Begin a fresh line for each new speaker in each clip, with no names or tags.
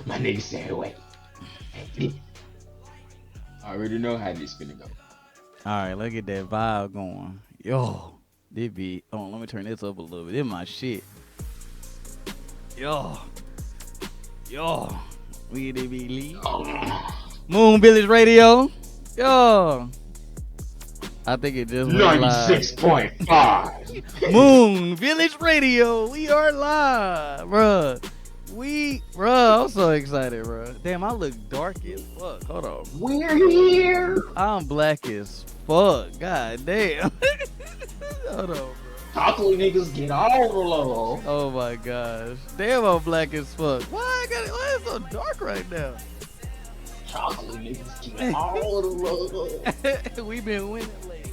My nigga said, wait. I already know how this finna go.
All right, let's get that vibe going. Yo, this beat. Oh, let me turn this up a little bit. This my shit. Yo, yo. We get it, be lead. Moon Village Radio. Yo. I think it just went live.
96.5.
Moon Village Radio. We are live, bruh. I'm so excited, bruh. Damn, I look dark as fuck. Hold on.
We're here.
I'm black as fuck. God damn. Hold on, bro.
Chocolate niggas get all the love.
Oh my gosh. Damn, I'm black as fuck. Why it's so dark right now?
Chocolate niggas get all the love.
We been winning lately.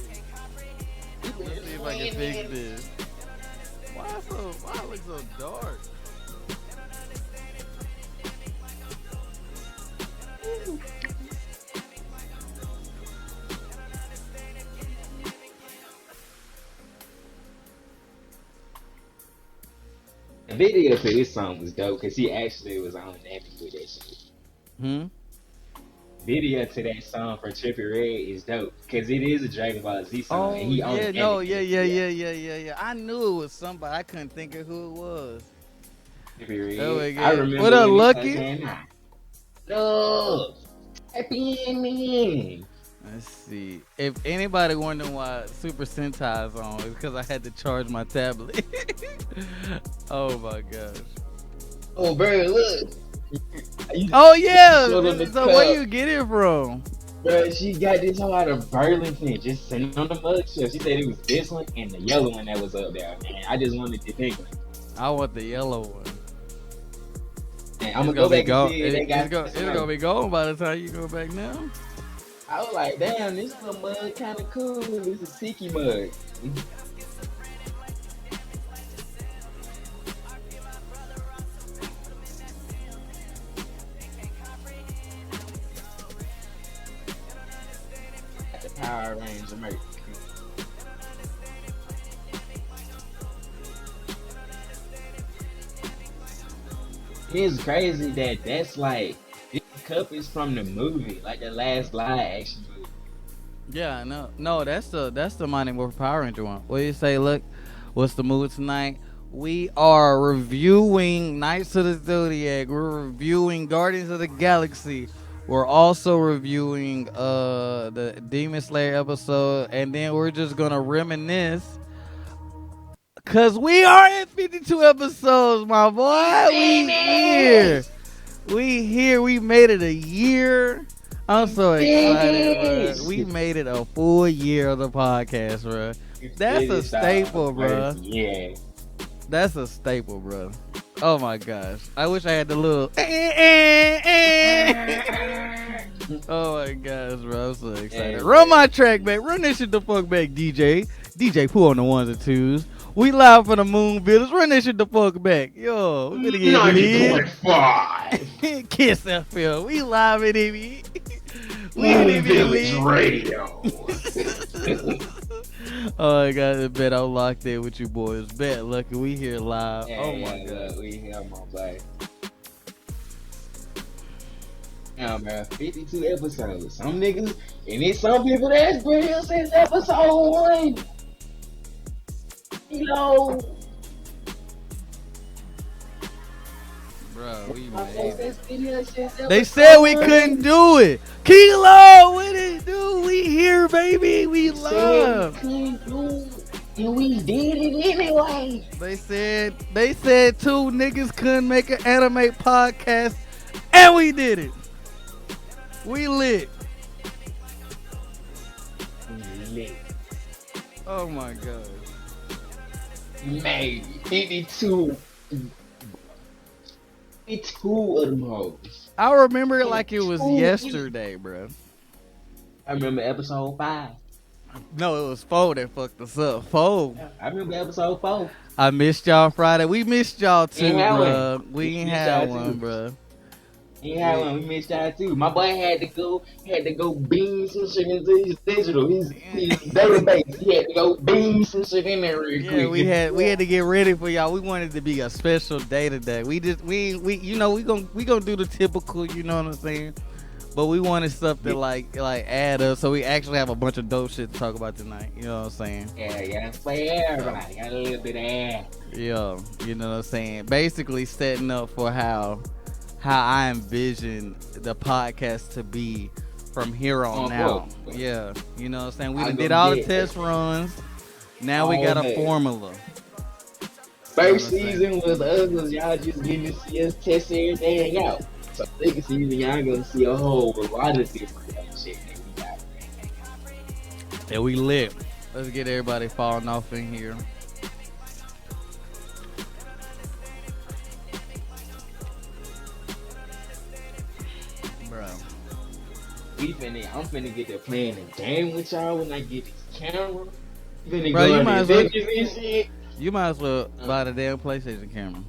Let's see if I can fix this. Why it look so dark?
The video for this song was dope because he actually was on nappy with that shit. Video to that song for Trippie Redd is dope because it is a Dragon Ball Z song.
Oh
and he
yeah, no, yeah. I knew it was somebody. I couldn't think of who it was.
Trippie
Oh
Redd.
my
I
God.
remember
What up,
when
Lucky?
No, happy ending.
Let's see. If anybody wondering why Super Sentai is on, it's because I had to charge my tablet. Oh my gosh.
Oh, bro, look.
Oh yeah.
Showed him the
So
cup.
where you get it from?
Bro, she got this whole out of Burlington, just sitting on the mugshot. She said it was this one and the yellow one that was up there. And I just wanted the pink one.
I want the yellow one.
And I'm gonna go back and see it.
It's gonna be gone by the time you go back now.
I was like, damn, this little mug kind of cool. This is a Tiki mug. Got the Power Ranger merch. It's crazy that that's like this cup is from the movie, like the last live action movie.
Yeah, no, that's the Mighty Morphin Power Ranger one. What do you say? Look, what's the movie tonight? We are reviewing Knights of the Zodiac. We're reviewing Guardians of the Galaxy. We're also reviewing the Demon Slayer episode, and then we're just gonna reminisce. Cause we are at 52 episodes, my boy. We here. We made it a year. I'm so excited, bro. We made it a full year of the podcast, bro. That's a staple, bro.
Yeah.
That's a staple, bro. Oh my gosh. I wish I had the little. Oh my gosh, bro. I'm so excited. Run my track back. Run this shit the fuck back, DJ. DJ Pooh on the ones and twos. We live for the Moon Village. Run that shit the fuck back. Yo, we gonna get lit.
90.5.
Kiss FM. We live in it.
Moon Village Radio.
Oh my god, I bet I'm locked in with you boys. Bet, Lucky, we here live.
Yeah,
oh my god.
We here, my boy. Now, man, 52 episodes. Some niggas, and there's some people that's been here since episode 1. You know.
Bro, we made it.
They
said we couldn't do it. Kilo, what it do? We here, baby. We live.
And we did it anyway.
They said two niggas couldn't make an anime podcast, and we did it. We lit. Oh my god.
Made 52 of them hoes.
I remember it like it was yesterday, bro.
I remember episode 5.
No, it was 4 that fucked us up. 4.
I remember episode 4.
I missed y'all Friday. We missed y'all too,
Ain't had
bro.
one.
We ain't
Missed
had
y'all
one,
too.
bro.
Yeah, when we missed out too. My boy had to go beam some shit into his digital, his database. He had to go beam some shit in there real
Yeah,
quick.
we had to get ready for y'all. We wanted to be a special day today. We we gonna do the typical, you know what I'm saying? But we wanted something like add up, so we actually have a bunch of dope shit to talk about tonight. You know what I'm saying?
Yeah, play everybody. Got a little bit of ass.
Yeah, you know what I'm saying? Basically setting up for how I envision the podcast to be from here on out. Yeah, you know what I'm saying? We done did all the test runs. Now we got a formula.
First season was us, y'all just getting to see us test everything out. So second season, y'all gonna see a whole lot of different shit that we got.
And we lit. Let's get everybody falling off in here. Bro.
I'm finna get to playing the game with y'all when I get this camera.
Bro, you might as well buy the damn PlayStation camera.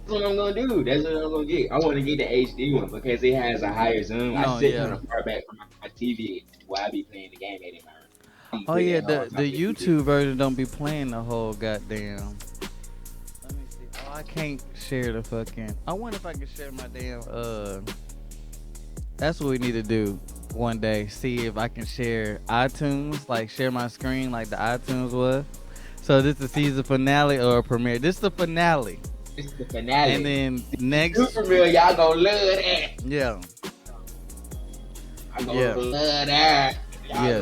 That's what I'm gonna do. That's what I'm gonna get. I want to get the HD one because it has a higher zoom. I sit kind of far back from my TV while I be playing the game at it.
Oh yeah, the YouTube version don't be playing the whole goddamn. Let me see. Oh, I can't share the fucking. I wonder if I can share my damn. That's what we need to do one day. See if I can share iTunes, like share my screen like the iTunes was. So this is the season finale or premiere. This is the finale.
It's the finale.
And then next
premiere, y'all gonna love that.
Yeah.
I gonna love that.
Yeah,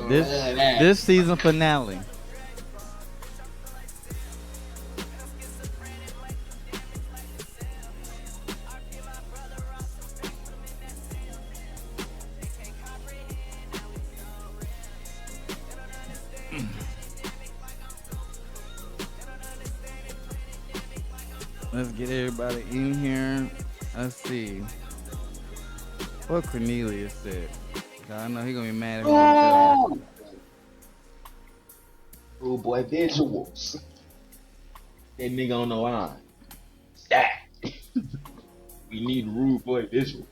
this season finale. Let's get everybody in here. Let's see what Cornelius said. I know he gonna be mad at me.
Oh boy, visuals. That nigga on the line. Stat. We need rude boy visuals.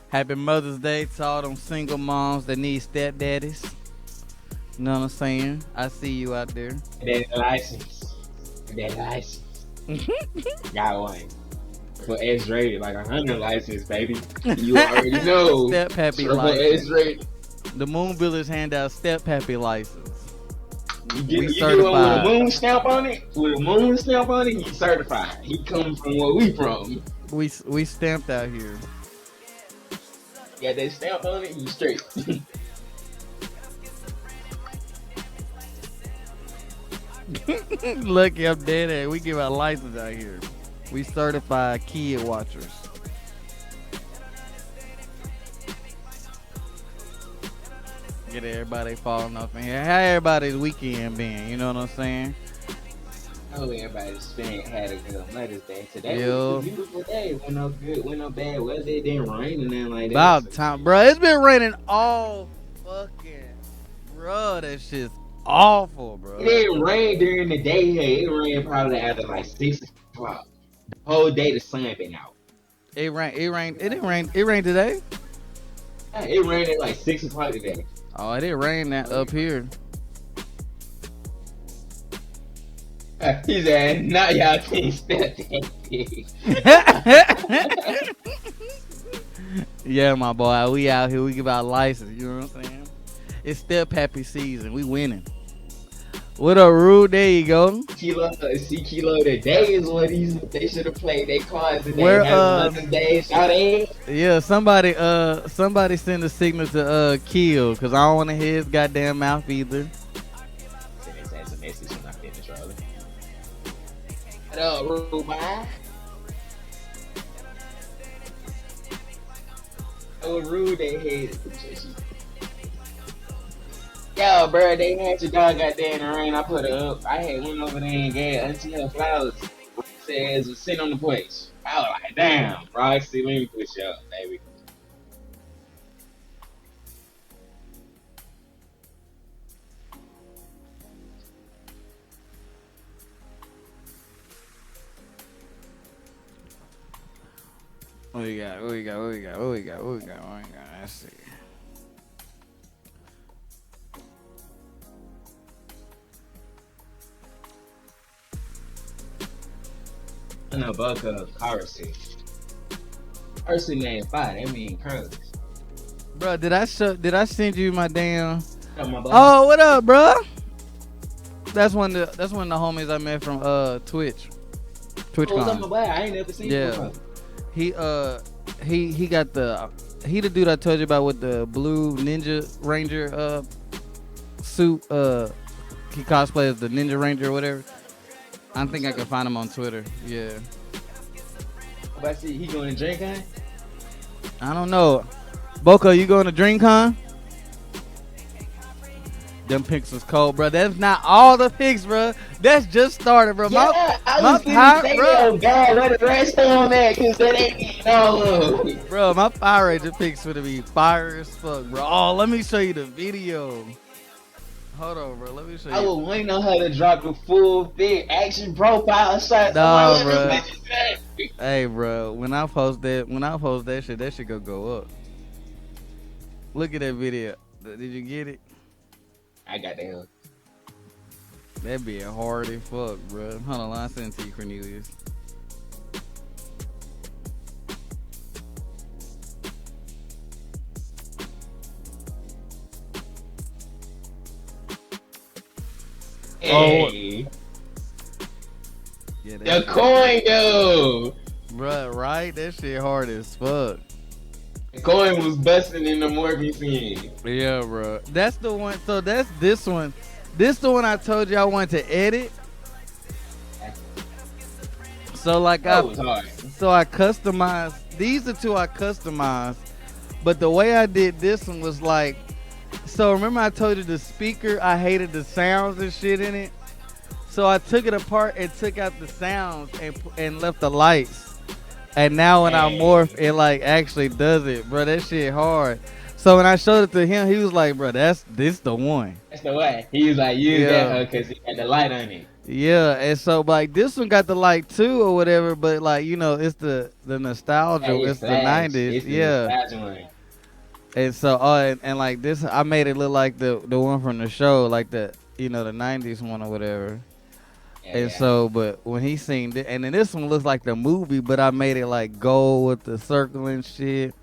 Happy Mother's Day to all them single moms that need stepdaddies. You know what I'm saying? I see you out there.
That license. Got one. For X-rated, like 100 license, baby. You already know.
Step Pappy license. X-rated. The Moon Village hand out Step Pappy license.
You get one with a moon stamp on it. With a moon stamp on it, he's certified. He comes from where we from.
We stamped out here.
Got that stamp on it, you straight.
Lucky I'm dead at. We give out license out here. We certified kid watchers. Get everybody falling off in here. How everybody's weekend been? You know what I'm saying?
Oh, everybody had a good Mother's Day today. Was a beautiful day. Went no bad weather. It didn't rain and then like that.
About time, bro. It's been raining all fucking, bro. That shit's awful, bro.
It didn't rain during the day. Hey, it rained probably after like 6 o'clock. The whole day the sun been out.
It rained. It didn't rain. It rained today.
Yeah, it rained at like 6 o'clock today.
Oh, it didn't rain that up here.
He said, "Not y'all can't step that."
Yeah, my boy, we out here. We give out license. You know what I'm saying? It's Step Happy season. We winning. What up, Rude? There you go.
Kilo today is what they should have played their cards today.
Yeah, somebody send a signal to Kill, cause I don't want to hear his goddamn mouth either.
Send a message when I finish rolling. What up, Rude boy? Oh, Rude, they hated the Yo, bro, they had your dog out there in the rain. I put her up. I had went over there and gave Auntie her flowers. Says, sit on the porch. I was like, damn, bro. See, let me put you up, baby.
What we got? What we got? What we got? What we got? What we got? What we got? Let's see.
I know about currency. Currency name fire. That mean currency.
Bro, did I send you my damn?
Oh, my boy.
Oh, what up, bro? That's one of the homies I met from Twitch.
Oh, what's up, my boy? I ain't never seen him before.
He got the dude I told you about with the blue Ninja Ranger suit. He cosplays the Ninja Ranger or whatever. I think I can find him on Twitter. Yeah.
But I see he going to DreamCon?
I don't know. Boca, you going to DreamCon? Them pics was cold, bro. That's not all the pics, bro. That's just started, bro.
Yeah, I was gonna say, oh God, let the rest on that, cause that ain't no.
Bro, my Fire Ranger pics would be fire as fuck, bro. Oh, let me show you the video. Hold on, bro. Let me show you.
I was waiting on her to drop the full fit action profile shot.
No, bro. Hey, bro. When I post that shit, that shit gonna go up. Look at that video. Did you get it?
I got the hell.
That be hard as fuck, bro. Hold on, I'll send it to you, Cornelius.
Hey.
Yeah,
the coin though.
Bruh, right? That shit hard as fuck.
The coin was busting in the Morgan scene.
Yeah, bro. That's the one. So that's this one. This the one I told you I wanted to edit. So like I customized. These are two I customized. But the way I did this one was like, so remember I told you the speaker, I hated the sounds and shit in it. So I took it apart and took out the sounds and left the lights. And now when I morph, it like actually does it, bro. That shit hard. So when I showed it to him, he was like, bro, this the one.
That's the one. He was like, use that because it had the light on it.
Yeah, and so like this one got the light too or whatever, but like, you know, it's the nostalgia.
Hey,
it's the 90s.
It's
yeah. And so and like this, I made it look like the one from the show, like the, you know, the 90s one or whatever. And so, but when he seen it, and then this one looks like the movie, but I made it like gold with the circle and shit.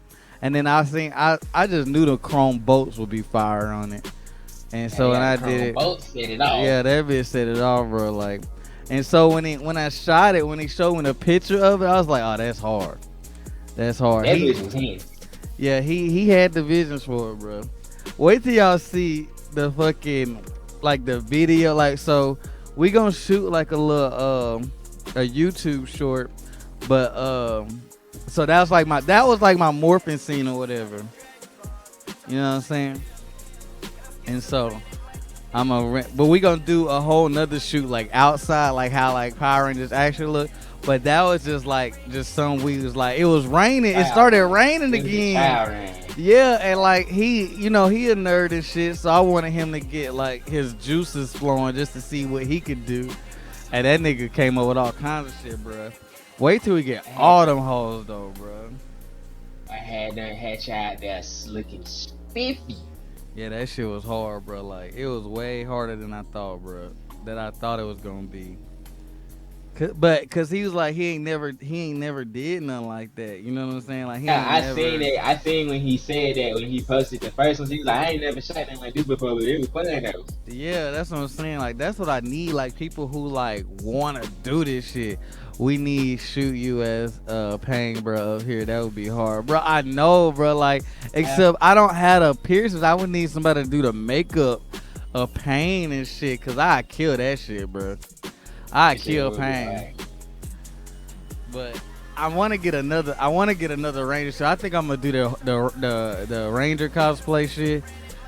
And then I just knew the chrome bolts would be fire on it. And so when I did it,
bolts set it off.
Yeah, that bitch set it off, bro. Like, and so when I shot it, when he showed me the picture of it, I was like, oh, that's hard. That's hard.
That bitch was him.
Yeah, he had the visions for it, bro. Wait till y'all see the fucking like the video, like so. We gonna shoot like a little a YouTube short, but so that was like my morphing scene or whatever. You know what I'm saying? And so but we gonna do a whole nother shoot like outside, like how like Power Rangers actually look. But that was just some we was like, it was raining. It started raining again. Yeah, and like he a nerd and shit, so I wanted him to get like his juices flowing just to see what he could do. And that nigga came up with all kinds of shit, bro. Wait till we get all them hoes though, bro.
I had you out there looking spiffy.
Yeah, that shit was hard, bro. Like it was way harder than I thought, bro. That I thought it was gonna be. But cause he was like he ain't never did nothing like that. You know what I'm saying? Like
seen it. I seen when he said that when he posted the first one. He was like, I ain't never shot nothing like this before, but it was fun though.
Yeah, that's what I'm saying. Like that's what I need. Like people who like wanna do this shit. We need shoot you as Pain, bro, up here. That would be hard, bro. I know, bro. Like except I don't have the piercings. I would need somebody to do the makeup of Pain and shit. Cause I kill that shit, bro. I kill Pain, but I want to get another Ranger. So I think I'm gonna do the Ranger cosplay shit,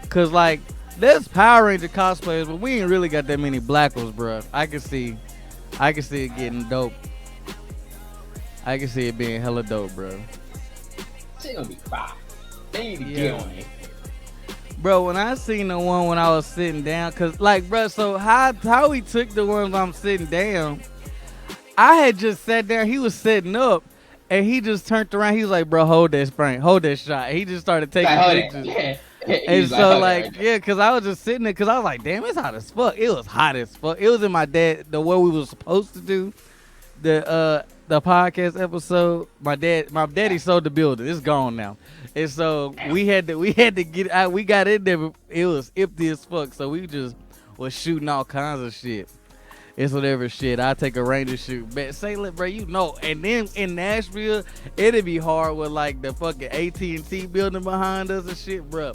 cause like there's Power Ranger cosplayers, but we ain't really got that many black ones, bro. I can see it getting dope. I can see it being hella dope, bro.
It's gonna be fire. They need to get on it.
Bro, when I seen the one when I was sitting down, cause like, bro, so how we took the ones I'm sitting down, I had just sat down, he was sitting up, And he just turned around. He was like, "Bro, hold that spring, hold that shot." He just started taking
Like, hold
pictures.
it. Yeah.
And
He's
so,
hold it
like,
right
yeah, because I was just sitting there, because I was like, damn, it's hot as fuck. It was hot as fuck. It was in the way we were supposed to do the podcast episode. My daddy sold the building. It's gone now. And so we had to get out. We got in there, but it was empty as fuck. So we just was shooting all kinds of shit. It's whatever shit. I take a Ranger shoot. But say, look, bro, you know. And then in Nashville, it'd be hard with like the fucking AT&T building behind us and shit, bro.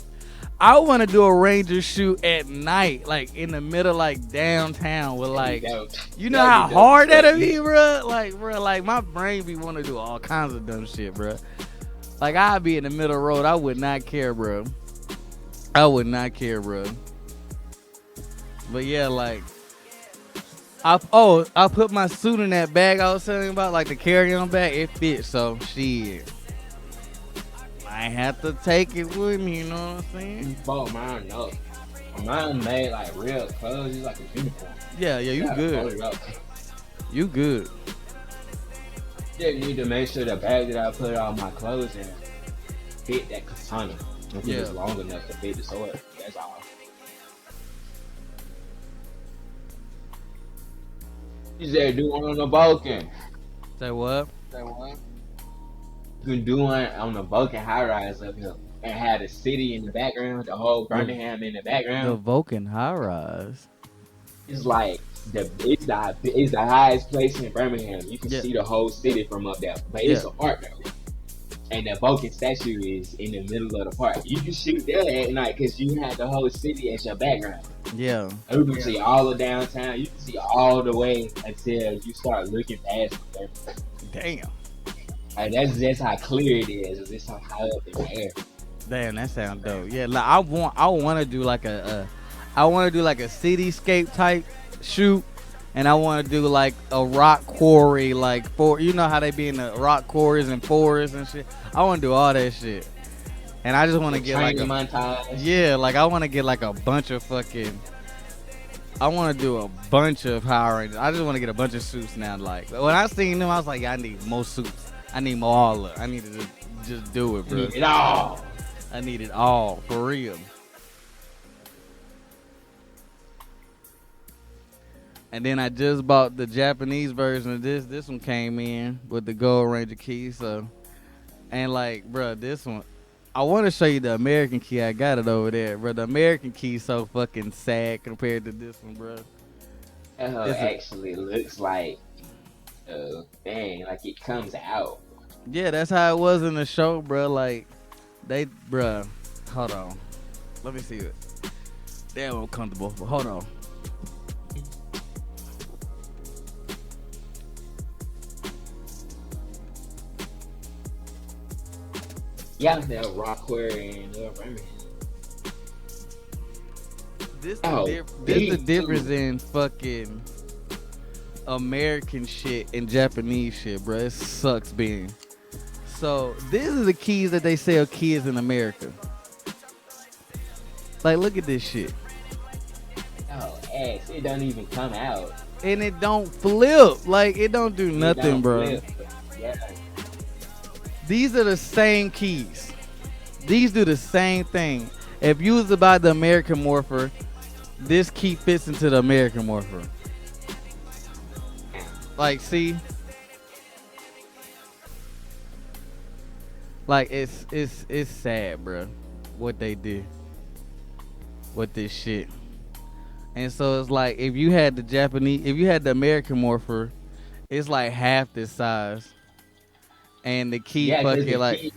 I want to do a Ranger shoot at night, like in the middle, like downtown, with like, you know how hard that'd be, bro. Like my brain be want to do all kinds of dumb shit, bro. Like I'd be in the middle of the road, I would not care, bro. I would not care, bro. But yeah, like, I put my suit in that bag I was telling you about, like the carry-on bag. It fits, so shit. I have to take it with me, you know what I'm saying?
Bought mine up. Mine made like real clothes. It's like a uniform.
Yeah, you good. You good.
Just need to make sure the bag that I put all my clothes in fit that katana. If it's long enough to fit the sword. That's all. You said do one on the Vulcan.
Say what?
You can do one on the Vulcan high rise up here and have the city in the background, the whole Birmingham in the background.
The Vulcan high rise.
It's like it's the highest place in Birmingham. You can see the whole city from up there, but it's an art though. And the Vulcan statue is in the middle of the park. You can shoot there at night because you have the whole city as your background.
Yeah.
You can see all the downtown. You can see all the way until you start looking past it.
Damn.
Like, that's just how clear it is. It's so high up in the air.
Damn, that sounds dope. Yeah, like I want to do like a cityscape type shoot, and I want to do like a rock quarry, like you know how they be in the rock quarries and forests and shit. I want to do all that shit, and I just want to get like a
montage.
Yeah, like I want to get like a bunch of fucking. I want to do a bunch of Power Rangers. I just want to get a bunch of suits now. Like when I seen them, I was like, yeah, I need more suits. I need more all of it. I need to just do it, bro.
I need it all.
I need it all, for real. And then I just bought the Japanese version of this. This one came in with the Gold Ranger key. So, and like, bro, this one, I want to show you the American key. I got it over there, bro. The American key is so fucking sad compared to this one, bro.
It actually looks like, like it comes out.
Yeah, that's how it was in the show, bro. Like, bruh, hold on. Let me see it. Damn uncomfortable, but hold on.
Yeah, that rock quarry and Birmingham.
This the difference in fucking American shit and Japanese shit, bro. It sucks being. So these are the keys that they sell kids in America. Like, look at this shit.
Oh, ass! It don't even come out.
And it don't flip. Like, it don't do nothing, bro.
Flip. Yeah.
These are the same keys. These do the same thing. If you was to buy the American Morpher, this key fits into the American Morpher. Like, see? Like, it's sad, bro, what they did with this shit. And so it's like, if you had the American Morpher, it's like half this size. And the key fucking like...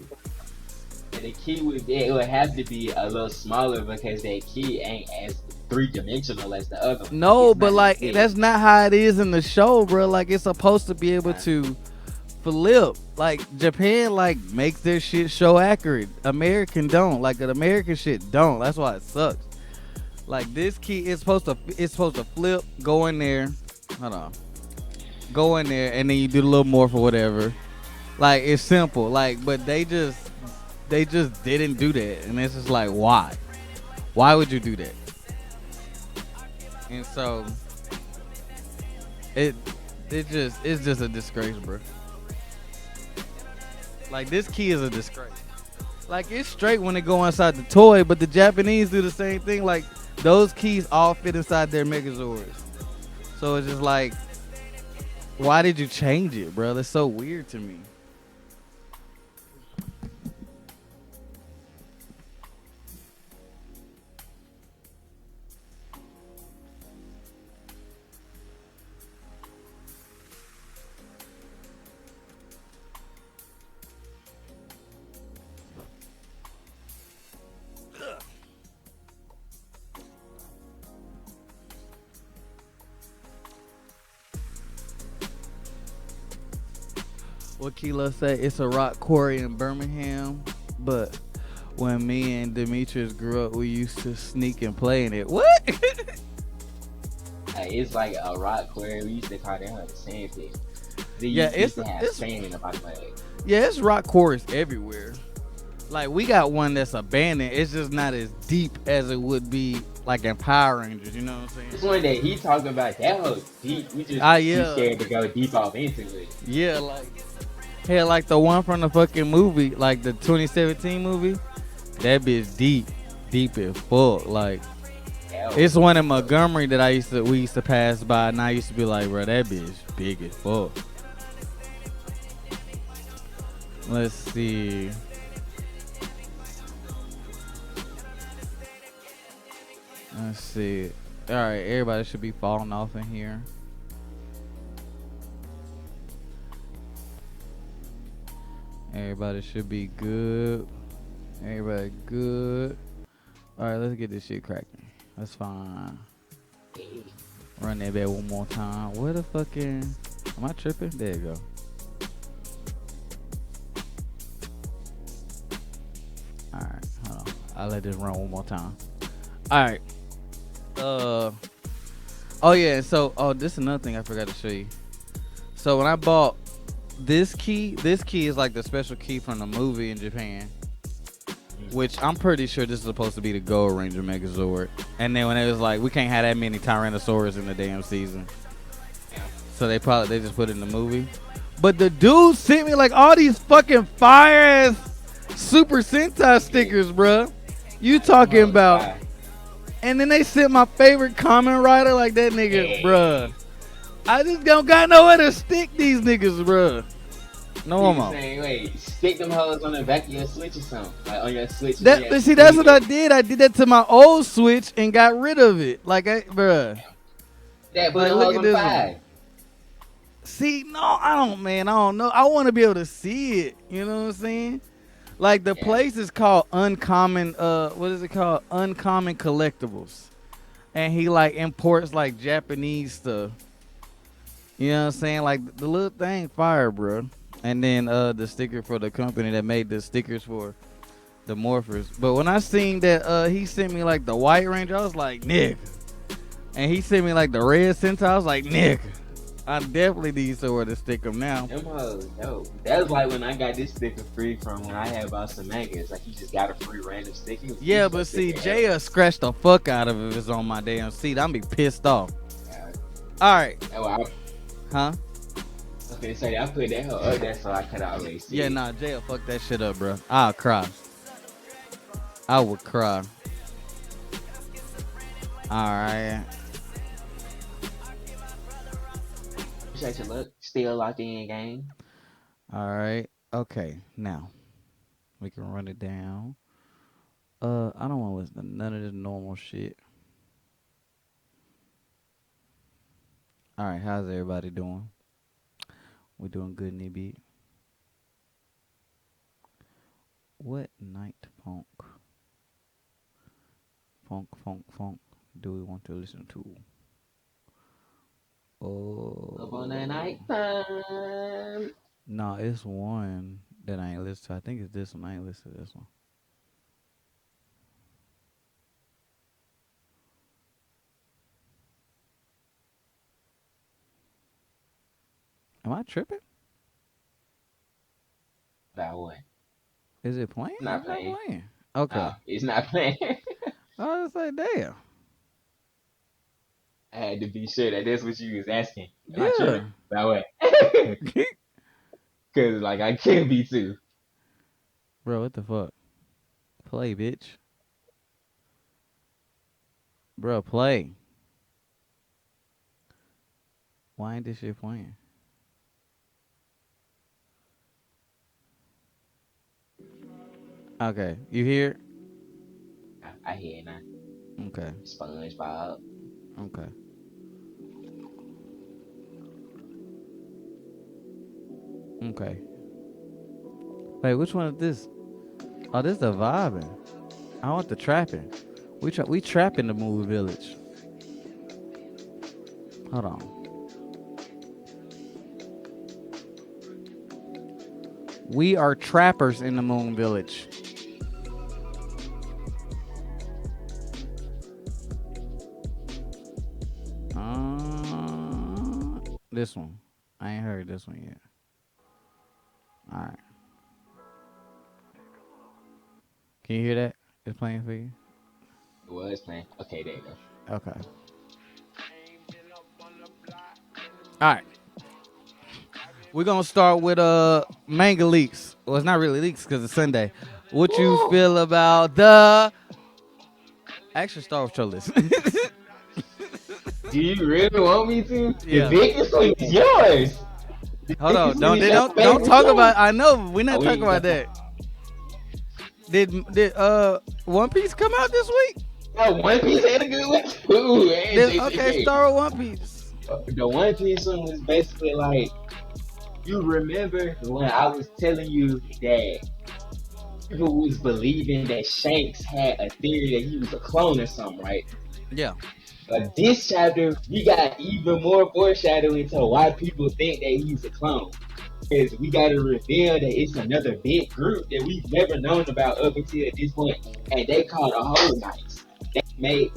The key would have to be a little smaller because that key ain't as three-dimensional as the other one.
No, but like, that's not how it is in the show, bro. Like, it's supposed to be able to flip. Like, Japan, like, makes their shit show accurate. American don't. Like, the American shit don't. That's why it sucks. Like, this key is supposed to flip, go in there. Hold on. Go in there, and then you do a little more for whatever. Like, it's simple. Like, but they just didn't do that. And it's just like, why? Why would you do that? And so it's just a disgrace, bro. Like this key is a disgrace. Like it's straight when they go inside the toy, but the Japanese do the same thing. Like those keys all fit inside their Megazords. So it's just like, why did you change it, bro? That's so weird to me. What Kilo say? It's a rock quarry in Birmingham, but when me and Demetrius grew up, we used to sneak and play in it. What?
Like, it's like a rock where we used to call that the sand pit. They
Yeah,
used to have sand in the bottom of it.
Yeah, it's rock quarries everywhere. Like we got one that's abandoned. It's just not as deep as it would be like in Power Rangers. You know what I'm saying?
This one that he talking about, that was deep. We just too scared to go deep off into it.
Yeah, like the one from the fucking movie, like the 2017 movie. That bitch deep as fuck. Like it's one in Montgomery that we used to pass by, and I used to be like, bro, that bitch big as fuck. Let's see. Let's see. All right, everybody should be falling off in here. Everybody should be good. Everybody good. All right, let's get this shit cracking. That's fine. Run that back one more time. Where the fucking... Am I tripping? There you go. All right, hold on. I'll let this run one more time. All right. Oh yeah. So, this is another thing I forgot to show you. So when I bought this key is like the special key from the movie in Japan, which I'm pretty sure this is supposed to be the Gold Ranger Megazord. And then when it was like, we can't have that many Tyrannosaurus in the damn season, so they just put it in the movie. But the dude sent me like all these fucking fire ass Super Sentai stickers, bruh. You talking about? And then they sent my favorite comment writer, like that nigga, bruh. I just don't got nowhere to stick these niggas, bruh. No homo.
Wait, stick them hoes on the back of your Switch or something. Like on your Switch.
See, that's what I did. I did that to my old Switch and got rid of it. Like, bruh.
That, but look at this one.
See, no, I don't know. I want to be able to see it. You know what I'm saying? Like the place is called Uncommon. What is it called? Uncommon Collectibles, and he like imports like Japanese stuff. You know what I'm saying? Like the little thing, fire, bro. And then the sticker for the company that made the stickers for the Morphers. But when I seen that he sent me like the White Ranger, I was like, nigga. And he sent me like the Red Sentai, I was like, nigga. I definitely need somewhere to stick them now.
That was like when I got this sticker free from when I had bought some mangas. Like, you just got a free random sticker.
Yeah, but see, Jay scratched the fuck out of it if it's on my damn seat. I'm be pissed off. All right. Huh?
Okay, so I put that hoe up there so I could always see.
Yeah, nah, Jay fuck that shit up, bro. I'll cry. I would cry. All right.
Appreciate your look. Still locked in game.
All right. Okay. Now we can run it down. I don't want to listen to none of this normal shit. All right. How's everybody doing? We doing good, Nibby. What night funk do we want to listen to?
Up on that night time.
No, it's one that I ain't listened to. I think it's this one. I ain't listened to this one. Am I tripping?
That one.
Is it playing?
Not playing.
Okay.
It's not playing.
I was like, damn.
I had to be sure that that's what you was asking.
Yeah.
That way. Because, like, I can't be too.
Bro, what the fuck? Play, bitch. Bro, play. Why ain't this shit playing? Okay, you hear?
I hear it now.
Okay,
SpongeBob.
okay, okay. Wait, which one is this? Oh, this is the vibing. I want the trapping. We trap in the movie village. Hold on. We are trappers in the moon village. This one. I ain't heard this one yet. All right. Can you hear that? It's playing for you.
It was playing. Okay, there you go.
Okay. All right. We're gonna start with manga leaks. Well, it's not really leaks because it's Sunday. What you feel about the? Actually, start with your list.
Do you really want me to?
Yeah.
The biggest one is yours.
Hold on. Don't talk about. I know we're not talking about that. Did One Piece come out this week?
Yeah, One Piece had a good one too.
Okay, start with One Piece.
The One Piece one was basically like, you remember when I was telling you that people was believing that Shanks had a theory that he was a clone or something, right?
Yeah.
But this chapter, we got even more foreshadowing to why people think that he's a clone. Because we got to reveal that it's another big group that we've never known about up until this point, and they call the Holy Knights. They made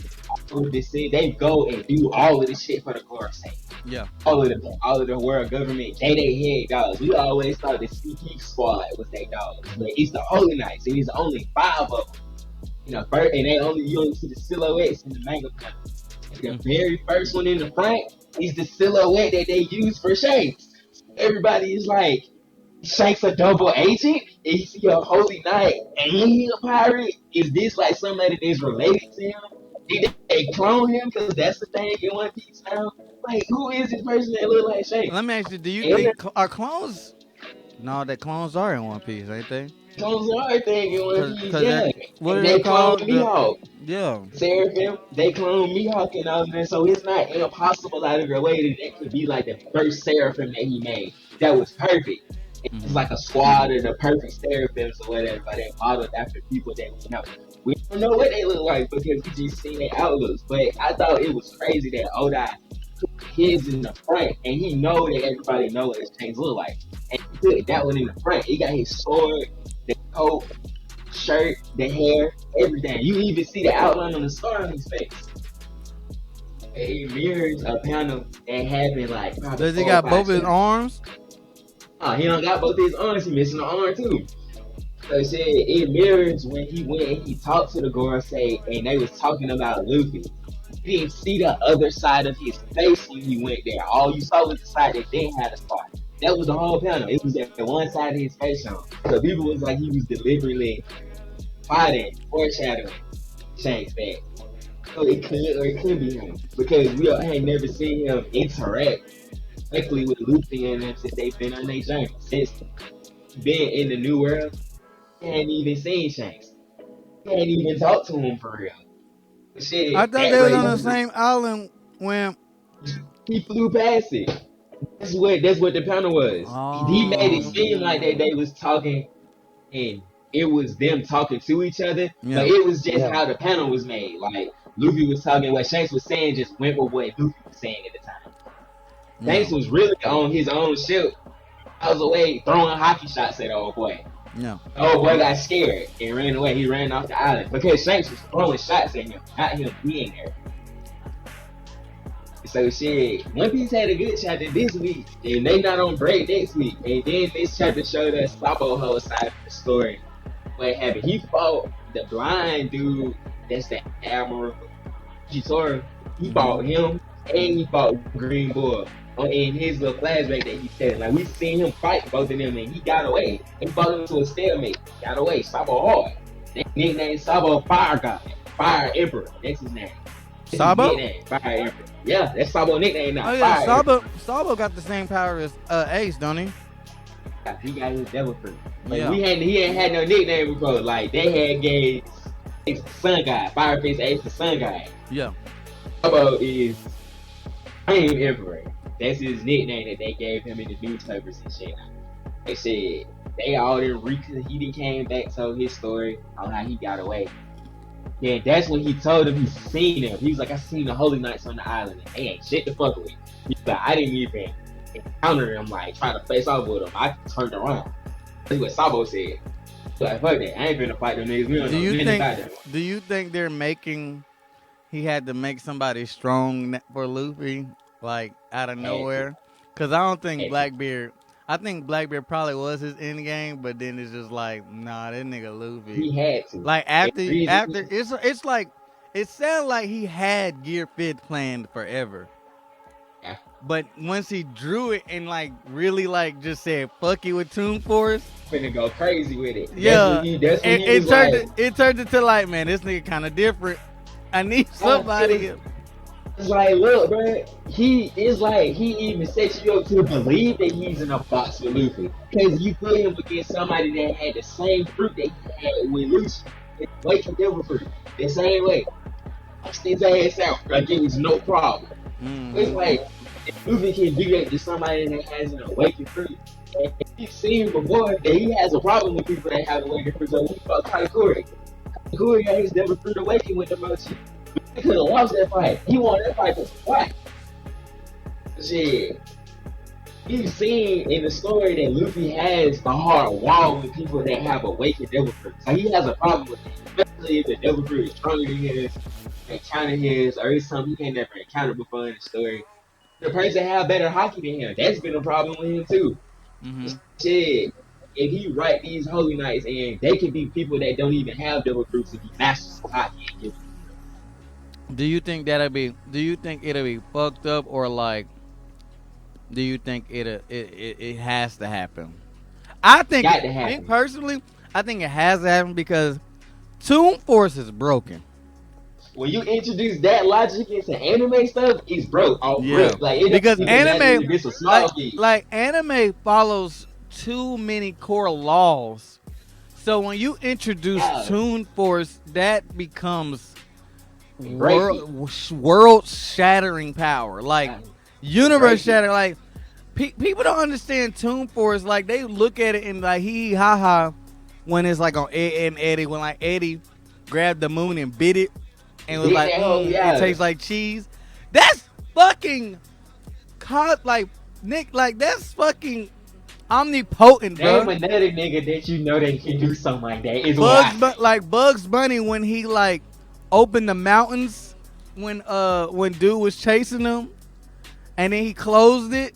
all of this. They go and do all of this shit for the glory's sake.
Yeah.
All of the world government, they head dogs. We always thought the CP squad was their dogs, but it's the Holy Knights, and it's only 5 of them. And you only see the silhouettes in the manga. The very first one in the front is the silhouette that they use for Shanks. Everybody is like, Shanks a double agent? Is he a holy knight and he a pirate? Is this like somebody that is related to him? Did they clone him? Because that's the thing in One Piece now. Like, who is this person that look like Shanks?
Let me ask you: do you think are clones? No, that clones are in One Piece, ain't they?
Clones are a thing in One Piece, yeah.
What are
they
called?
Mihawk.
Yeah.
Seraphim, they clone Mihawk and all that, so it's not impossible out of their way that it could be like the first Seraphim that he made. That was perfect. It's like a squad of the perfect Seraphims or whatever, but they modeled after people that we know. We don't know what they look like because we just seen their outlooks, but I thought it was crazy that Oda put his in the front and he know that everybody know what his chains look like. And he put that one in the front. He got his sword, the coat, shirt, the hair, everything. You even see the outline on the scar on his face. It mirrors a panel that happened like.
Does he got both his arms?
Oh, he don't got both his arms. He missing an arm too. So it said it mirrors when he went and he talked to the Gorosei and they was talking about Luffy. He didn't see the other side of his face when he went there. All you saw was the side that didn't have a scar. That was the whole panel. It was that the one side of his face on. So people was like he was deliberately fighting, foreshadowing Shanks back. So it could be him because we ain't never seen him interact directly with Luffy and them since they've been on their journey. Since being in the new world, he ain't even seen Shanks. He ain't even talked to him for real. Shit,
I thought they was on the same island when
he flew past it. That's what the panel was. He made it seem like that they was talking and it was them talking to each other, but it was just how the panel was made. Like Luffy was talking, what Shanks was saying just went with what Luffy was saying at the time. Shanks was really on his own ship. I was away throwing hockey shots at the old boy.
Yeah.
The old boy got scared and ran away. He ran off the island because Shanks was throwing shots at him, not him being there. So shit, One Piece had a good chapter this week, and they not on break next week. And then this chapter showed us Sabo whole side of the story. What happened? He fought the blind dude. That's the Admiral Chitoro. He fought him, and he fought Green Bull. in his little flashback that he said, like we seen him fight both of them and he got away. He brought him to a stalemate. Got away. Sabo hard. They nicknamed Sabo Fire God. Fire Emperor. That's his name. That's his
Sabo?
nickname. Fire Emperor. Yeah, that's Sabo nickname now.
Oh yeah,
Fire Emperor.
Sabo got the same power as Ace, don't he?
Yeah, he got his devil fruit. But
Yeah.
he ain't had no nickname before. Like they had gave Ace the Sun God. Fireface Ace the Sun God.
Yeah.
Sabo is Flame Emperor. That's his nickname that they gave him in the newspapers and shit. They said they all didn't he didn't came back, told his story on how he got away. Yeah, that's when he told him he seen him. He was like, I seen the Holy Knights on the island and they ain't shit to fuck with. He's like, I didn't even encounter him, like try to face off with him. I turned around. That's what Sabo said. He's like, fuck that. I ain't finna fight them niggas. We don't know nothing about them.
Do you think they're making he had to make somebody strong for Luffy, like out of nowhere? Because I don't think Blackbeard. I think Blackbeard probably was his end game, but then it's just like, nah, that nigga Luffy.
He had to.
Like after it's like it sounded like he had Gear 5 planned forever.
Yeah.
But once he drew it and like really like just said fuck it with Toon Force,
finna go crazy with it.
Yeah,
it
turned into like, man, this nigga kind of different. I need somebody.
It's like, look, bro, he even sets you up to believe that he's in a box with Luffy. Because you put him against somebody that had the same fruit that he had with Luffy. Waking devil fruit. The same way. Boxed his ass out. Like it was no problem. It's like, if Luffy can do that to somebody that has an awakened fruit, and he's seen before that he has a problem with people that have awakened fruit. So we fought Katakuri. Katakuri got his devil fruit awakened with the mochi. He could have lost that fight. He won that fight for what? Shit. You've seen in the story that Luffy has a hard wall with people that have awakened devil fruit. So he has a problem with it. Especially if the devil fruit is stronger than his, encounter his, or it's something he can't never encounter before in the story. The person have better hockey than him. That's been a problem with him too. Shit. If he write these Holy Knights and they can be people that don't even have devil fruits and be masters of hockey.
Do you think it'll be fucked up, or like do you think it has to happen? I think me personally, I think it has to happen because Toon Force is broken.
When you introduce that logic into anime stuff, it's broke.
Because anime, like anime follows too many core laws. So when you introduce Toon Force, that becomes world shattering power, like universe shattering. Like people don't understand Toon Force. Like they look at it and like hee ha ha when it's like on Ed and Eddie, when like Eddie grabbed the moon and bit it and was like, it tastes like cheese. That's fucking like Nick, like that's fucking omnipotent, bro.
Name another nigga that you know that can do something like that. Is
Bugs Bunny when he like opened the mountains when dude was chasing him, and then he closed it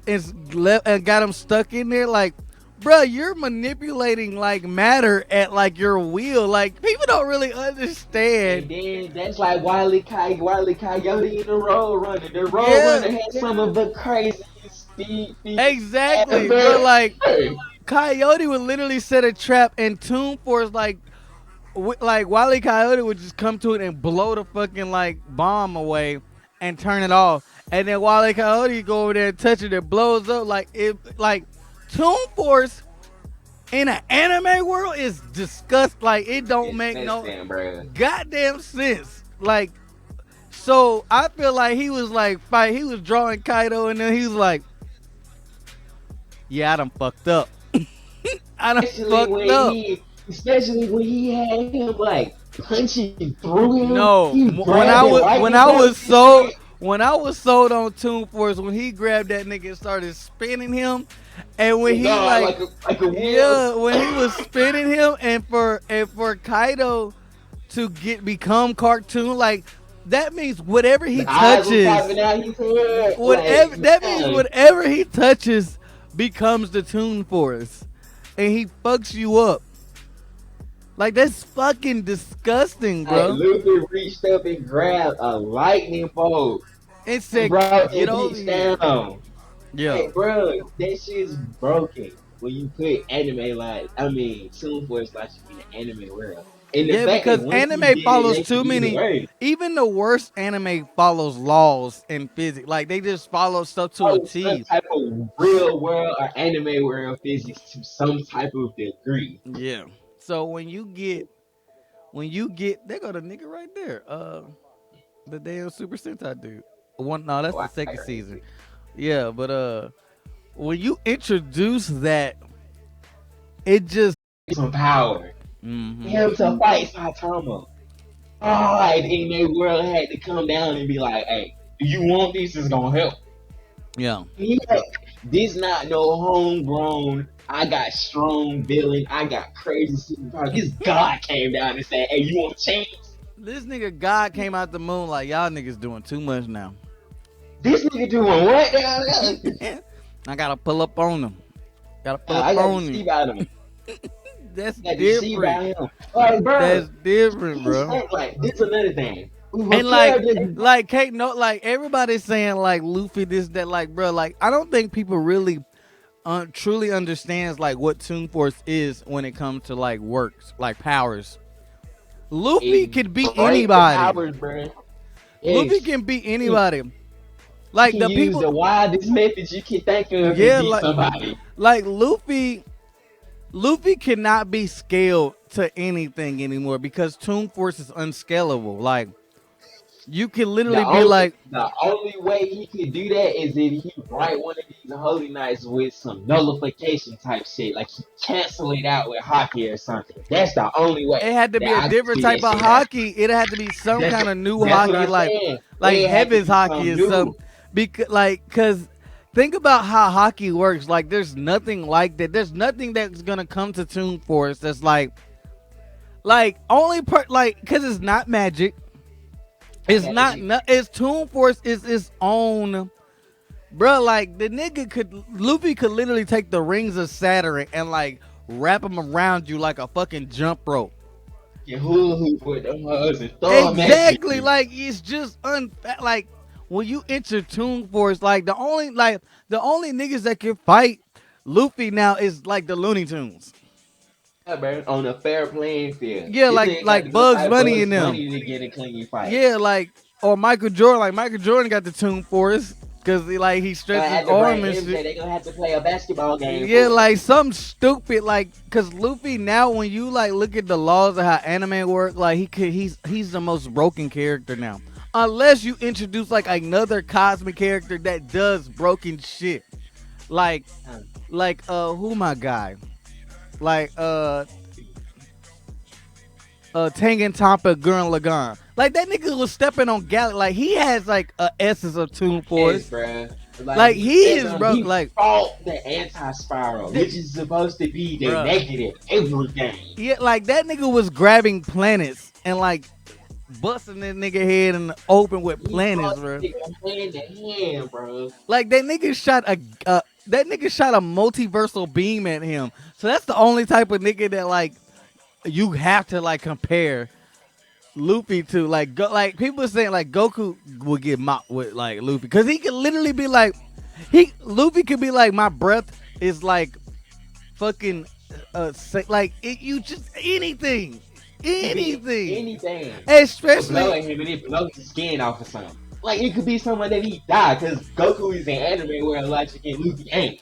and got him stuck in there. Like, bro, you're manipulating like matter at like your will. Like people don't really understand.
And then that's like Wile E. Coyote in the Road Runner. The Road Runner had some of the craziest speed.
Exactly, but like Coyote would literally set a trap, and Toon Force like Wile E. Coyote would just come to it and blow the fucking like bomb away and turn it off, and then Wile E. Coyote go over there and touch it, it blows up. Like Toon Force in an anime world is disgusting. Like it don't make no goddamn sense. Like, so I feel like he was like he was drawing Kaido, and then he was like, yeah, I done fucked up. I done fucked up.
Especially when he had him like punching through him.
No, when I was sold on Toon Force, when he grabbed that nigga and started spinning him, and when he when he was spinning him, and for Kaido to become cartoon, like that means whatever he touches, whatever he touches becomes the Toon Force, and he fucks you up. Like, that's fucking disgusting, bro.
Luffy reached up and grabbed a lightning bolt
It said,
Bro,
get
it
over
beats
here.
down.
Yeah.
Hey, bro, that shit's broken when you put anime like Toon Force Logic in the anime world. And the
Yeah,
fact that
because
once you
anime
get it,
follows
they can
too
use the
many.
word.
Even the worst anime follows laws in physics. Like they just follow stuff to a
Oh, some
T.
type of real world or anime world physics to some type of degree.
Yeah. So when you get, they go the nigga right there. The damn Super Sentai dude. One, no, that's
Oh,
the
I
second
heard
season. Yeah, but when you introduce that, it just.
some power.
Hmm.
Him to fight Saitama. Oh, and then their world had to come down and be like, hey, do you want this? It's gonna help.
Yeah.
Yeah, this not no homegrown. I got strong villain. I got crazy superpowers. This God came down and said, "Hey, you want a chance?"
This nigga God came out the moon like y'all niggas doing too much now.
This nigga doing what down there?
I gotta pull up on them. Gotta pull up
I got to
on
see
him.
about him.
That's
I got to see
different.
about him. Like, bro,
That's different,
he's
bro.
saying, like this is another thing.
And
What character?
like Kate, no, like everybody's saying like Luffy this that like bro, like I don't think people really truly understands like what Toon Force is when it comes to like works like powers. Luffy
It
can beat
break the
anybody.
powers, bro.
Luffy
Yes,
can beat
he
anybody. Like
can
the
use
people,
the wildest methods you can think of and
yeah,
beat somebody.
like Luffy cannot be scaled to anything anymore because Toon Force is unscalable. Like you can literally be like,
The only way he could do that is if he write one of these holy nights with some nullification type shit, like he cancel it out with hockey or something. That's the only way
it had to
that
be a
I can
different
see
type
that
of
shit happen.
hockey. It had to be some
That's
kind of new
that's what
hockey,
I'm saying.
like
It had to
heavens
be
hockey
something
or
new.
something. Because think about how hockey works. Like there's nothing like that. There's nothing that's gonna come to Toon Force that's like only part like because it's not magic. It's not. It's Toon Force is its own. Bro, like the nigga Luffy could literally take the rings of Saturn and like wrap them around you like a fucking jump rope.
You hula hoop with them hoes and throw them at
Exactly,
you.
like it's just like when you enter Toon Force, like the only niggas that can fight Luffy now is like the Looney Tunes.
Yeah, bro, on a fair playing field.
Yeah,
This nigga got to
like
go
Bugs
fight
Bunny
Bugs
in them.
Bunny to get a clean fight.
Yeah, like or Michael Jordan. Like Michael Jordan got the Toon Force because he stretches his
Had to bring
arm and
MJ.
shit.
They gonna have to play a basketball game.
Yeah,
For
like something stupid, like because Luffy now, when you like look at the laws of how anime work, like he's the most broken character now, unless you introduce like another cosmic character that does broken shit, like who my guy, like Tengen Toppa Gurren Lagann, like that nigga was stepping on Gal, like he has like a essence of Toon Force.
Yes, bruh.
Like he is, bro.
He
Like
fought the anti-spiral, which is supposed to be the
bruh.
negative everything.
Yeah, like that nigga was grabbing planets and like busting that nigga head in the open with planets, bro.
Hand to hand, bro.
Like that nigga shot a multiversal beam at him. So that's the only type of nigga that like you have to like compare Luffy to like people saying like Goku would get mocked with like Luffy because he could literally be like Luffy could be like my breath is like fucking like you just anything, especially
blowing him and it blows his skin off or something. Like it could be someone that he died because Goku is an anime where Logic and Luffy ain't.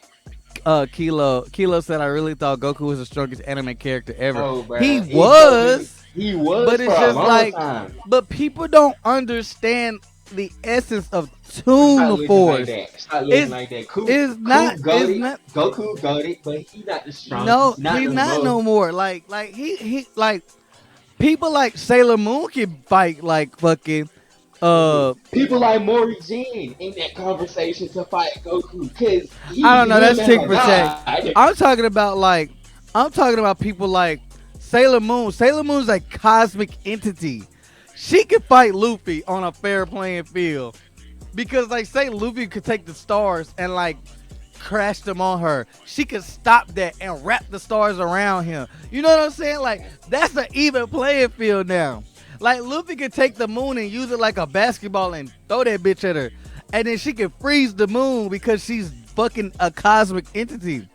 Kilo said I really thought Goku was the strongest anime character ever.
Oh, bro.
He was,
but
it's just like,
time.
but people don't understand the essence of Toon Force.
Stop looking like that.
It's not.
Goku goated, but he's not the strongest.
No, he's not no more. Like he like people like Sailor Moon can fight like fucking.
People like Mori Jin in that conversation to fight Goku because
I don't know. That's tick for tack. I'm talking about people like Sailor Moon. Sailor Moon's a cosmic entity. She could fight Luffy on a fair playing field because, like, say Luffy could take the stars and like crash them on her. She could stop that and wrap the stars around him. You know what I'm saying? Like, that's an even playing field now. Like Luffy could take the moon and use it like a basketball and throw that bitch at her. and then she can freeze the moon because she's fucking a cosmic entity.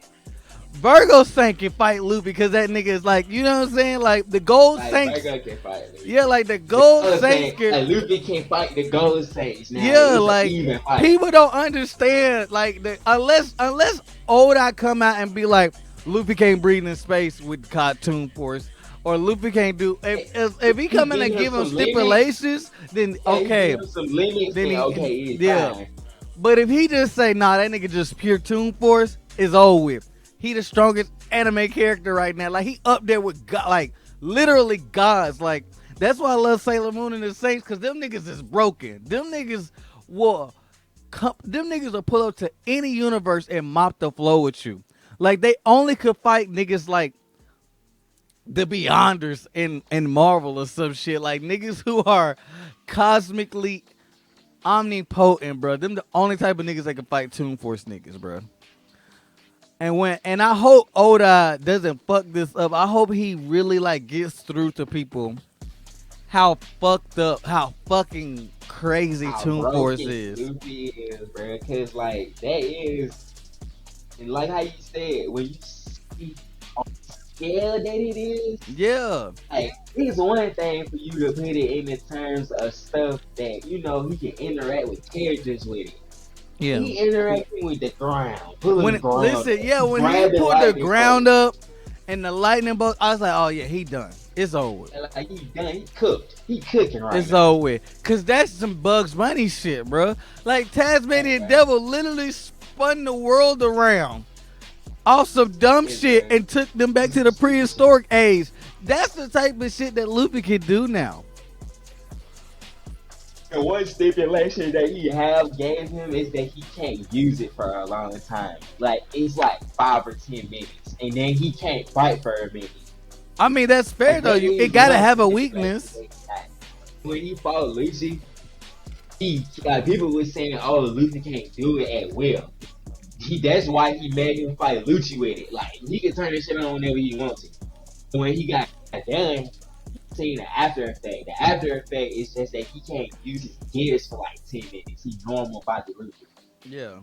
Virgo Saint can fight Luffy because that nigga is like, you know what I'm saying? Like the Gold
Like
Saints.
Virgo can fight Luffy.
Yeah, like the Gold Saints can.
Like Luffy can fight the Gold Saints now.
Yeah,
It's
like
an even fight.
people don't understand. Like unless Oda come out and be like, Luffy can't breathe in space with Toon Force, or Luffy can't do. If he come in and give him stipulations, then okay.
Give him some limits, then okay, it's fine.
But if he just say, nah, that nigga just pure Toon Force, is over with. He the strongest anime character right now. Like he up there with God, like literally gods. Like that's why I love Sailor Moon and the Saints, because them niggas is broken. Them niggas will pull up to any universe and mop the floor with you. Like they only could fight niggas like the Beyonders in Marvel or some shit. Like niggas who are cosmically omnipotent, bro. Them the only type of niggas that can fight Toon Force niggas, bro. And I hope Oda doesn't fuck this up. I hope he really like gets through to people how fucked up, how fucking crazy Toon Force is.
Luffy is, bro. Cause like that is, and like how you said, when you see on the scale that it is,
yeah.
Like it's one thing for you to put it in the terms of stuff that you know he can interact with characters with it.
Yeah.
He interacting with the ground.
When he pulled the ground up and the lightning bolt, I was like, oh yeah, he done. It's over.
Like he done. He cooked. He cooking right
It's
now.
over with. Cause that's some Bugs Bunny shit, bro. Like Tasmanian Devil literally spun the world around off some dumb shit and took them back to the prehistoric age. That's the type of shit that Luffy can do now.
And one stipulation that he gave him is that he can't use it for a long time. Like it's like 5 or 10 minutes, and then he can't fight for a minute.
I mean that's fair like, though. It gotta have a weakness.
When he fought Lucy, people were saying, "Oh, Luffy can't do it at will." That's why he made him fight Lucci with it. Like he can turn this shit on whenever he wants to. When he got done, seen the after effect. The after effect is just that he can't use his gears for like 10 minutes. He's normal body Luffy.
Yeah.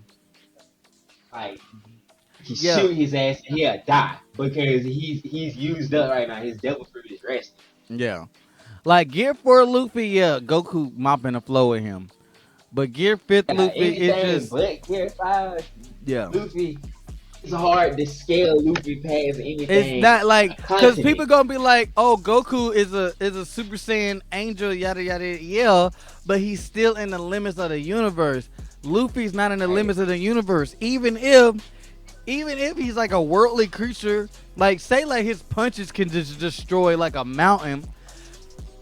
Like he shoot his ass and he'll die because he's used up right now. His devil fruit is resting.
Yeah. Like Gear 4 Luffy, yeah, Goku mopping the floor with him. But Gear 5 Luffy is just
but Gear 5
yeah.
Luffy, it's hard to scale Luffy past anything.
It's not like because people gonna be like, "Oh, Goku is a Super Saiyan angel, yada yada." Yeah, but he's still in the limits of the universe. Luffy's not in the limits of the universe. Even if he's like a worldly creature, like say like his punches can just destroy like a mountain,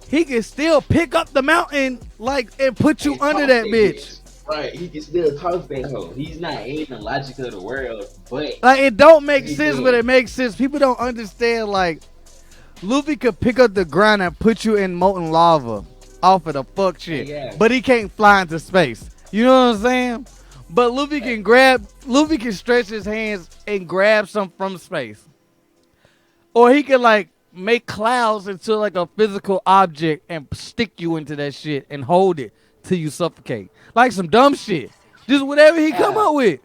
he can still pick up the mountain like and put you under that bitch.
Right, he can still talk that hoe. He's not in the logic of the world, but
like it don't make sense, but it makes sense. People don't understand. Like Luffy could pick up the ground and put you in molten lava off of the fuck shit, but he can't fly into space. You know what I'm saying? But Luffy can stretch his hands and grab some from space, or he can like make clouds into like a physical object and stick you into that shit and hold it till you suffocate. Like some dumb shit. Just whatever he come up with.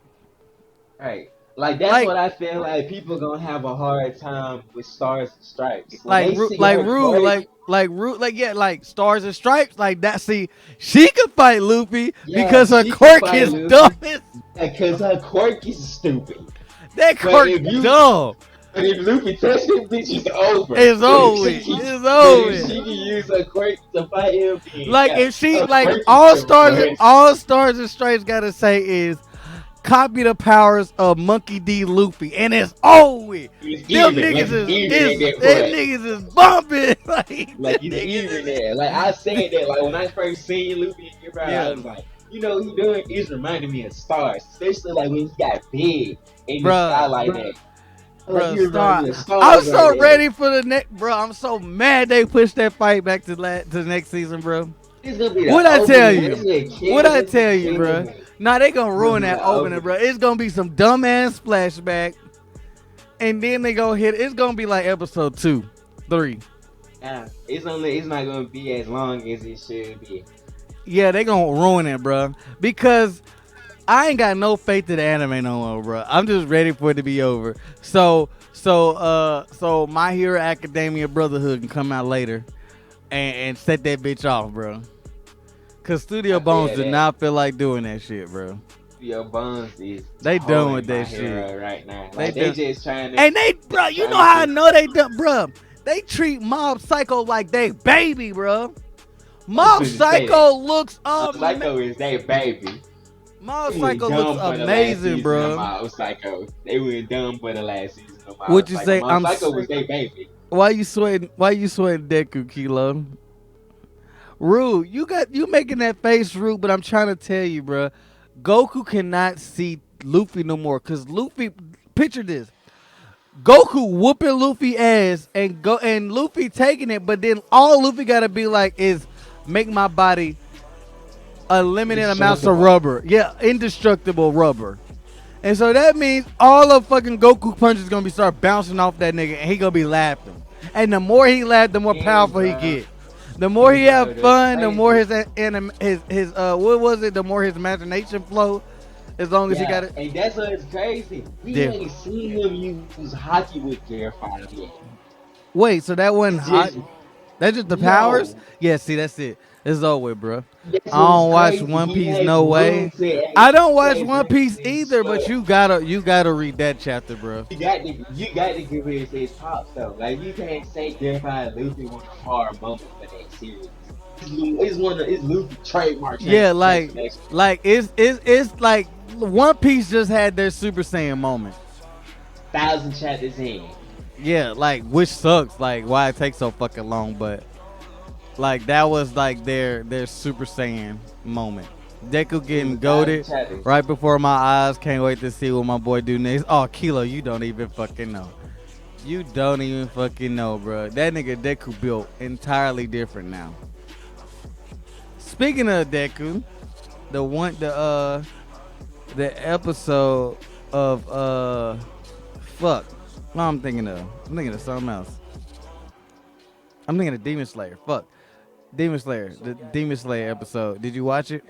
Right. Like that's what I feel like people gonna have a hard time with Stars and Stripes.
Like Stars and Stripes, like that. See, she could fight Luffy because her quirk is dumb.
Because her quirk is stupid.
That quirk is dumb.
But if Luffy touches him, bitch, it's over.
It's over. It's over.
If she can use her quirk to fight him,
like if she like all stars and stripes gotta say is copy the powers of Monkey D. Luffy, and it's over. Them niggas is bumping.
Like he's even there. Like I said that. Like when I first seen Luffy in Hyperion, I was like, you know what he doing? He's reminding me of Stars, especially like when he got big in the sky like that.
I'm so ready for the next, bro. I'm so mad they pushed that fight back to the next season, bro. What I tell you, bro? Nah, they gonna ruin that opening, bro. It's gonna be some dumbass flashback, and then they gonna hit. It's gonna be like episode 2, 3.
Yeah, it's not gonna be as long as it should be.
Yeah, they gonna ruin it, bro. Because I ain't got no faith in the anime no more, bro. I'm just ready for it to be over. So My Hero Academia Brotherhood can come out later and set that bitch off, bro. Cause Studio
I
Bones
feel
did
that.
not feel like doing that shit, bro.
Your Bones is
They done with
towing my
that shit.
hero right now.
They
Like they
done.
just trying to
And they, bro, you know how I know they done, bro. They treat Mob Psycho like they baby, bro.
I was
Mob
finna say that.
Psycho looks
Psycho is their baby.
Mob
They went
Psycho looks
dumb for the last
amazing,
season of
bro.
Mob Psycho. They went dumb for the last season of
What
Mob
you
Psycho.
say?
Mob Psycho was their baby.
Why you sweating? Why you sweating, Deku Kilo? Rude, you making that face rude, but I'm trying to tell you, bro. Goku cannot see Luffy no more, cause Luffy. Picture this: Goku whooping Luffy ass and Luffy taking it, but then all Luffy gotta be like is make my body a limited amounts of
Indestructible.
rubber. Yeah, indestructible rubber. And so that means all of fucking Goku punches gonna be start bouncing off that nigga, and he gonna be laughing. And the more he laugh, the more
And
powerful he
bro,
get. The more he
bro,
have
the
fun, the more
crazy.
his what was it? The more his imagination flow. As long as he got
Yeah,
it.
and that's what's crazy. We
Yeah.
ain't seen him use hockey with Gear 5 yet.
Wait, so that wasn't
It's
hot?
just
That's just the powers?
no.
Yeah, see, that's it. It's over with, bro.
That's
I
what's
don't watch
crazy.
One
He
Piece,
has
no
room
way.
to
I don't watch
has
One
room
Piece
to
either, but
explore.
you gotta read that chapter, bro.
You got to give his props though. Like you can't say Gear 5 Luffy was a hard moment for that series. It's Luffy trademark
Yeah,
transformation.
it's like One Piece just had their Super Saiyan moment.
1,000 chapters in.
Yeah, like which sucks. Like why it takes so fucking long, but like that was like their Super Saiyan moment. Deku
It was
getting
1,000
goaded
chapters.
right before my eyes. Can't wait to see what my boy do next. Oh, Kilo, you don't even fucking know. You don't even fucking know, bro. That nigga Deku built entirely different now. Speaking of Deku, the episode of fuck. What I'm thinking of? I'm thinking of something else. I'm thinking of Demon Slayer. Fuck. Demon Slayer. The Demon Slayer episode. Did you watch it?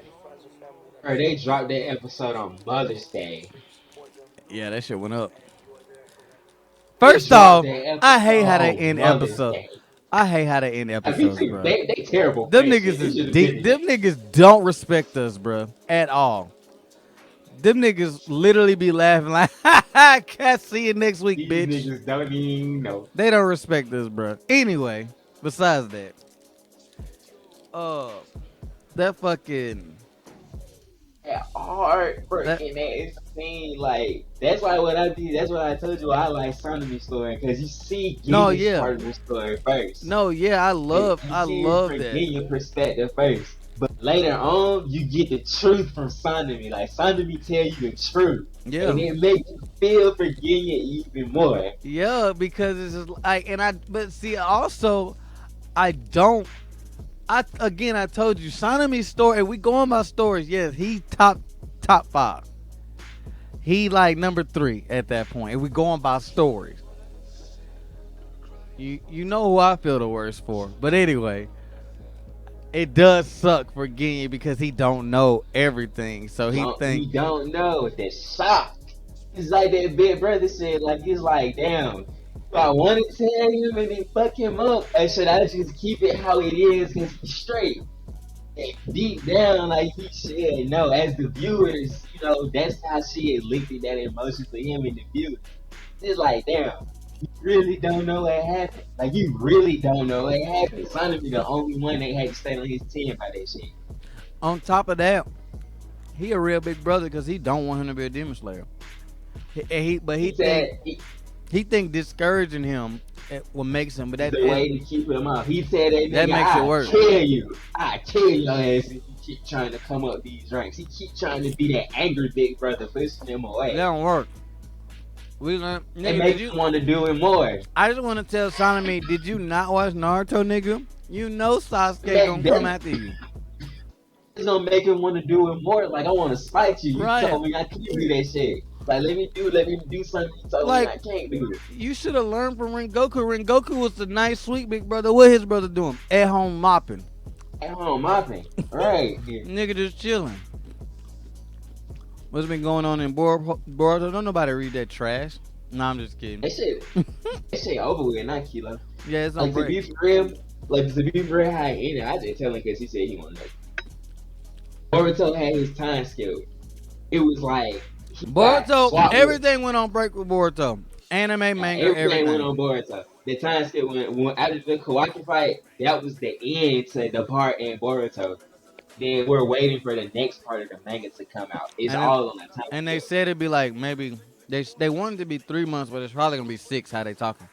Bro, they dropped that episode on Mother's Day.
Yeah, that shit went up.
They
First
dropped
off,
that
I
episode
hate how they
on
end
Mother's
episodes.
Day.
I hate how they end
Me
episodes,
too.
bro.
They terrible for
Them
that
niggas
shit. They
is
should have been
deep.
in
Them
it.
niggas don't respect us, bro, at all. Them niggas literally be laughing like, ha ha, can't see you next week,
These
bitch.
niggas don't even know.
They don't respect us, bro. Anyway, besides that, uh, that fucking
Yeah, hard
that
freaking that scene. Like that's why what I did. That's why I told you I like Sonami story because you see
no,
Ginya's
yeah,
part of the story first.
no, yeah,
You
I
see it
love
from
that.
Ginya's perspective first, but later on you get the truth from Sonami. Like Sonami tell you the truth,
Yeah,
and it makes you feel for Ginya even more.
yeah, because it's just like, but see, also, I don't. I told you, Sonami's story. If we going by stories, yes, he top 5. He like number 3 at that point. If we going by stories, you know who I feel the worst for. But anyway, it does suck for Ginya because he don't know everything. So he think,
He don't know the shock. It's like that big brother said. Like it's like damn. Do I want to tell him and then fuck him up, or should I just keep it how it is and he's straight? And deep down, like he should know. As the viewers, that's how she had linked it, that emotion for him and the viewers. It's like damn. You really don't know what happened. Like you really don't know what happened. Son be the only one that had to stay on his team by that shit.
on top of that, he a real big brother because he don't want him to be a demon slayer. But he
He said
he think discouraging him what makes him. But
the way to keep him out. He said that
that
nigga,
makes it worse.
I kill your ass if you keep trying to come up these ranks. He keep trying to be that angry big brother, pushing him away.
That don't work. We learned.
It
Nigga,
makes you want to do it more.
I just want to tell Sonami, did you not watch Naruto, nigga? You know Sasuke gonna come after you.
It's gonna make him want to do it more. Like I want to spite you. You
Right.
told me I can't do that shit. Like let me do something you told
Like,
me I can't do it.
You should have learned from Rengoku. Rengoku was the nice, sweet big brother. What his brother doing? At home mopping.
At home mopping. Right.
Nigga just chilling. What's been going on in Boruto? Don't nobody read that trash. Nah, I'm just kidding.
That shit over with, not Kilo.
Yeah, it's on
Like, to
break.
be for real, how it ended, I just tell him because he said he wanted to. Boruto had his time skilled. It was like,
Boruto, everything went on break with Boruto. Anime, manga, everything
went on Boruto. The time skip went after the Kawaki fight. That was the end to the part in Boruto. Then we're waiting for the next part of the manga to come out. It's all on the time.
And they said it'd be like maybe they wanted to be 3 months, but it's probably gonna be 6. How they talking?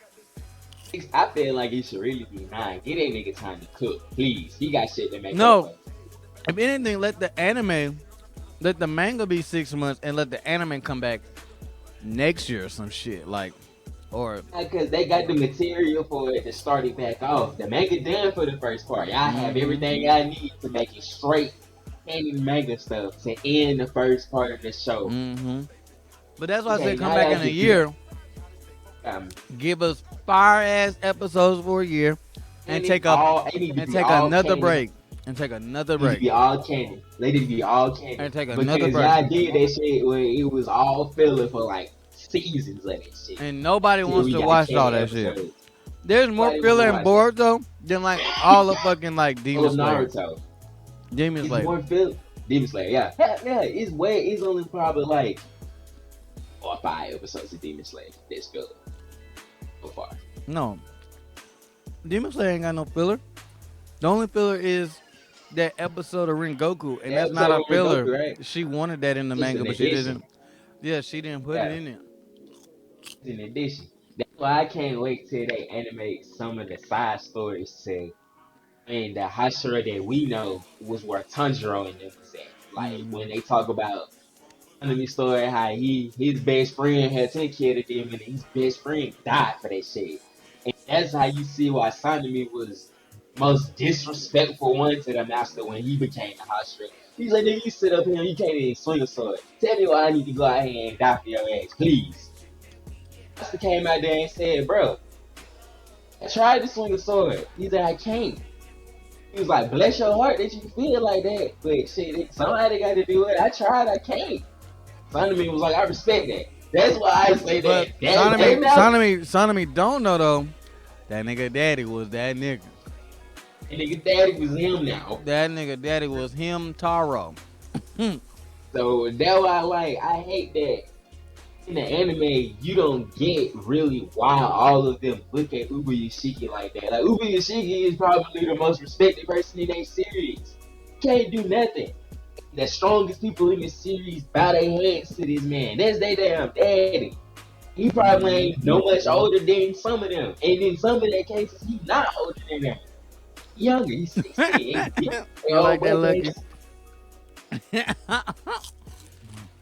I feel like it should really be 9. Get that nigga time to cook, please. He got shit to make.
No, if anything, let the manga be 6 months, and let the anime come back next year or some shit like. Or
because they got the material for it to start it back off. The manga done for the first part. Y'all have everything I need to make it straight and manga stuff to end the first part of the show.
But that's why I said come back in a year. Give us fire ass episodes for a year, and take another break. And take another break.
Be all canon. Let it be all canon.
And take another break.
I did that shit where it was all filler for like seasons of that shit.
And nobody wants to watch all that shit. There's more filler in Boruto than like all the fucking like Demon Slayer.
Naruto.
Demon Slayer.
More filler. Demon Slayer, yeah. It's only probably like 4 or 5 episodes of Demon Slayer that's filler. So far.
No. Demon Slayer ain't got no filler. The only filler is that episode of Rengoku, and that's not a filler.
Rengoku, right?
She wanted that in the manga, but she didn't. Yeah, she didn't put it in it.
In addition, that's why I can't wait till they animate some of the side stories to, and the Hashira that we know was where Tanjiro and them was at. Like when they talk about enemy story, how his best friend had taken care of him, and his best friend died for that shit. And that's how you see why Sanemi was most disrespectful one to the master when he became the Hashira. He's like, nigga, you sit up here, you can't even swing a sword. Tell me why I need to go out here and die for your ass, please. Master came out there and said, bro, I tried to swing a sword. He's like, I can't. He was like, bless your heart that you feel like that. But shit, somebody got to do it. I tried, I can't. Sanemi was like, I respect that. That's why I say that.
Sanemi don't know though. That nigga daddy was that nigga.
That nigga daddy was him now.
That nigga daddy was him, Taro.
So that's why I hate that in the anime you don't get really why all of them look at Uba Yoshiki like that. Like Uba Yoshiki is probably the most respected person in their series. Can't do nothing. The strongest people in the series bow their heads to this man. That's their damn daddy. He probably ain't no much older than some of them. And in some of their cases, he's not older than them. Younger, he's 16.
I like that lucky.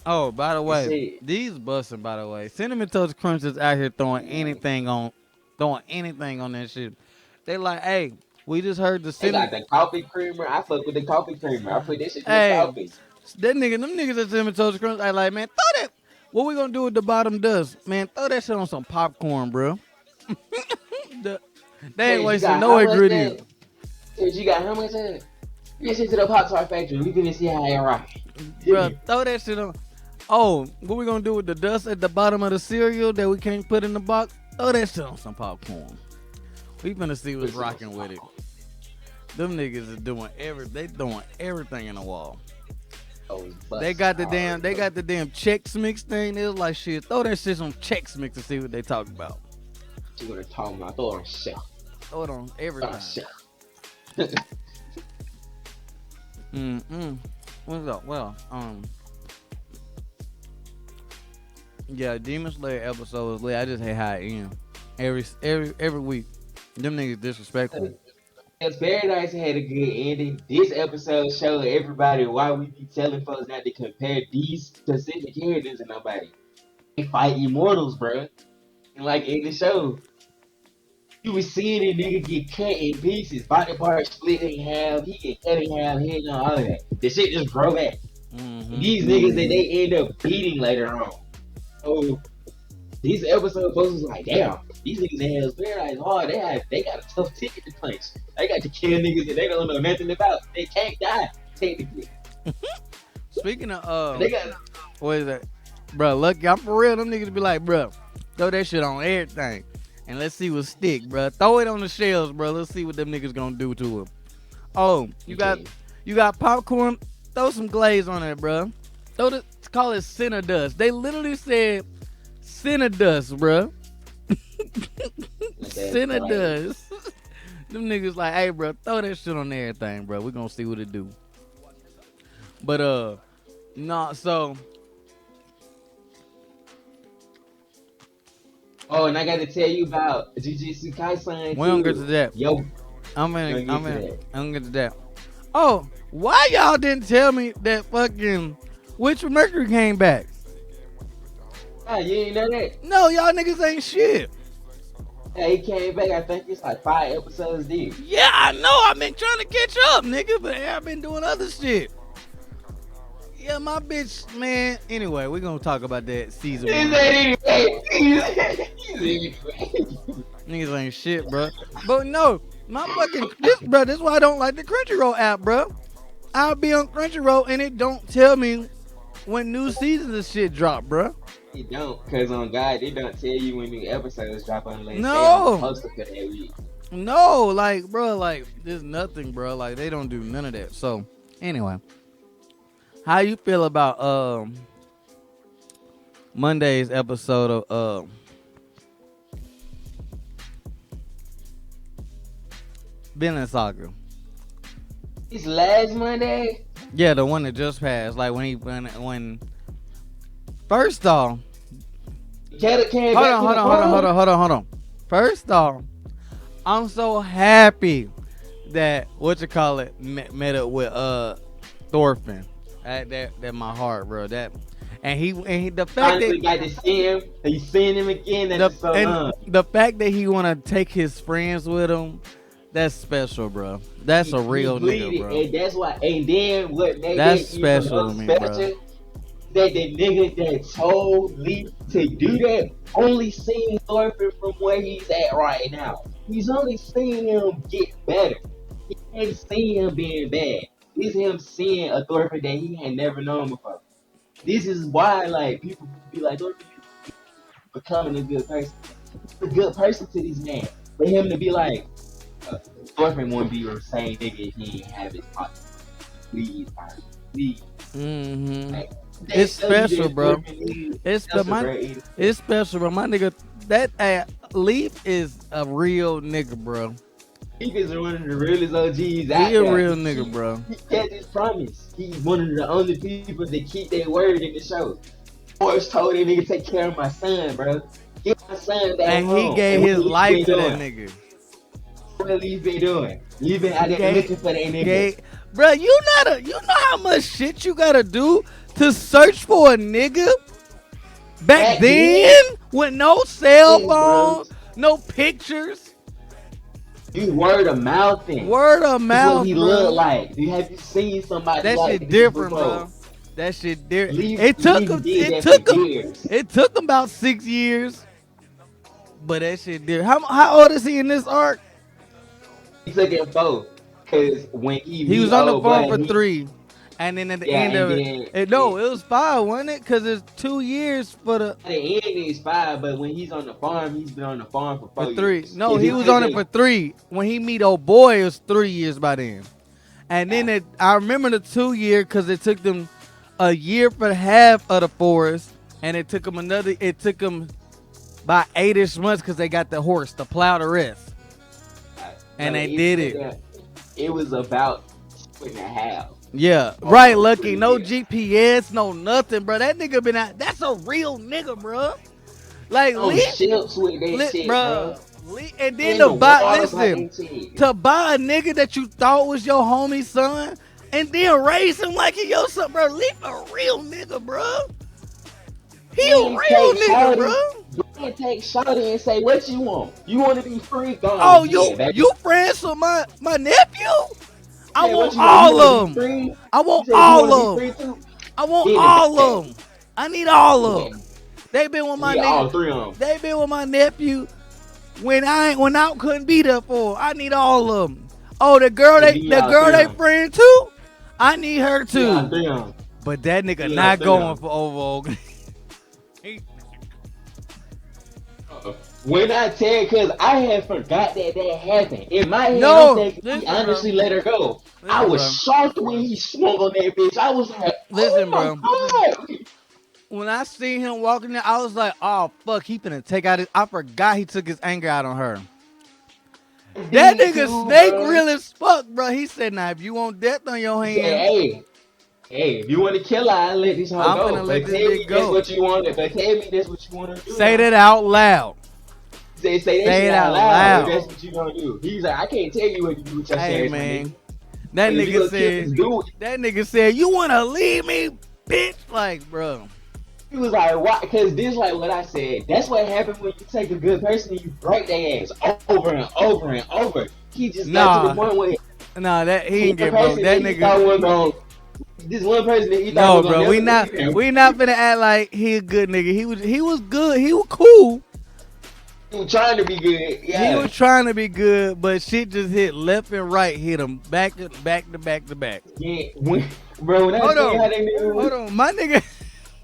Oh, by the way, these busting, by the way. Cinnamon Toast Crunch is out here throwing anything on that shit. They like, hey, we just heard the cinnamon.
They got the coffee creamer. I fuck with the coffee creamer. I put this shit in the coffee.
Them niggas at Cinnamon Toast Crunch, I like, man, throw that. What we gonna do with the bottom dust? Man, throw that shit on some popcorn, bro. They ain't wasting no ingredients.
You got how much of it? Get shit to the Pop Tart factory. We can see how it rock.
Bro, throw that shit on. Oh, what we gonna do with the dust at the bottom of the cereal that we can't put in the box? Throw that shit on some popcorn. We finna see what's rocking with it. Them niggas is doing they throwing everything in the wall. They got the damn Chex Mix thing. It was like shit. Throw that shit on Chex Mix to see what they talk about.
See what they're talking about. Throw it on shit.
Throw it on everything. What's up? Well, yeah, Demon Slayer episode was lit. I just hate how it ends. Every week. Them niggas disrespectful.
As Paradise had a good ending, this episode showed everybody why we be telling folks not to compare these specific characters to nobody. They fight immortals, bro. And like in the show, you was seeing a nigga get cut in pieces, body parts split in half, he get cut in half, head on all of that. The shit just grow back. These niggas that they end up beating later on. So these episode folks was like, damn, These niggas in Hell's Paradise hard. They got a tough ticket to punch. They got to kill niggas that they don't know nothing about. They can't die technically.
Speaking of
They got
what is that, bro? Look, I'm for real. Them niggas be like, bro, throw that shit on everything, and let's see what stick, bro. Throw it on the shells, bro. Let's see what them niggas gonna do to it. Oh, you got popcorn. Throw some glaze on it, bro. Call it cinnamon dust. They literally said cinnamon dust, bro. Cinnamon dust. Them niggas like, hey, bro, throw that shit on everything, bro. We gonna see what it do. But no, so.
Oh, and I got to tell you about Jujutsu Kaisen.
We don't get to that.
Yo,
I'm gonna get to that. Oh, why y'all didn't tell me that fucking Witch of Mercury came back?
Ah, you ain't know that?
No, y'all niggas ain't shit.
Yeah, he came back. I think it's like 5 episodes deep.
Yeah, I know. I've been trying to catch up, nigga, but I've been doing other shit. Yeah, my bitch, man. Anyway, we're gonna talk about that season 1. Niggas ain't shit, bro. But no, my fucking this is why I don't like the Crunchyroll app, bro. I'll be on Crunchyroll and it don't tell me when new seasons of shit drop, bro.
It don't, cause on God, they don't tell you when new episodes drop unless
No.
they on the poster for that week.
No, like, bro, like, there's nothing, bro. Like, they don't do none of that. So, anyway, how you feel about Monday's episode of Vinland Saga?
It's last Monday.
Yeah, the one that just passed. Like when first off,
Came
hold
back
on. First off, I'm so happy that met up with Thorfinn. That my heart, bro. That and he the fact
finally
that
got to see him. He's seeing him again.
the fact that he wanna take his friends with him. That's special, bro. That's a real nigga, bro.
And that's why. And then what made
that's
it
special
even
to me,
special,
bro.
that the nigga that told Leaf to do that only seen Thorfinn from where he's at right now. He's only seen him get better. He ain't seen him being bad. This is him seeing a Thorfinn that he had never known before. This is why, like, people be like, Thorfinn becoming a good person. A good person to these men. For him to be like, Thorfinn wouldn't be the same nigga if he didn't have his pocket. Please.
Mm-hmm.
Like,
It's special, bro. It's special, bro. My nigga, that Leaf is a real nigga, bro.
Leaf is one of the realest OGs out
He
there.
a real nigga, bro.
He kept his promise. He's one of the only people that keep their word in the show. Forrest told that nigga take care of my son, bro. Get my son back
And
home.
he gave
And
his
what
life
Leaf
to
been
that
doing?
nigga.
What Leaf been doing? Leaf been out there looking for that nigga.
Bro, you know how much shit you gotta do to search for a nigga back then with no cell phone, no pictures.
You word of mouth thing.
Word of mouth,
what he
bro.
look like. Have you seen somebody
That
like
shit
this
different,
before?
bro. That shit different.
Leaf
It took him
years.
It took him about 6 years. But that shit different. How old is he in this arc?
He took him 4. Cause when
He was on the farm for 3. And then at the end of it was 5, wasn't it? Because it's 2 years for the.
At the end is 5, but when he's on the farm, he's been on the farm for 4
3.
years.
No, he was on it for 3. When he meet old boy, it was 3 years by then. And then I remember the 2 year because it took them a year for half of the forest, and it took them by 8-ish months because they got the horse to plow the rest. And they did it.
It was about 2.5.
Yeah, right, Lucky. No GPS, no nothing, bro. That nigga been out. That's a real nigga, bro. Like,
ships with that shit, bro.
And then to buy a nigga that you thought was your homie son, and then raise him like he your son, bro. Leaf a real nigga, bro. He a real nigga, bro.
You can't take Shawty and say, what you want? You want to be free?
Oh, you friends with my nephew? I want all of them. I want all of them. I want all of them. I need all of them. They been with my nigga.
All 3 of them.
They been with my nephew when I couldn't be there for. I need all of them. Oh, the girl
Hey, give me all three
they
of 'em.
friend too. I need her
Give me all
too.
three of 'em.
But that nigga
Give me all
not
three of 'em.
going for over.
When I tell, cause I had forgot that happened. In my head,
No,
I'm thinking he
listen,
honestly
bro.
let her go. I
Listen,
was
bro.
shocked when he swung on that bitch. I was like,
Listen,
oh
bro.
my god.
When I seen him walking there, I was like, oh fuck, he finna take out his. I forgot he took his anger out on her. That
Me
nigga
too,
Snake
bro.
real as fuck, bro. He said, "Now, if you want death on your
He said,
hands,
hey, if you want to kill her, I'll let this hoe
I'm
go.
finna let
But
this
tell
bitch
me that's
go."
what you want. But tell me that's what you want to do
Say
now.
that out loud.
Say that
Say
shit
it
out
out
loud if
loud.
that's what you gonna do. He's like, I can't tell you what to do with your
Hey
ass, my nigga.
man, that
But if you
nigga
gonna kill
said.
this dude,
That nigga said, "You wanna leave me, bitch?" Like, bro.
he was like, why? Because this like what I said. That's what happens when you take a good person and you break their ass over and over and over. He just got to the
Nah,
point where
nah, that he
one
ain't get broke.
person
That
that he
nigga.
thought was gonna, this one person that he thought
No,
was gonna
bro, we
never
not
leave him.
we not finna act like he a good nigga. He was good. He was cool.
He was trying to be good.
He
Yeah.
was trying to be good, but shit just hit left and right, hit him back to back to back to back.
Yeah. Bro, when I
Hold
see how
on,
they nigga was,
hold on.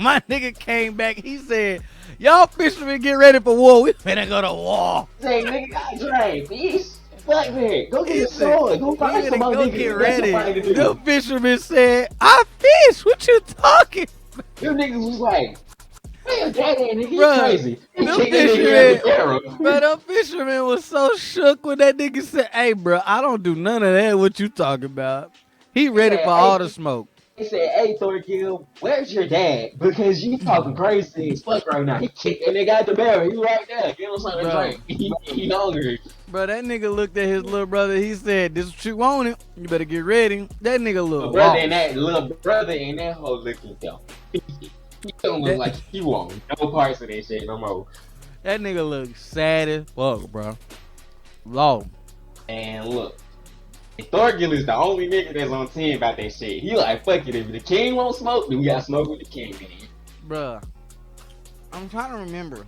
My nigga came back. He said, "Y'all fishermen get ready for war. We finna go to war."
say, nigga, got dragged, bitch. Fuck that. Go get
He
a
said,
sword. Go
"We
find some
finna
more
go
niggas.
get
You got some
ready."
fighting to
The
do.
fisherman said, "I fish. What you talking,
Them niggas was like, man, that nigga, you
bruh?"
crazy. He
The
kicked that nigga in the
fisherman,
barrel.
but the fisherman was so shook when that nigga said, "Hey, bro, I don't do none of that. What you talking about?" He
He
ready
said,
for all the
hey,
smoke.
he said, hey, Thorkill, where's your dad? Because you talking crazy as fuck right now. He kicked that nigga out the barrel. He right there. Give him something to
Bro,
drink. He hungry.
bro, that nigga looked at his little brother. He said, "This what you wanted. You better get ready." That nigga
My
look
brother and
lost.
that little brother and that whole looking though. He don't look
That
like he won't no parts of that shit no more.
that nigga look sad as fuck, bro. Lost.
And look, Thorkill is the only nigga that's on 10 about that shit. He like, fuck it, if the king won't smoke, then we gotta smoke with the king, man.
Bruh, I'm trying to remember.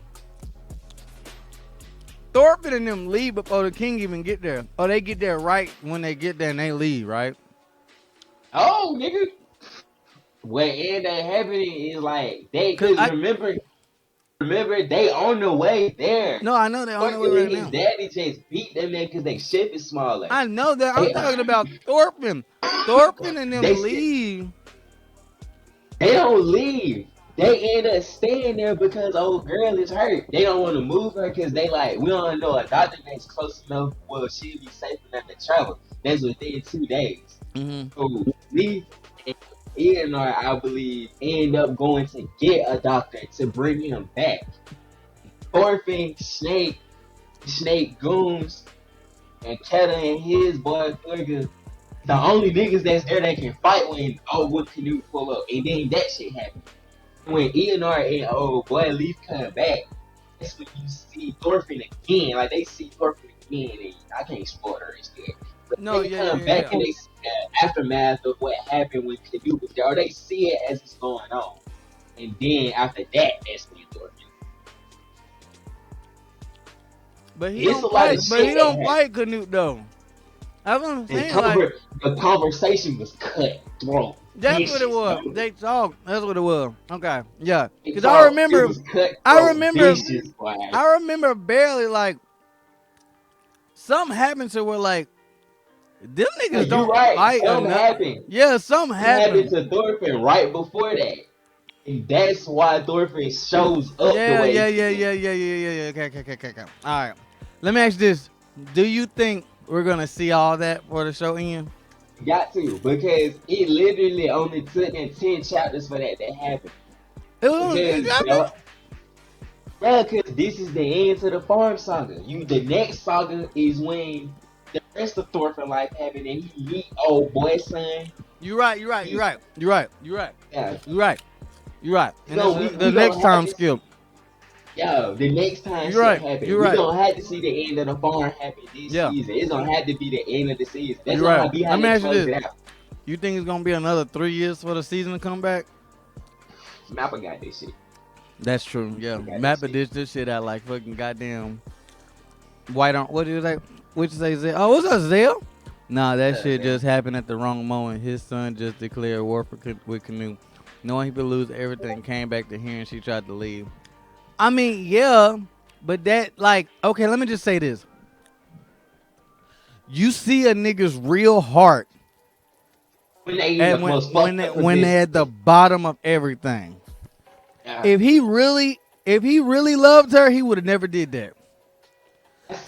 Thorfinn and them leave before the king even get there. Or they get there right when they get there and they leave, right?
Oh, nigga. What ended up happening is like they,
Cause
cause remember they on the way there.
no, I know they're on their way
Thorkill
right
and his
now.
daddy just beat them there cause they ship is smaller.
I know that. I'm
They,
talking about Thorfinn. Thorfinn and
they,
them leave.
they don't leave. They end up staying there because old girl is hurt. They don't want to move her because they like, we don't know a doctor that's close enough. Well, she'll be safe enough to travel. That's within 2 days.
Mm-hmm.
So Leaf and Ianor, I believe, end up going to get a doctor to bring him back. Thorfinn, Snake Goons, and Keta and his boy Thurga, the only niggas that's there that can fight when Canute pull up. And then that shit happens. When Eonor and old boy Leaf come back, that's when you see Thorfinn again. Like they see Thorfinn again, and I can't spoil her instead. But
No,
they
yeah,
come
yeah,
back
yeah.
and they see the aftermath of what happened when Canute was there, or they see it as it's going on. And then after that, that's when Thorfinn.
But he
It's a
don't
lot of
fight. But he
shit that
don't
happened.
fight Canute though. That's what I'm
The,
saying. Like
the conversation was cut throat.
that's what it
Vicious,
was.
bro.
They talk. That's what it was. Okay, yeah. Cause
It was cut
I
throat
remember,
vicious, boy.
I remember barely like something happened to where like them niggas
You
don't
right.
fight or
Something
nothing.
happened.
Yeah, something
It happened
happened.
to Thorfinn right before that. And that's why Thorfinn shows up the
Yeah,
way
yeah,
he
yeah,
do.
yeah, yeah, yeah, yeah, yeah. Okay. All right. Let me ask you this: do you think we're gonna see all that for the show end?
Got to, because it literally only took them 10 chapters for that to happen. Because, because this is the end to the farm saga. The next saga is when the rest of Thorfinn life happened and he meet old boy's son.
You're right.
Yeah.
And this is the
We
next
gonna have
time
to
skip.
see. Yo, the next time
You're
shit
right.
happen,
You're
we
right.
gonna have to see the end of the farm happen this
Yeah.
season. It's gonna have to be the end of the season. That's
You're
gonna
right.
be how
Let me
they
ask you
close
this:
it out.
you think it's gonna be another 3 years for the season to come back?
Mappa got this shit.
That's true. Yeah,
Got this
Mappa
shit.
ditched this shit out like fucking goddamn White on what do you say? What you say, Zell? Oh, what's up, Zell? Nah, that shit
man.
just happened at the wrong moment. His son just declared war with Canoe. Knowing he would lose everything, came back to here and she tried to leave. I mean, yeah, but that, like, okay, let me just say this. You see a nigga's real heart
When they
and when they're at the bottom of everything. If he really loved her, he would have never did that.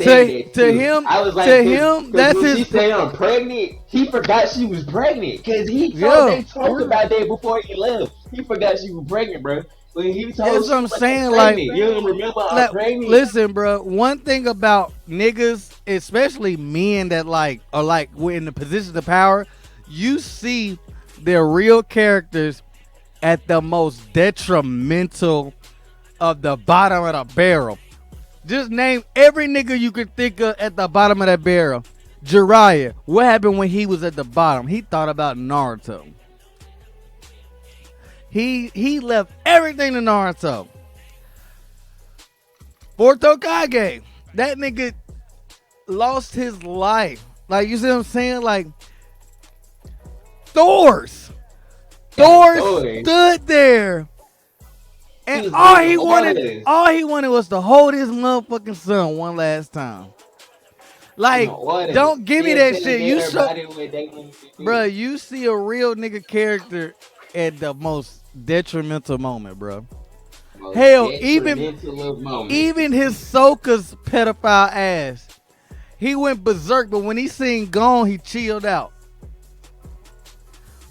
To him,
I was like,
to him, that's
when
his.
She said I'm pregnant. He forgot she was pregnant because they talked about that before he left. He forgot she was pregnant, bro. When he told
That's what I'm saying. Like,
you don't remember I'm pregnant.
Listen, bro. One thing about niggas, especially men that are we're in the positions of power, you see their real characters at the most detrimental of the bottom of the barrel. Just name every nigga you could think of at the bottom of that barrel. Jiraiya, what happened when he was at the bottom? He thought about Naruto. He left everything to Naruto. Borto Kage, that nigga lost his life. Like, you see what I'm saying? Like, Thor stood there. And all he wanted was to hold his motherfucking son one last time. Like, don't give me that shit. You see a real nigga character at the most detrimental moment, bro. Hell, even his Sokka's pedophile ass, he went berserk. But when he seen Gon, he chilled out.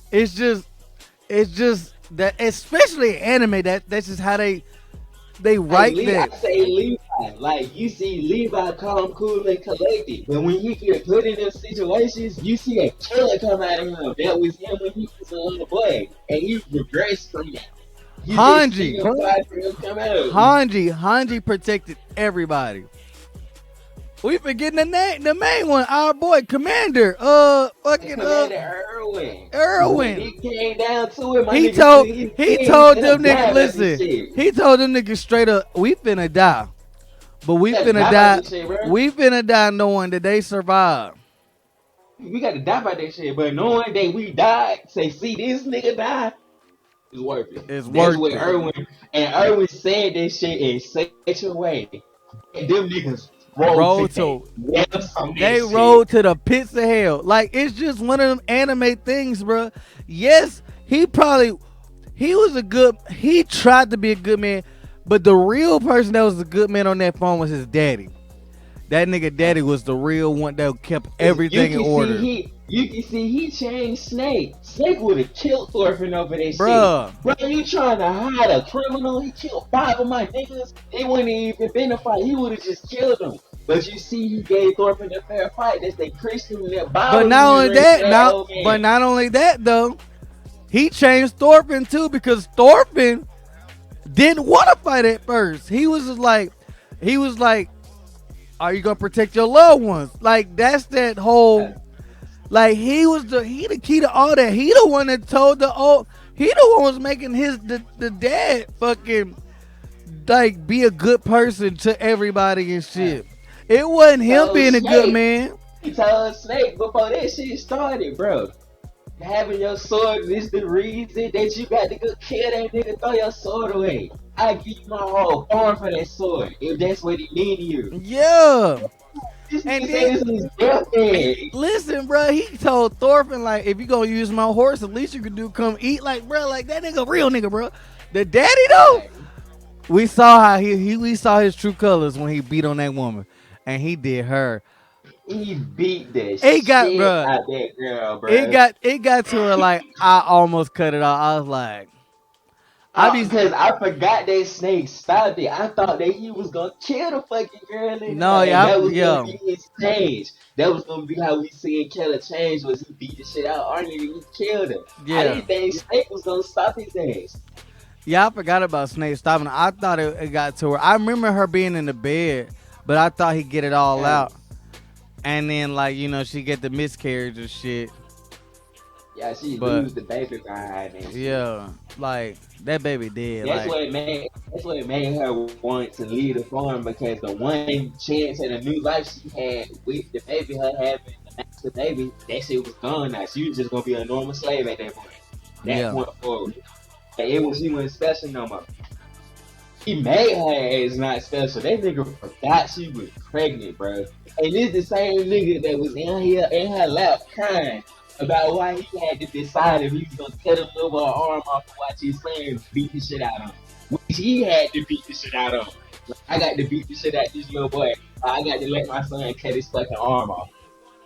It's just that, especially anime, that's just how they write that.
I say Levi, like, you see Levi calm, cool, and collected, but when he get put in those situations, you see a killer come out of him. That was him when he was a little boy, and he regressed from that.
Hanji protected everybody. We forgetting the main one, our boy Commander.
Commander Erwin. He came down to him.
He told them niggas, listen. He told them niggas straight up, we finna die, but we finna die. We finna die knowing that they survived.
We gotta die by that shit, but knowing that we died, say, see this nigga die, is worth it.
That's what
Erwin said this shit in such a way, and them niggas they
rode to the pits of hell. Like, it's just one of them anime things, bro. Yes, he tried to be a good man, but the real person that was a good man on that phone was his daddy. That nigga daddy was the real one that kept everything in order.
You can see he changed Snake. Snake would have killed Thorfinn over that shit. Bro, you trying to hide a criminal? He killed 5 of my niggas. They wouldn't even been a fight. He would have just killed them. But you see, he gave Thorfinn a fair fight. That's the Christian in that Bible.
But not only that though, he changed Thorfinn too, because Thorfinn didn't want to fight at first. He was like, are you gonna protect your loved ones? Like, that's that whole. Like, he the key to all that. He the one that told he the one was making the dad fucking, like, be a good person to everybody and shit. It wasn't him being a good man.
He told Snake before that shit started, bro. Having your sword is the reason that you got to go kill that nigga, throw your sword away. I give you my whole farm for that sword, if that's what he mean to you.
Yeah.
And then,
listen, bro, he told Thorfinn, like, if you gonna use my horse, at least you can come eat. Like, bro, like, that nigga real nigga, bro. The daddy though, we saw how we saw his true colors when he beat on that woman, and he did her.
He beat that shit out that girl, bro.
It got to her, like, I almost cut it off. I was like,
because I forgot that Snake stopped it. I thought that he was gonna kill the fucking girl. That was gonna be his change. That was gonna be how we seen Killer change, was he beat the shit out of Arnie and he killed him. Yeah. I didn't think Snake was gonna stop his ass.
Yeah, I forgot about Snake stopping. I thought it got to her. I remember her being in the bed, but I thought he'd get it all out. And then, like, she get the miscarriage and shit.
Yeah, she lose the baby behind and shit.
Yeah. Like that baby dead.
That's
Like
what made her want to leave the farm because the one chance at a new life she had with the baby, her having the master baby, that shit was gone now. She was just gonna be a normal slave at that point. That
yeah,
point forward. She wasn't special no more. He made her as not special. That nigga forgot she was pregnant, bro. And this the same nigga that was in here in her lap crying about why he had to decide if he was gonna cut a little arm off and watch his son beat the shit out of him. Which he had to beat the shit out of him. Like, I got to beat the shit out of this little boy. I got to let my son cut his fucking arm off.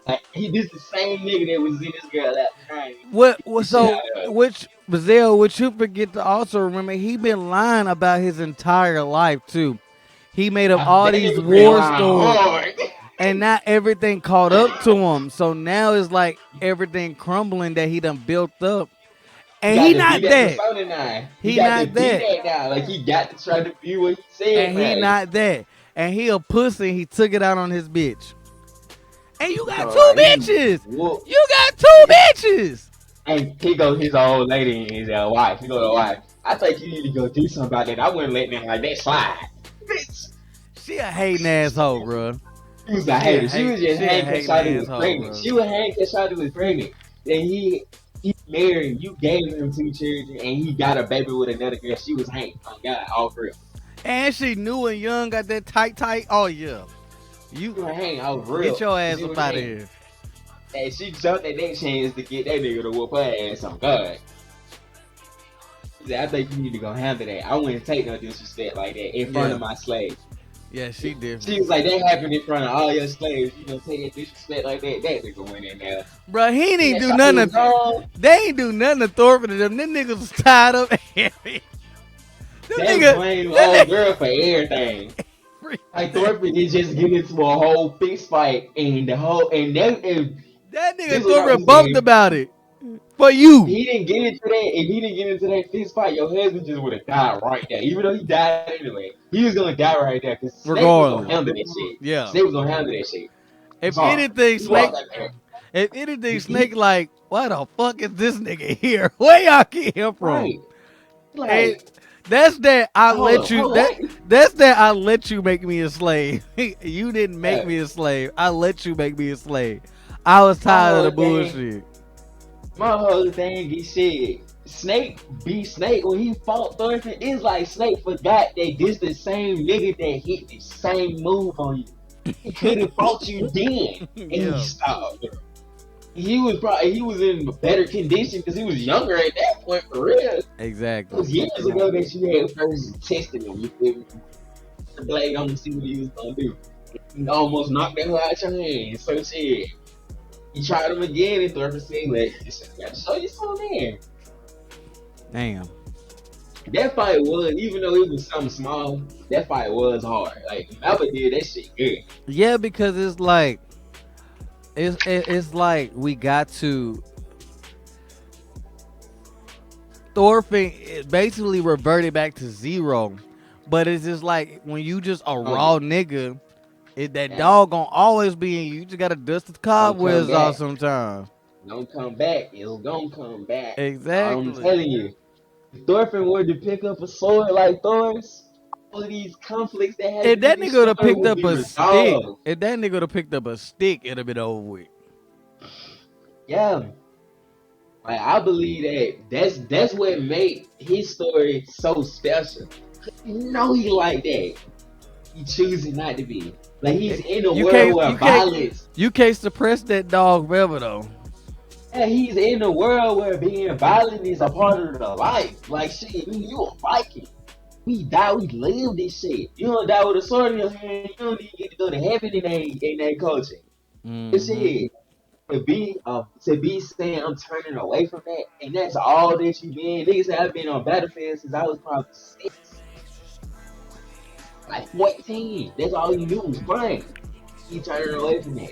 Like this the same nigga that was in this girl lap crying.
what?
Beat the shit
So
out of her.
which Bazell? Which you forget to also remember? He been lying about his entire life too. He made up all
That
these
nigga been
war
lying
stories.
hard.
And not everything caught up to him. So now it's like everything crumbling that he done built up.
You
And
got
he
to be
not
that
that.
persona now. You
He
got to
not
be
that.
that now. Like he got to try to be what he said,
And he
man.
not that. And he a pussy. He took it out on his bitch. And you got two
He
bitches.
whooped.
You got two bitches.
And he go his old lady and his wife. He go to the wife. I think you need to go do something about that. I wouldn't let nothing like that slide. Bitch.
She a hating asshole, bro.
She was a hater. She was just
she a
hanging because Shawty
hating
was
asshole,
pregnant.
bro.
She was hanging because Shawty was pregnant. Then he married. You gave him 2 children, and he got a baby with another girl. She was hanging. Oh God, all for real.
And she new and young, got that tight. Oh yeah.
She was hanging all for real.
Get your ass
She
up
was
out of
hanging.
here.
And she jumped at that chance to get that nigga to whoop her ass on God. She said, I think you need to go handle that. I wouldn't take no disrespect like that in front of my slaves.
Yeah, she different.
She was like, that happened in front of all your slaves. You know, take that disrespect like that. That nigga went in there.
Bro, he didn't do
Shawty
nothing.
was gone.
They ain't do nothing to Thorfinn to them. Them niggas was tied up. Them
They blame old girl for everything. Like Thorfinn is just get into a whole fist fight and the whole and
that
this
nigga
is what I
Thorfinn
was
bumped
saying.
about it. For you.
He didn't get into that. If he didn't get into that fist fight, your husband just would have died right there. Even though he died anyway, he was gonna die right there because Snake was gonna handle that shit.
Yeah.
Snake was gonna handle that shit.
If
Sorry.
anything,
He
Snake.
walked out there.
If anything, Snake like, why the fuck is this nigga here? Where y'all get him from?
Right. Like,
And that's that. I let you.
hold on.
That's that. I let you make me a slave. You didn't make me a slave. I let you make me a slave. I was tired of the bullshit.
My whole thing is shit. Snake be Snake when he fought Thorfinn. It's like Snake forgot that this the same nigga that hit the same move on you. He could have fought you then, and he stopped. He was in better condition because he was younger at that point for real.
Exactly.
It was years ago that you had first tested him. You feel me? The blade on to see what he was gonna do. He almost knocked that out your hand. So shit. He tried him again and Thorfinn said, like, I gotta show you something there.
Damn.
That fight was, even though it was something small, that fight was hard. Like, Mappa did that shit good.
Yeah, because it's like, it's like we got to. Thorfinn basically reverted back to zero, but it's just like when you just a raw nigga, that dog gonna always be in you. You just gotta dust the cobwebs off sometimes.
Don't come back. It's gonna come back.
Exactly.
I'm telling you. If Thorfinn were to pick up a sword like Thor's, all of these conflicts that had
If that nigga would have picked up a stick, it'd have been over with.
Yeah. Like, I believe that that's what made his story so special. You know he like that. He choosing not to be. Like, he's in a world where violence.
You can't suppress that dog forever though.
Yeah, he's in a world where being violent is a part of the life. Like, shit, you a Viking. We die, we live this shit. You don't die with a sword in your hand, you don't even get to go to heaven in that culture. This shit. To be saying I'm turning away from that, and that's all that you been. Niggas say I've been on battlefield since I was probably 6. Like 14. That's all you knew was grind. You turning away from that.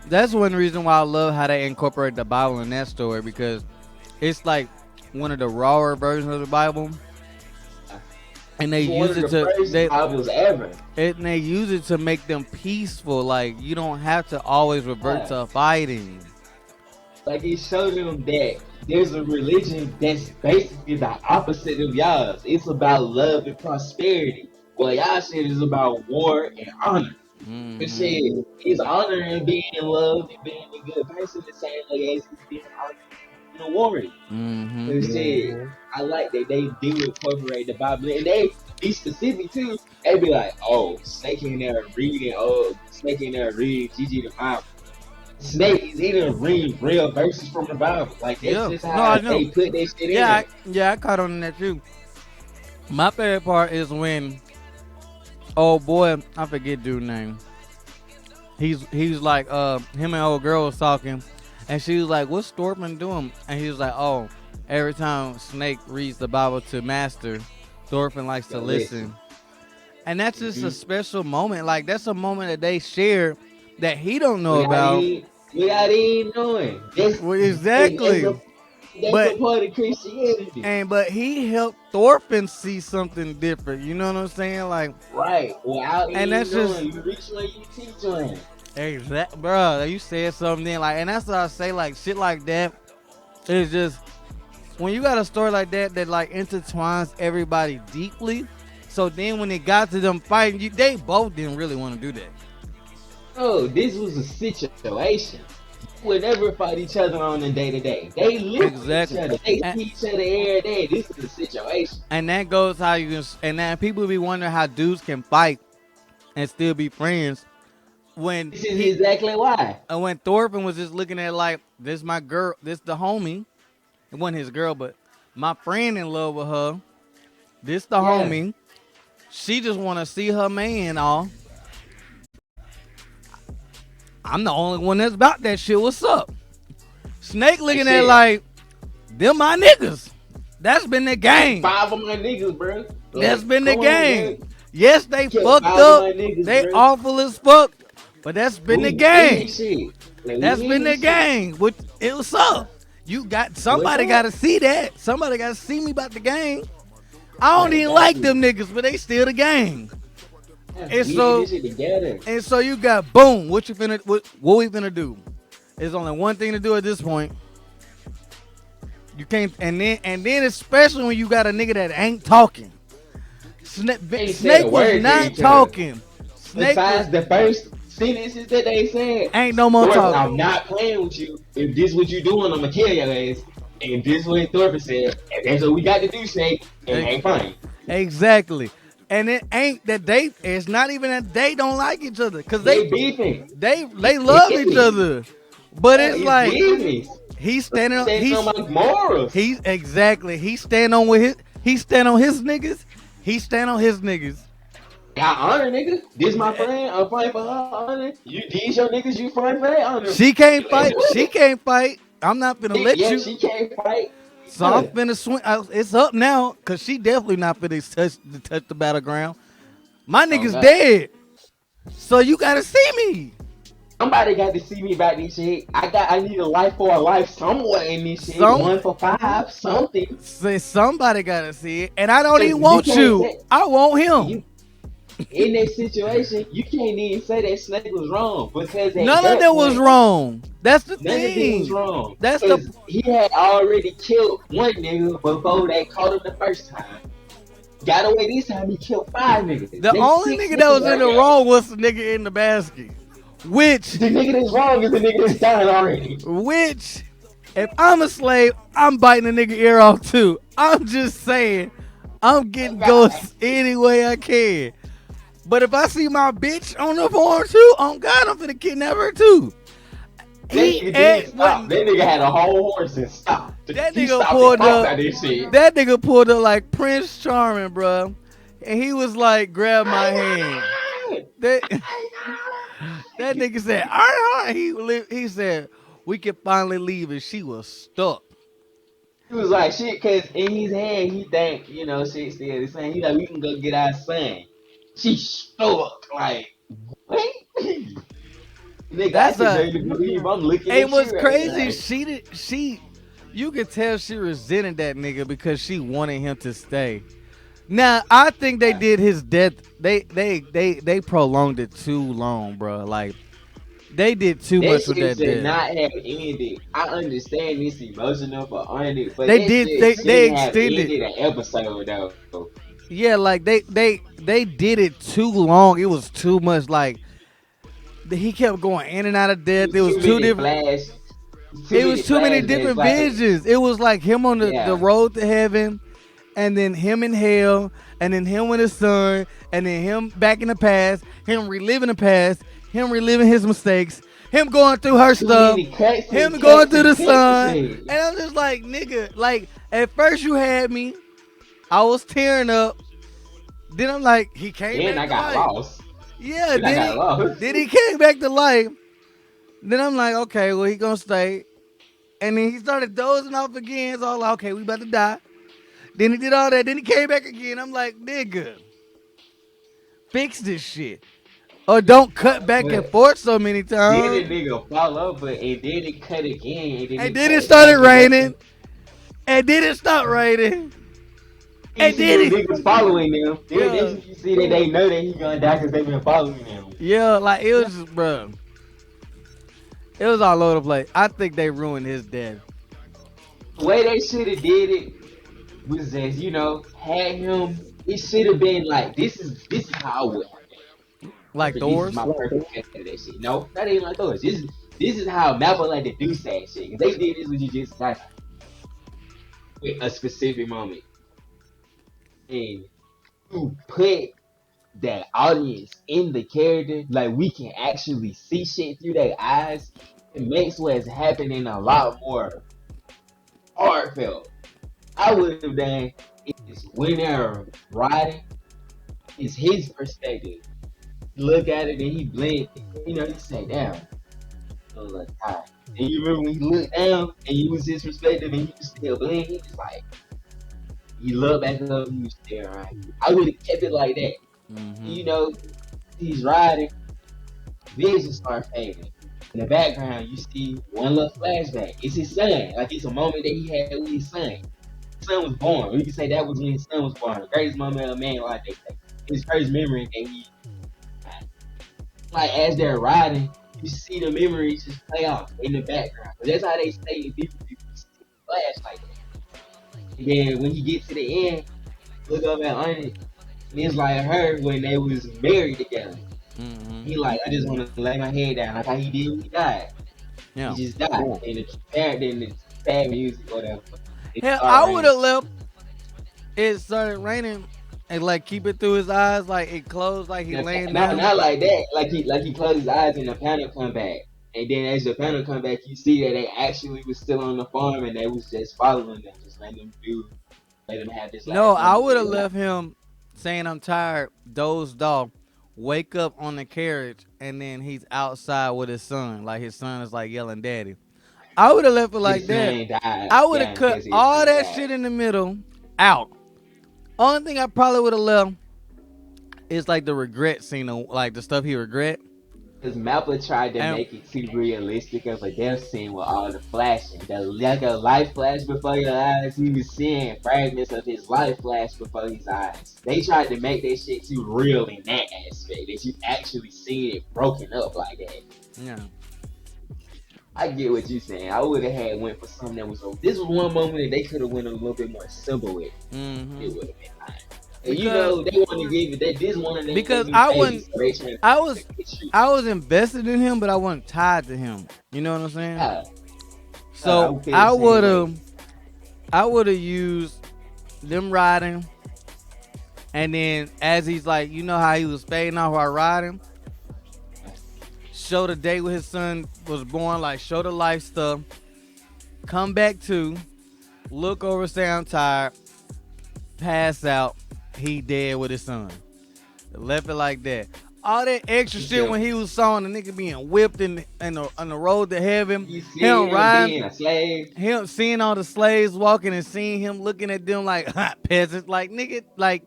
That's one reason why I love how they incorporate the Bible in that story, because it's like one of the rawer versions of the Bible. And they use it to make them peaceful. Like, you don't have to always revert to fighting.
Like it showed them that there's a religion that's basically the opposite of y'all's. It's about love and prosperity. Well, y'all shit is about war and honor. But
Mm-hmm.
shit, he's honoring being loved and being a good person the same way as he's being honored and being a warrior.
Mm-hmm.
But shit, I like that they do incorporate the Bible and they be specific too. They be like, oh, Snake in there reading, Snake in there reading Gigi the Bible. Snake is even reading real verses from the Bible. Like that's
Yeah.
just
No, I
how
know.
they put that shit in
Yeah,
there.
I caught on that too. My favorite part is when, oh boy, I forget dude's name. He's like him and old girl was talking, and she was like, "What's Thorfinn doing?" And he was like, "Oh, every time Snake reads the Bible to Master, Thorfinn likes to
Yo, listen.
listen." And that's just a
Mm-hmm.
special moment. Like that's a moment that they share that he don't know
Without
about.
even without even knowing.
Well,
And
exactly.
that's
But
a part of Christianity.
but he helped Thorfinn see something different. You know what I'm saying? Like,
Right. Without
and
even
that's just
knowing. You reach where you teach on.
exact, bro. You said something then, like, and that's what I say. Like shit like that is just when you got a story like that that like intertwines everybody deeply. So then when it got to them fighting, they both didn't really want to do that.
Oh, this was a situation. They would never fight each other on the day to day. They live with each
Exactly.
other. They
And,
see each other every day. This is a situation.
and that goes how you can, and then people be wondering how dudes can fight and still be friends when
This is exactly why.
when Thorfinn was just looking at it like this my girl, this the homie. It wasn't his girl, but my friend in love with her. This the
Yeah.
homie. She just want to see her man all. I'm the only one that's about that shit. What's up? Snake looking at it like, them my niggas. That's been the game.
Five of my niggas, bro.
That's
Like,
been the
come on,
game.
bro.
Yes, they
Killed
fucked
five
up.
of my niggas,
They
bro.
awful as fuck. But that's been the
We in
game.
this shit. Like,
That's
we in
been the
this shit.
game. What it was up. You got somebody
up?
got to see that. Somebody got to see me about the game. I don't
Like,
even like them niggas, but they still the game.
We
And
in
so
this shit together.
and so you got boom. What we finna do? There's only one thing to do at this point. You can't and then especially when you got a nigga that ain't talking.
Ain't said
Snake
a
was
word to
not
each other.
talking. Snake
Besides
was,
the first sentences that they said,
ain't no more
Thorpe,
talking.
I'm not playing with you. If this what you doing, I'ma kill your ass. And this what Thorpe said, and that's what we got to do, Snake. And ain't fine.
Exactly. And it ain't that they. It's not even that they don't like each other, cause
They beefing.
they love each other. But it's
It's
like
business.
he's standing on
Standing on my morals.
he's exactly he stand on with his he stand on his niggas. He stand on his niggas.
Got honor, nigga. This my friend. I'm fighting for her honor. You these your niggas. You fighting for their honor.
She can't fight. She can't fight. I'm not finna let
Yeah,
you.
she can't fight.
So I'm finna swing. It's up now, cause she definitely not finna touch the battleground. My nigga's
God.
dead. So you gotta see me.
Somebody got to see me about this shit. I need a life for a life somewhere in this shit.
Some-
1 for 5, something.
Say somebody gotta see it, and I don't even
You
want
can't
you.
say-
I want him.
You, in that situation, you can't even say that Snake was wrong because at
None of
that
that was
point,
wrong. That's the
None of it
thing.
was wrong.
That's
'Cause
the
he had already killed one nigga before they caught him the first time. Got away this time, he killed 5 niggas.
the
They
only
6
nigga that was
niggas
in the
right
wrong was the nigga in the basket. Which
there. The nigga that's wrong is the nigga that's dying already.
if I'm a slave, I'm biting a nigga ear off too. I'm just saying, I'm getting ghosts any way I can. But if I see my bitch on the farm too, on God, I'm finna kidnap her too.
That nigga did stop. That nigga had a whole horse and stopped.
That
He
nigga
stopped
pulled
and fought
up.
out this shit.
That nigga pulled up like Prince Charming, bro. And he was like, grab my hand. That nigga said, all right. He said, we can finally leave, and she was stuck.
He was like, shit, cause in his hand, he think, shit still the same. He like, we can go get our son. She stuck, like, what? Nigga,
That's
I just ready to believe I'm looking
It
at
was
you
crazy.
Right
You could tell she resented that nigga because she wanted him to stay. Now, I think they did his death. They prolonged it too long, bro. Like, They did too
That
much with
shit
that
should
death.
not have ended. I understand it's emotional for Arnie, but
They
that
did.
shit
They
shouldn't have
extended.
ended an episode though.
Yeah, like they did it too long. It was too much. Like he kept going in and out of
It
death. It
was
was
too
two
many
different.
flash, too
It was
many
too many
flashbacks.
different
Like,
visions. It was like him on the
yeah,
road to heaven, and then him in hell, and then him with his son, and then him back in the past, him reliving the past, him reliving his mistakes, him going through her
too
stuff,
many cuts and
him going
cuts
through
and
the
cuts.
sun. And I'm just like, nigga, like at first you had me, I was tearing up. Then I'm like, he came
Then
back
I
to
got
life.
lost.
Yeah,
Then I got lost.
then he came back to life. Then I'm like, okay, well he gonna stay. And then he started dozing off again. So I'm like, okay, we about to die. Then he did all that. Then he came back again. I'm like, nigga, fix this shit. Or don't cut back and
But
forth so many
then the
times.
nigga fall over, and then it cut again, and then
And
it
then it
cut
started
back and back.
raining. And then it stopped raining.
You
And
see
then
them
it,
niggas following them. Then
yeah,
you see that they know that he gonna die because they been following them.
yeah, like it was just, bro. It was all over the place. I think they ruined his death.
The way they should have did it was as had him. It should have been like this is how I would have done it.
Like
But this is
Thor's.
my perfect of that shit. No, that ain't like those. This is how Mappa like to do sad shit. 'Cause they did this when you just like with a specific moment and you put that audience in the character, like we can actually see shit through their eyes. It makes what's happening a lot more heartfelt. I would have done is when they're riding, is his perspective. Look at it and he blinked. He say, damn, I was like, God. And you remember when he looked down and he was his perspective and he was still blinking, he was like, he looked back up, he was staring right. I would have kept it like that.
Mm-hmm.
He's riding, vision start fading. In the background, you see one little flashback. It's his son. Like it's a moment that he had with his son. His son was born. We can say that was when his son was born. The greatest moment of a man life. His first memory that he like as they're riding, you see the memories just play out in the background. But that's how they say in people see flash like that. And then when he gets to the end, look up at Anya, and it's like her when they was married together.
Mm-hmm.
He like, I just want to lay my head down, like how he did when he died.
Yeah.
He just died. And the sad music, whatever. It
Hell,
started
I would
raining.
have left. It started raining and like keep it through his eyes, like it closed, like he laying
Not,
down.
not like that. Like he closed his eyes and the panel come back. And then as the panel come back, you see that they actually was still on the farm and they was just following them, just let them have this
No,
last
I
moment
would
of
have
their life.
left him saying I'm tired, dozed off, wake up on the carriage, and then he's outside with his son. Like his son is like yelling daddy. I would have left it like
His
that.
son died.
I would have
Yeah,
cut
because his
all
son
that
died.
shit in the middle out. Only thing I probably would have left is like the regret scene, like the stuff he regret.
Because Mappa tried to
And
make it too realistic of a death scene with all the flashing. Like a life flash before your eyes, he was seeing fragments of his life flash before his eyes. They tried to make that shit too real in that aspect, that you actually see it broken up like that.
yeah,
I get what you're saying. I would have had went for something that was. This was one moment that they could have went a little bit more simple with.
mm-hmm.
It would have been fine. And
because
they want to give it that this one of them
because
new
I
babies,
wasn't.
so they trying to
I was
make it true.
I was invested in him, but I wasn't tied to him. You know what I'm saying?
Yeah.
So
would feel
I
the same
would
way.
have, I would have used them riding, and then as he's like, you know how he was fading off while riding. Show the day when his son was born, like show the life stuff. Come back to, look over, say I'm tired, pass out, he dead with his son. Left it like that. All that extra shit
Yeah.
when he was sawing the nigga being whipped on the road to heaven.
You see
Him
him
riding,
being a slave.
him seeing all the slaves walking and seeing him looking at them like peasants. Like nigga, like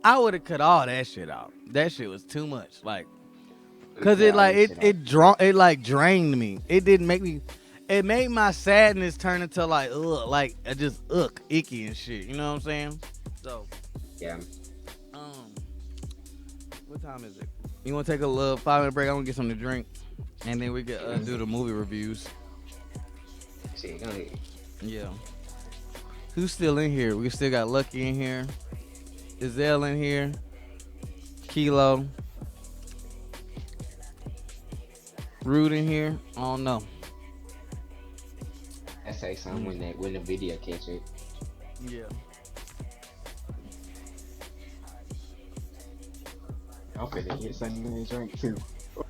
I would have cut all that shit out. That shit was too much. Like, cause it like it like drained me. It didn't make me. It made my sadness turn into like like just icky and shit. You know what I'm saying? So,
Yeah.
what time is it? You want to take a little 5-minute break? I'm gonna get something to drink. and then we can do the movie reviews.
Shit, go ahead.
Yeah. Who's still in here? We still got Lucky in here. Izelle in here. Kilo. Rude in here. I don't know.
I say something when the video catch it.
Yeah.
I'm finna get something to drink too.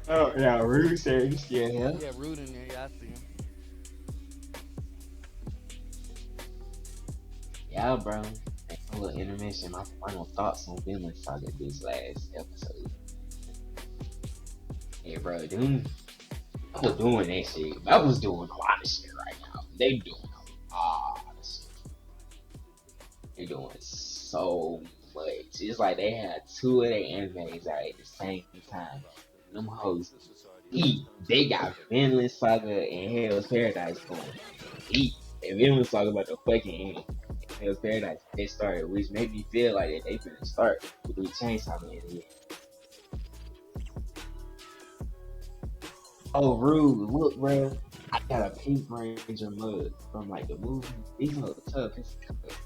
Oh yeah, Rude said yeah.
Yeah, Rude in there. Yeah, I see him.
Yeah, bro. A little intermission. My final thoughts on Vinland Saga this last episode. Yeah, bro, dude. I was doing that shit. I was doing a lot of shit right now. They doing a lot of shit. They're doing so much. It's like they had two of their animes out at the same time. Them hoes eat. They got Vinland Saga and Hell's Paradise going. Eat. And Vinland Saga about the fucking end. Hell's Paradise they started, which made me feel like that they finna start with the Chainsaw Man here. Oh, Rude, look, bro. I got a Pink Ranger mug from like the movie. These are tough. It's tough.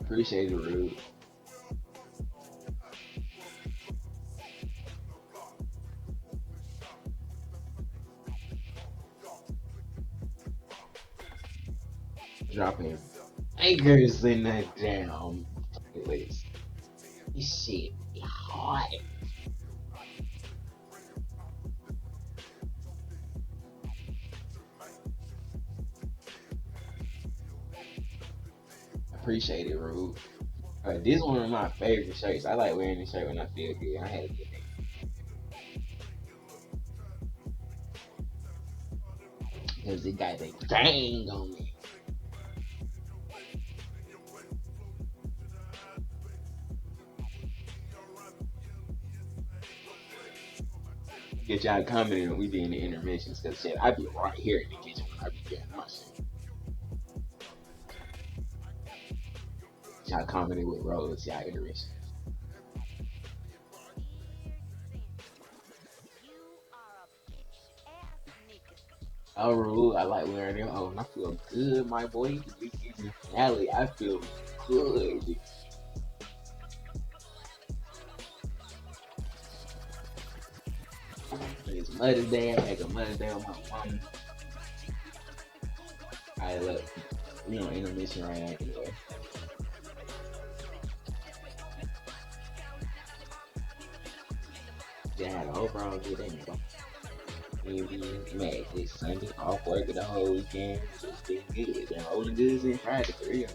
Appreciate it, Rude. Dropping anchors in that damn playlist. This shit is hot. Appreciate it, Rude. This is one of my favorite shirts. I like wearing this shirt when I feel good. I had a good day. Because it got a gang on me. Get y'all commenting when we be in the intermissions because shit, I be right here in the kitchen when I be getting my shit. Y'all commenting with Rose, y'all intermission. Oh, Rude, I like wearing them. Oh, I feel good, my boy. The season finale, I feel good. It's Mother's Day. I had a Mother's Day with my mom. Alright, look. We on intermission right now anyway. Just had an overall good day, bro. Maybe mad this Sunday, off work the whole weekend. Just been good. Been holding goods in Friday for real.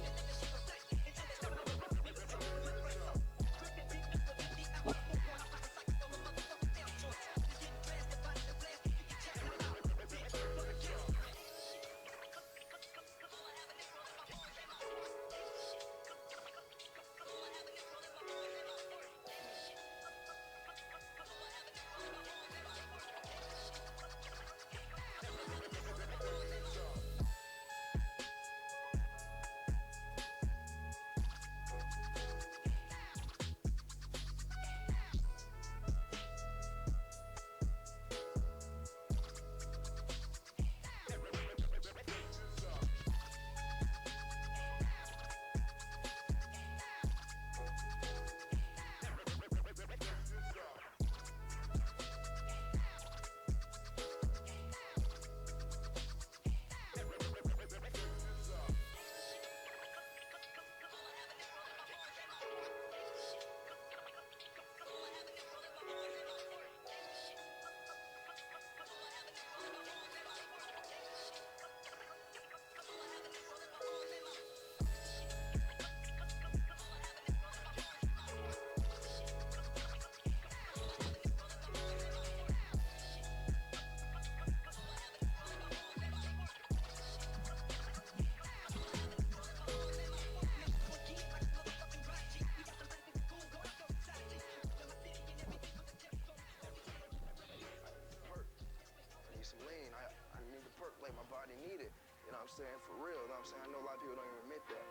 saying? For real, you know what I'm saying? I know a lot of people don't even admit that.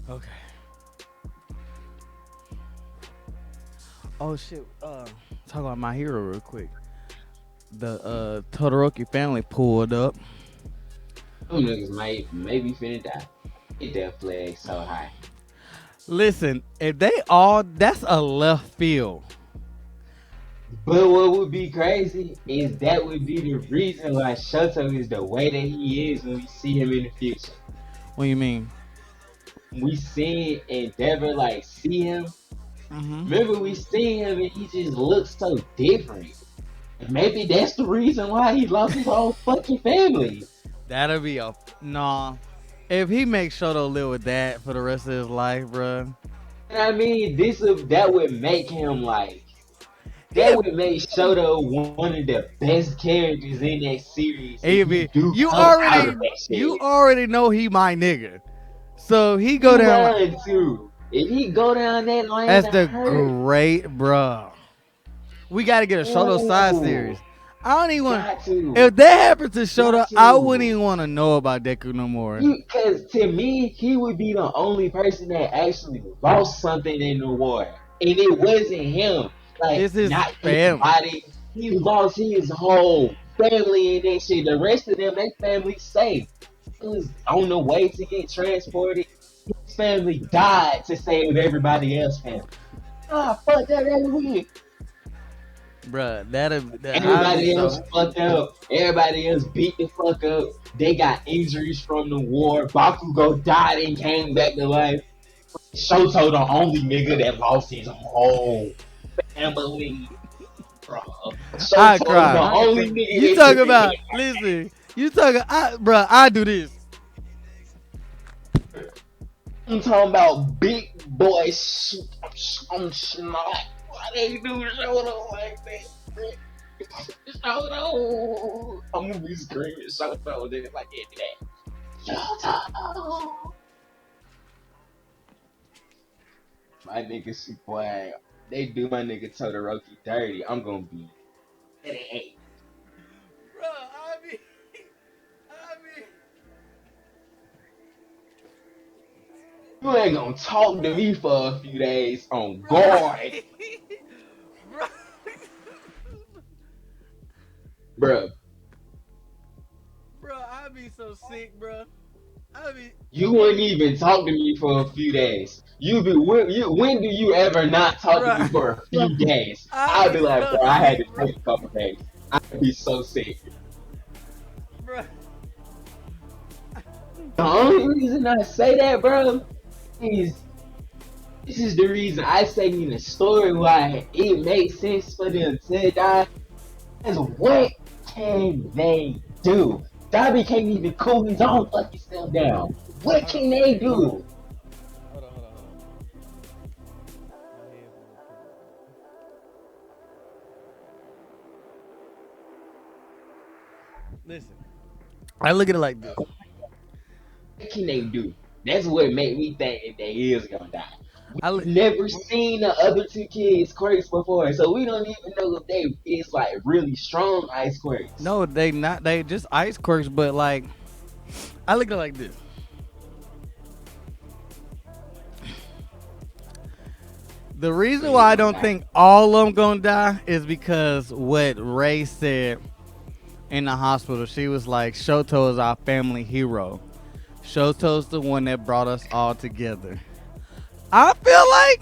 Okay. Oh shit. Talk about My Hero real quick. The Todoroki family pulled up.
Them niggas might maybe finna die. Get that flag so high.
Listen, if they all, that's a left field.
But what would be crazy is that would be the reason why Shoto is the way that he is when we see him in the future.
What do you mean?
We seen Endeavor like see him.
Mm-hmm.
Remember we seen him and he just looks so different. Maybe that's the reason why he lost his whole fucking family.
That'll be a nah. If he makes Shoto live with that for the rest of his life, bruh.
And I mean, that would make him like that
He'll,
would make Shoto one of the best characters in that series if
he'll
he
be.
do
You
come out
already,
of that
you
shit.
already know he my nigga. So he go
You
down like,
lying too. If he go down that lane
that's
of
the
hurt,
great, bruh. We got to get a Shoto side series.
ooh,
I don't even want.
got to,
If that happened to Shoto,
got
I wouldn't
to.
even want to know about Deku no more.
Because to me, he would be the only person that actually lost something in the war, and it wasn't him. Like
It's his
not his
family.
body. He lost his whole family and that shit. The rest of them, their family safe. He was on the way to get transported. His family died to save everybody else's family. Ah, fuck that, that weird.
Bruh, I'd be
Everybody else
so.
fucked up. Everybody else beat the fuck up. They got injuries from the war. Bakugo died and came back to life. Shoto the only nigga that lost his whole family, bro.
I
Shoto the
cry.
only nigga
You
that
talk
took a
about,
hit.
listen, bruh, I do this.
I'm talking about big boy I'm snot. Why they do Shoto like that? Shoto. I'm gonna be screaming Shoto then like that. Shoto. My nigga boy, they do my nigga Todoroki dirty. I'm gonna be. Hey,
Bruh, I mean,
you ain't gonna talk to me for a few days on
bruh,
guard,
bruh,
bruh.
bruh, I be so sick, bruh. I be,
You wouldn't even talk to me for a few days. When do you ever not talk to me
bruh,
for a few days?
I
I'd
be
be like,
so
bro, I had
sick,
to
bruh,
take a couple days. I'd be so sick.
bruh.
The only reason I say that, bro, is this is the reason I say in the story why it makes sense for them to die. Is what can they do? Dobby can't even cool his own fucking self down. What
Hold on,
can they do?
hold on, hold on. Listen, I look at it like this.
What can they do? That's what made me think that they is gonna die.
I
We've
look,
never seen the other two kids quirks before, so we don't even know if they is like really strong ice quirks.
no, they not. They just ice quirks, but like, I look at it like this. The reason
They
why I
gonna
don't
die.
think all of them gonna die is because what Ray said in the hospital. She was like, Shoto is our family hero. Shoto's the one that brought us all together. I feel like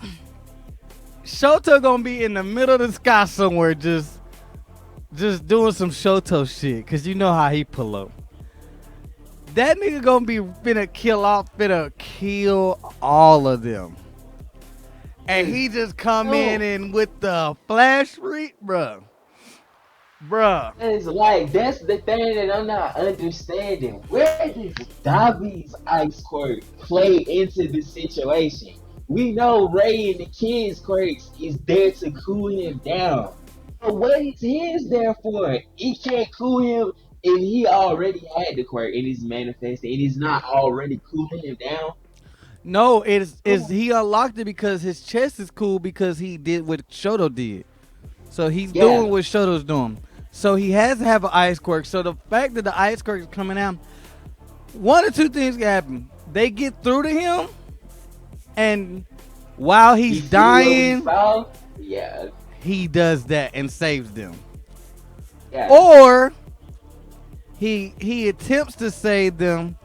Shoto gonna be in the middle of the sky somewhere, just doing some Shoto shit, cause you know how he pull up. That nigga gonna be finna kill all of them. And he just come in
No,
and with the flash read, bruh.
it's like that's the thing that I'm not understanding. Where does Dobby's ice quirk play into the situation? We know Ray and the kids' quirks is there to cool him down. But what is his there for? He can't cool him if he already had the quirk and he's manifested and he's not already cooling him down.
No, is he unlocked it because his chest is cool because he did what Shoto did. So he's doing
Yeah.
what Shoto's doing. So he has to have an ice quirk. So the fact that the ice quirk is coming out, one or two things can happen. They get through to him, and while
He
he's
see what we
dying,
saw. Yeah.
he does that and saves them.
Yeah.
Or he attempts to save them,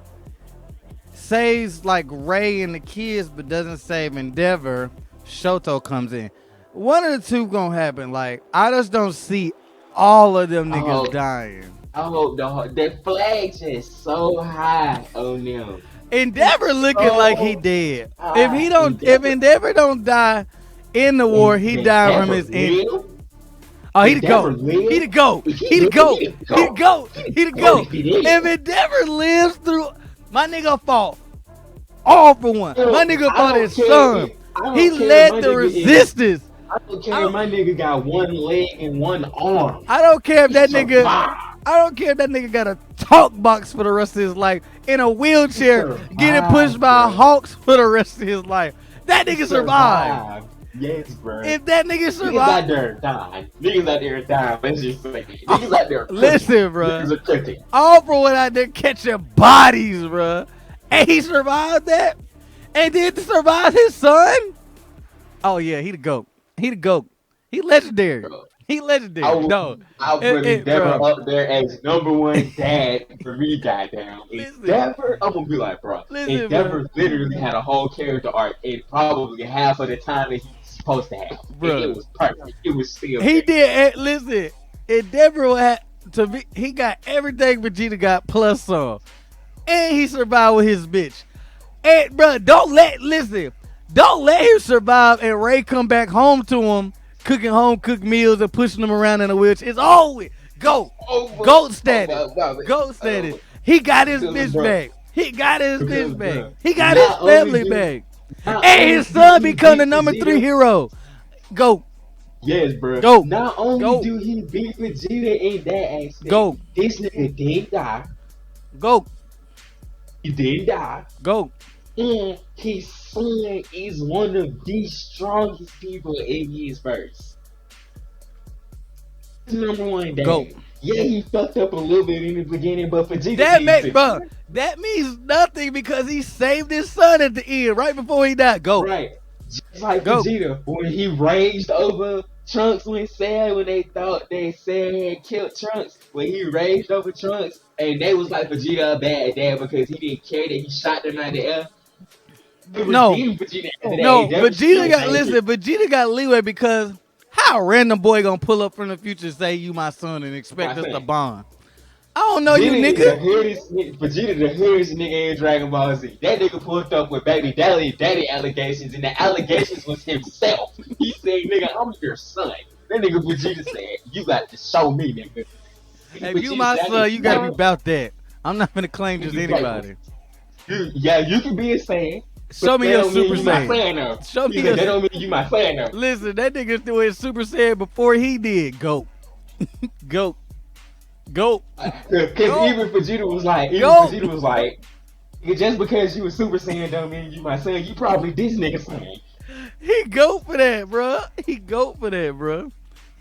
saves like Ray and the kids, but doesn't save Endeavor. Shoto comes in. One of the two gonna happen. Like I just don't see all of them niggas dying.
I hope the flag just so high on them.
Endeavor looking like he dead. If he don't, if
Endeavor.
Endeavor don't die in the war, he died from his injury. Oh, he the goat. He the goat. He the goat. He the goat. He the goat. If Endeavor lives through, my nigga fought all for one. My nigga fought his son. He led the resistance.
I don't care if my nigga got one leg and one arm.
I don't care if that nigga.
Survived.
I don't care if that nigga got a talk box for the rest of his life in a wheelchair, getting pushed by hawks for the rest of his life. That nigga survived.
Yes, bro.
If that nigga
Niggas out
survived,
there dying. Niggas out there dying. Let's just say it. Niggas out there cooking.
listen, bro.
Niggas are cooking.
All for what out there catching bodies, bro. And he survived that, and then survive his son. Oh yeah, he the goat. He the goat. He legendary.
Bro.
He legendary. No,
I'll put Endeavor
bro.
up there as #1 dad for me, goddamn.
Listen.
Endeavor, I'm gonna be like, bro.
Listen,
Endeavor
bro.
literally had a whole character arc in probably half of the time that he's supposed to have.
Bro.
And it was perfect. It was still
He
there.
did. Listen, Endeavor had to be. He got everything Vegeta got plus some, and he survived with his bitch. And bro, don't let him survive and Ray come back home to him, cooking home cooked meals and pushing him around in a wheelchair. It's over. Go. Goat status. Goat status. He got his bitch back. He got his bitch back. He got his family back. And his son become the #3 hero. Go.
Yes, bro.
Go.
Not only
Go.
do he beat Vegeta in that aspect,
Go.
this nigga didn't die.
Go.
He didn't die.
Go.
And his son is one of the strongest people in his verse. #1 dad.
Go.
Yeah, he fucked up a little bit in the beginning, but Vegeta
That means nothing because he saved his son at the end, right before he died. Go.
Right. Just like
Go.
Vegeta, when he raged over Trunks when they thought they said had killed Trunks, when he raged over Trunks, and they was like Vegeta a bad dad because he didn't care that he shot them out of the air.
No.
Vegeta after that.
No,
That was still angry.
Vegeta got leeway because how a random boy gonna pull up from the future and say you my son and expect us to bond? I don't know you,
Vegeta
nigga.
Vegeta the hoodest nigga in Dragon Ball Z. That nigga pulled up with baby daddy allegations, and the allegations was himself. He said, nigga, I'm your son. That nigga Vegeta said, you got to show me, nigga.
Hey, if you my son, you gotta be about that. I'm not gonna claim just anybody.
Yeah, you can be a Saiyan.
Show me your Super
Saiyan.
Show me
that don't mean you my fan though.
Listen, that nigga's doing Super Saiyan before he did. Go. Go. Go.
Because even Vegeta was like, just because you was Super Saiyan don't mean you my son. You probably this nigga son.
He go for that, bro. He go for that, bro.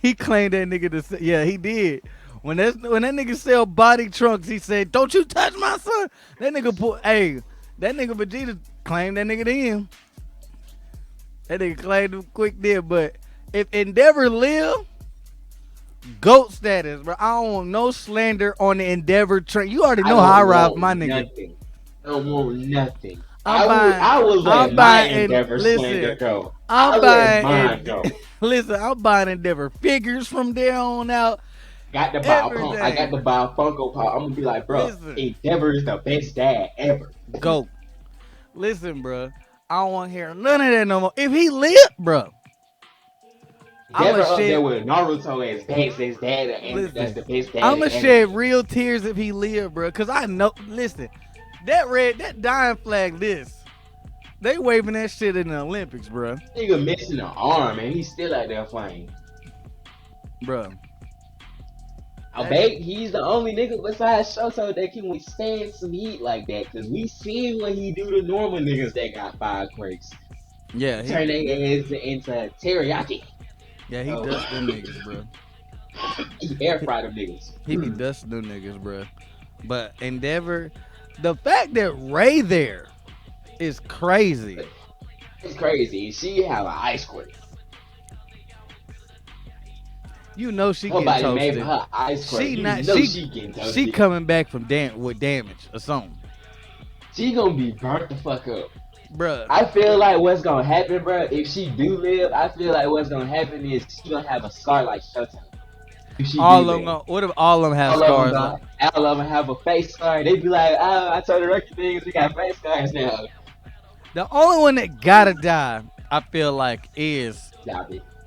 He claimed that nigga to say, yeah, he did. When that nigga sell body trunks, he said, "Don't you touch my son." That nigga that nigga Vegeta claimed that nigga then. That nigga claimed him quick there, but if Endeavor live, GOAT status, bro. I don't want no slander on the Endeavor train. You already know how I ride with my nigga.
Nothing. I don't want nothing.
I
will let my Endeavor slander go.
I'm buying
go.
Listen, I'm buying Endeavor figures from there on out.
I got to buy a Funko Pop. I'm gonna be like, bro, Endeavor is the best dad ever.
Go. Listen, bro. I don't want to hear none of that no more. If he live, bro,
Endeavor up there with Naruto as best as dad, and that's the best dad.
I'm gonna shed real tears if he live, bro, because I know. Listen, that dying flag, they waving that shit in the Olympics, bro.
Nigga missing an arm, and he's still out there flying.
Bro.
He's the only nigga besides Shoto that can withstand some heat like that. Cause we seen what he do to normal niggas that got 5 quirks.
Yeah,
Turn their heads into teriyaki.
Yeah, he dust them niggas, bro.
He air fry them niggas.
He be dusting them niggas, bro. But Endeavor, the fact that Ray there is crazy.
It's crazy. She have an ice quirk.
You know she getting
Nobody
toasted.
made her ice quirk. She getting toasted.
She coming back from with damage or something.
She gonna be burnt the fuck up.
Bruh.
I feel like what's gonna happen, bruh, if she do live, I feel like what's gonna happen is she gonna have a scar like Showtime.
What if all of them have scars?
All of them have a face scar. They be like, oh, I told the rookie things, we got face scars now.
The only one that gotta die, I feel like, is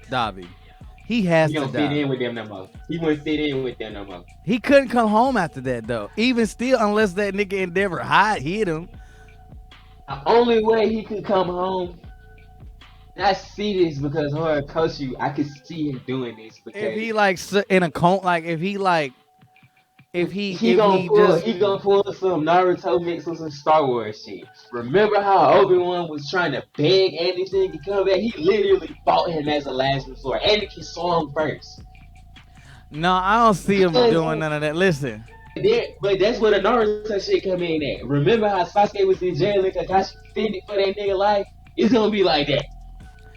Dobby. He has to die. He don't
fit in with them no more. He wouldn't fit in with them no more.
He couldn't come home after that, though. Even still, unless that nigga Endeavor hit him.
The only way he could come home, and I see this because her coach you, I could see him doing this because
if he like in a cone, like if he
gonna pull some Naruto mix with some Star Wars shit. Remember how Obi-Wan was trying to beg Anakin to come back? He literally fought him as a last resort. Anakin saw him first.
No, I don't see him doing none of that. Listen.
But that's where the Naruto shit come in at. Remember how Sasuke was in jail and Kakashi fended for that nigga life? It's gonna be like that.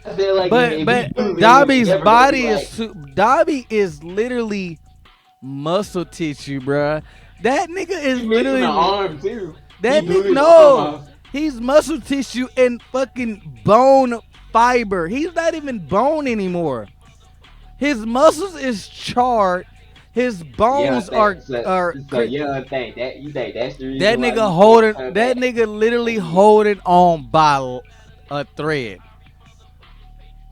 I feel like
but Dobby's body Dobby is literally muscle tissue, bruh. That nigga is literally
arm too.
That nigga he's muscle tissue and fucking bone fiber. He's not even bone anymore. His muscles is charred. His bones are.
So you don't think that? You think that's the reason?
That nigga holding. That nigga literally holding on by a thread.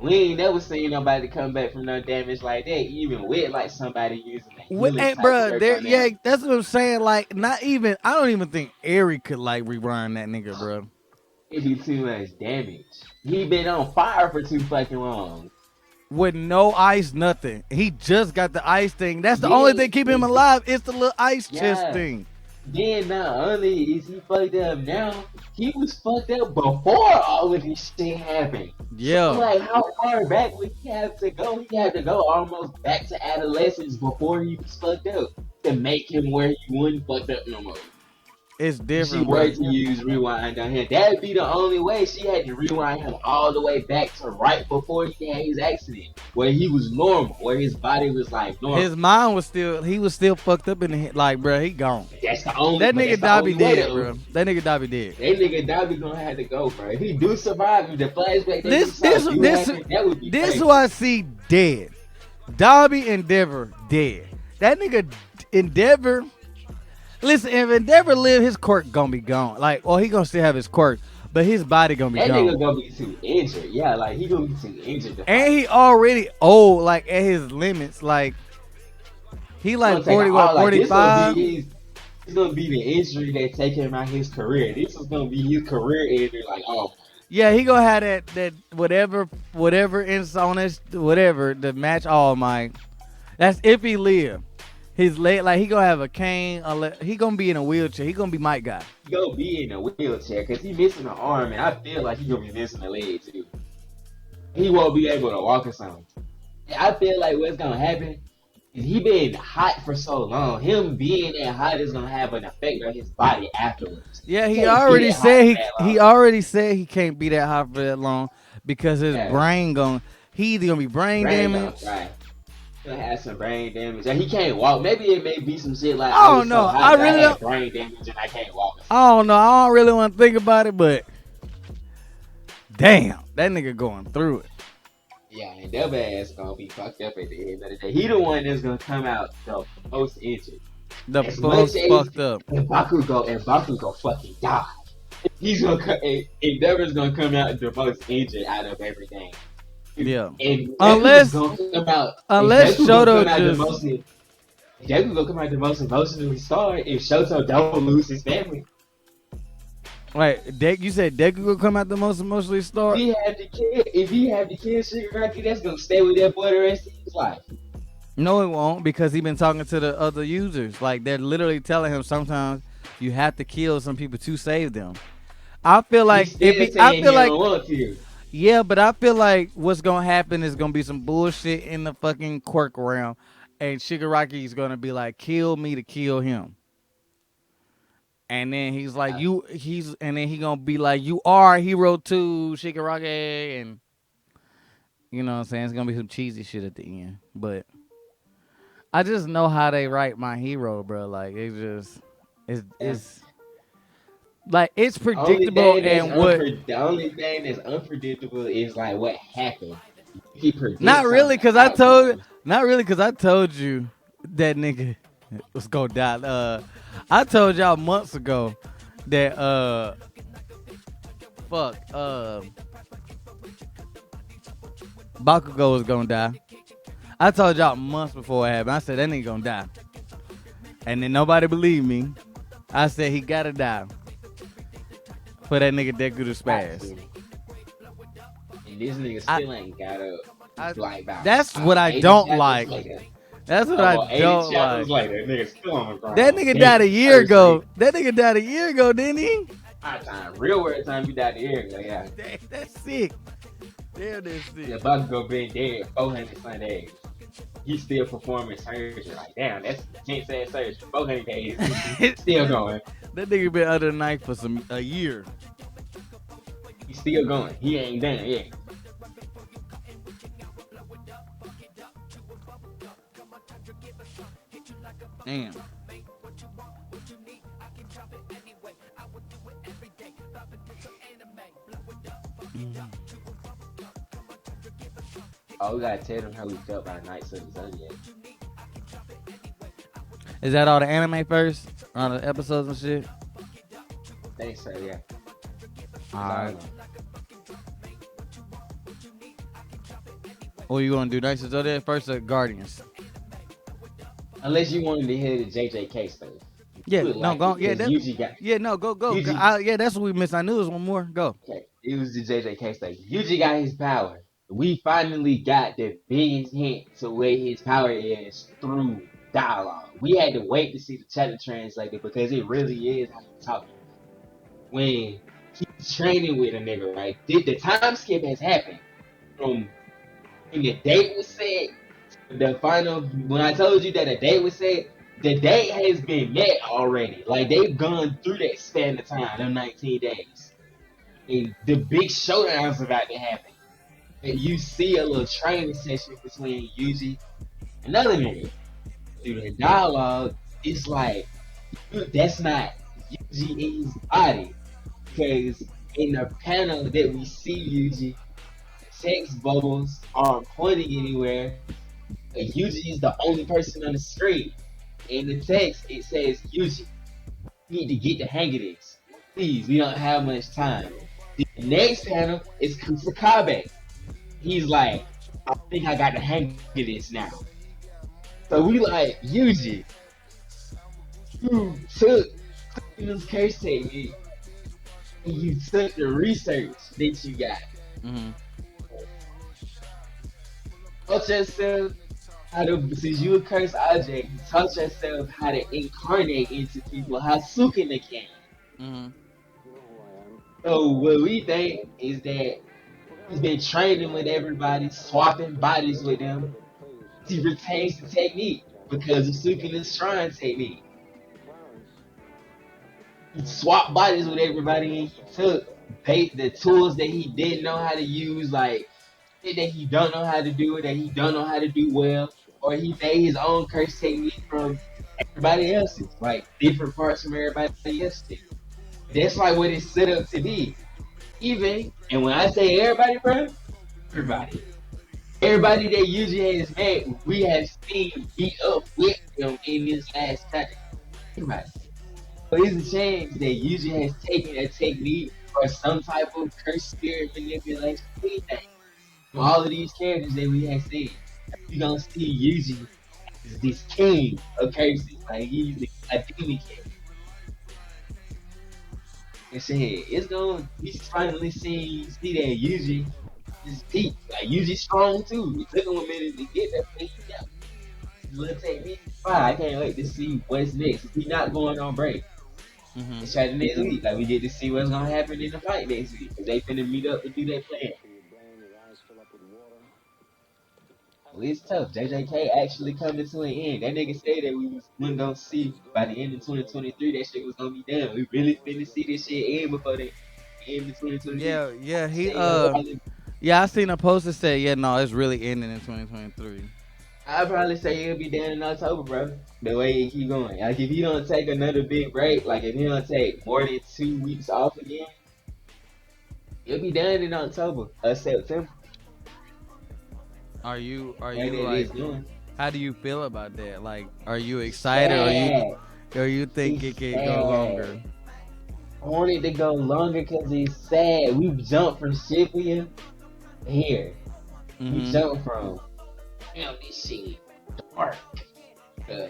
We ain't never seen nobody come back from no damage like that, even with like somebody using it.
Yeah, that's what I'm saying. Like, not even. I don't even think Eri could like rewind that nigga, bro.
It'd be too much damage. He been on fire for too fucking long.
With no ice, nothing. He just got the ice thing. That's the only thing keeping him alive. It's the little ice chest thing.
Then not only is he fucked up now, he was fucked up before all of this shit happened.
Yeah.
So like, how far back would he have to go? He had to go almost back to adolescence before he was fucked up to make him where he wasn't fucked up no more.
It's different.
She worked to use rewind on him. That'd be the only way. She had to rewind him all the way back to right before he had his accident, where he was normal, where his body was like normal.
His mind was still fucked up in the head. Like, bro, he gone.
That's the only.
That nigga Dobby dead, bro. That nigga Dobby dead.
That nigga Dobby gonna have to go, bro. If he do survive, the flashback.
This who I see dead. Dobby Endeavor dead. That nigga Endeavor. Listen, if Endeavor live, his quirk gonna be gone. Like, well, he gonna still have his quirk, but his body gonna be gone.
That nigga gonna be too injured. Yeah, like he gonna be too injured.
And he already old, like at his limits. Like he like 45.
It's gonna be the injury that take him out his career. This is gonna be his career ender. Like, oh.
Yeah, he gonna have that whatever insonus, whatever the match All Might. That's if he live. His leg, like he gonna have a cane. He gonna be in a wheelchair. He gonna be Mike guy.
He gonna be in a wheelchair because he missing an arm, and I feel like he gonna be missing a leg too. He won't be able to walk or something. I feel like what's gonna happen is he been hot for so long. Him being that hot is gonna have an effect on his body afterwards.
Yeah, he already said he can't be that hot for that long because his brain he either gonna be brain damaged.
Right. Gonna have some brain damage. And he can't walk. Maybe it may be some shit like
I don't know. I really
have brain damage and I can't walk.
I don't know. I don't really want to think about it, but damn, that nigga going through it.
Yeah, and that ass gonna be fucked up at the end of the day. He the one that's gonna come out the most injured.
The most fucked up.
And Bakugo fucking die. He's gonna Endeavor's gonna come out the most injured out of everything.
Yeah.
And
unless
Shoto
just
Deku gonna come out the most emotionally scarred if Shoto don't lose his family.
Wait, you said Deku gonna come out the most emotionally scarred?
If he have the kid Shigaraki, that's gonna stay with that boy the rest of his life.
No, it won't because he been talking to the other users. Like they're literally telling him sometimes you have to kill some people to save them. I feel like
He's
if
still
he, I
saying
feel
he
like
don't want to.
yeah, but I feel like what's gonna happen is gonna be some bullshit in the fucking quirk realm, and Shigaraki's gonna be like, "Kill me to kill him," and then he's like,
Uh,
and then he gonna be like, "You are hero too, Shigaraki," and you know what I'm saying? It's gonna be some cheesy shit at the end, but I just know how they write my hero, bro. Like
yeah.
it's like it's
Only
predictable
thing that's
and what.
the only thing that's unpredictable is like what happened. You can predict
Not
some of
really,
the
cause I told,
outcomes.
not really, cause I told you that nigga was gonna die. I told y'all months ago that fuck, Bakugo was gonna die. I told y'all months before it happened. I said that nigga gonna die, and then nobody believed me. I said he gotta die for that nigga Deku to
Got
spaz.
to. And this nigga
I,
still ain't got up.
I,
Like about
that's what I
80
don't
chapters
like.
later.
That's what I
About 80
don't
chapters
like.
later, nigga still on the
That
ground.
nigga died
Dead
a year
first rate.
ago. That nigga died a year ago, didn't he?
My time. Real world time you died the year ago, yeah.
That's sick. Damn, that's
Yeah,
sick.
Bakugo been dead 400 some days. He's still performing surgery. Like, damn, that's intense ass surgery. 400 days. Still going.
That nigga been under the knife for a year.
He's still going. He ain't done yet.
Damn.
Oh, we gotta tell them how we felt about Knights of the Zodiac.
Is that all the anime first? All the episodes and shit?
Thanks, sir, yeah. That's all I
Alright.
know.
What you gonna do? Nice Zodiac first or Guardians?
Unless you wanted to hear the JJK stuff.
Yeah,
You would
no,
like it,
go. Yeah,
because
that.
Yuji got
Yeah, no, go.
Yuji.
Yeah, that's what we missed. I knew it was one more. Go.
Okay, it was the JJK stuff. Yuji got his power. We finally got the biggest hint to where his power is through dialogue. We had to wait to see the chapter translated because it really is how he's talking. When he's training with a nigga, right? The time skip has happened from when the date was set, the final. When I told you that a date was set, the date has been met already. Like they've gone through that span of time, them 19 days. And the big showdown's about to happen. And you see a little training session between Yuji and another nigga. Through the dialogue, it's like that's not Yuji in his body. Because in the panel that we see Yuji, text bubbles aren't pointing anywhere. Yuji is the only person on the screen. In the text, it says, Yuji, you need to get the hang of this. Please, we don't have much time. The next panel is Kusakabe. He's like, I think I got the hang of this now. So we like, Yuji, you took this curse technique and you took the research that you got.
Mm-hmm.
Taught yourself how to, since you a cursed object, you taught yourself how to incarnate into people, how Sukuna can.
Mm-hmm.
So what we think is that he's been training with everybody, swapping bodies with them. He retains the technique because of Sukuna's shrine technique. He swapped bodies with everybody and he took the tools that he didn't know how to use, like that he don't know how to do, that he don't know how to do well, or he made his own curse technique from everybody else's, like different parts from everybody else's. That's like what it's set up to be. Even, and when I say everybody, bro, everybody. Everybody that usually has met, we have seen beat up with them in this last chapter. Everybody. So it's a shame that usually has taken a technique or some type of curse spirit manipulation, anything. From all of these characters that we have seen, you gonna see Yuji as this king of curses. Like he's a demon king. And shit, it's gonna we finally see that Yuji is deep. Like Yuji's strong too. It took him a minute to get there, but he got It'll take me fine. I can't wait to see what's next. If we not going on break,
Mm-hmm.
let's try the next week. Like we get to see what's gonna happen in the fight next week. Cause they finna meet up to do their plan. Well, it's tough. JJK actually coming to an end. That nigga said that we wasn't gonna see by the end of 2023 that shit was gonna be done. We really finna see this shit end before the end of 2023.
Yeah, he
Say wholeheartedly.
yeah, I seen a post that said, yeah, no, it's really ending in 2023.
I'd probably say he'll be done in October, bro. The way he keep going. Like if he don't take another big break, like if he don't take more than 2 weeks off again, he'll be done in October or September.
Are you
Like
like,
doing.
how do you feel about that? Like, are you excited or you think it
It's
could go
sad.
longer?
I want it to go longer because it's sad. We jumped from Shibuya to here. We
Mm-hmm.
jumped from, damn, this shit dark. Uh,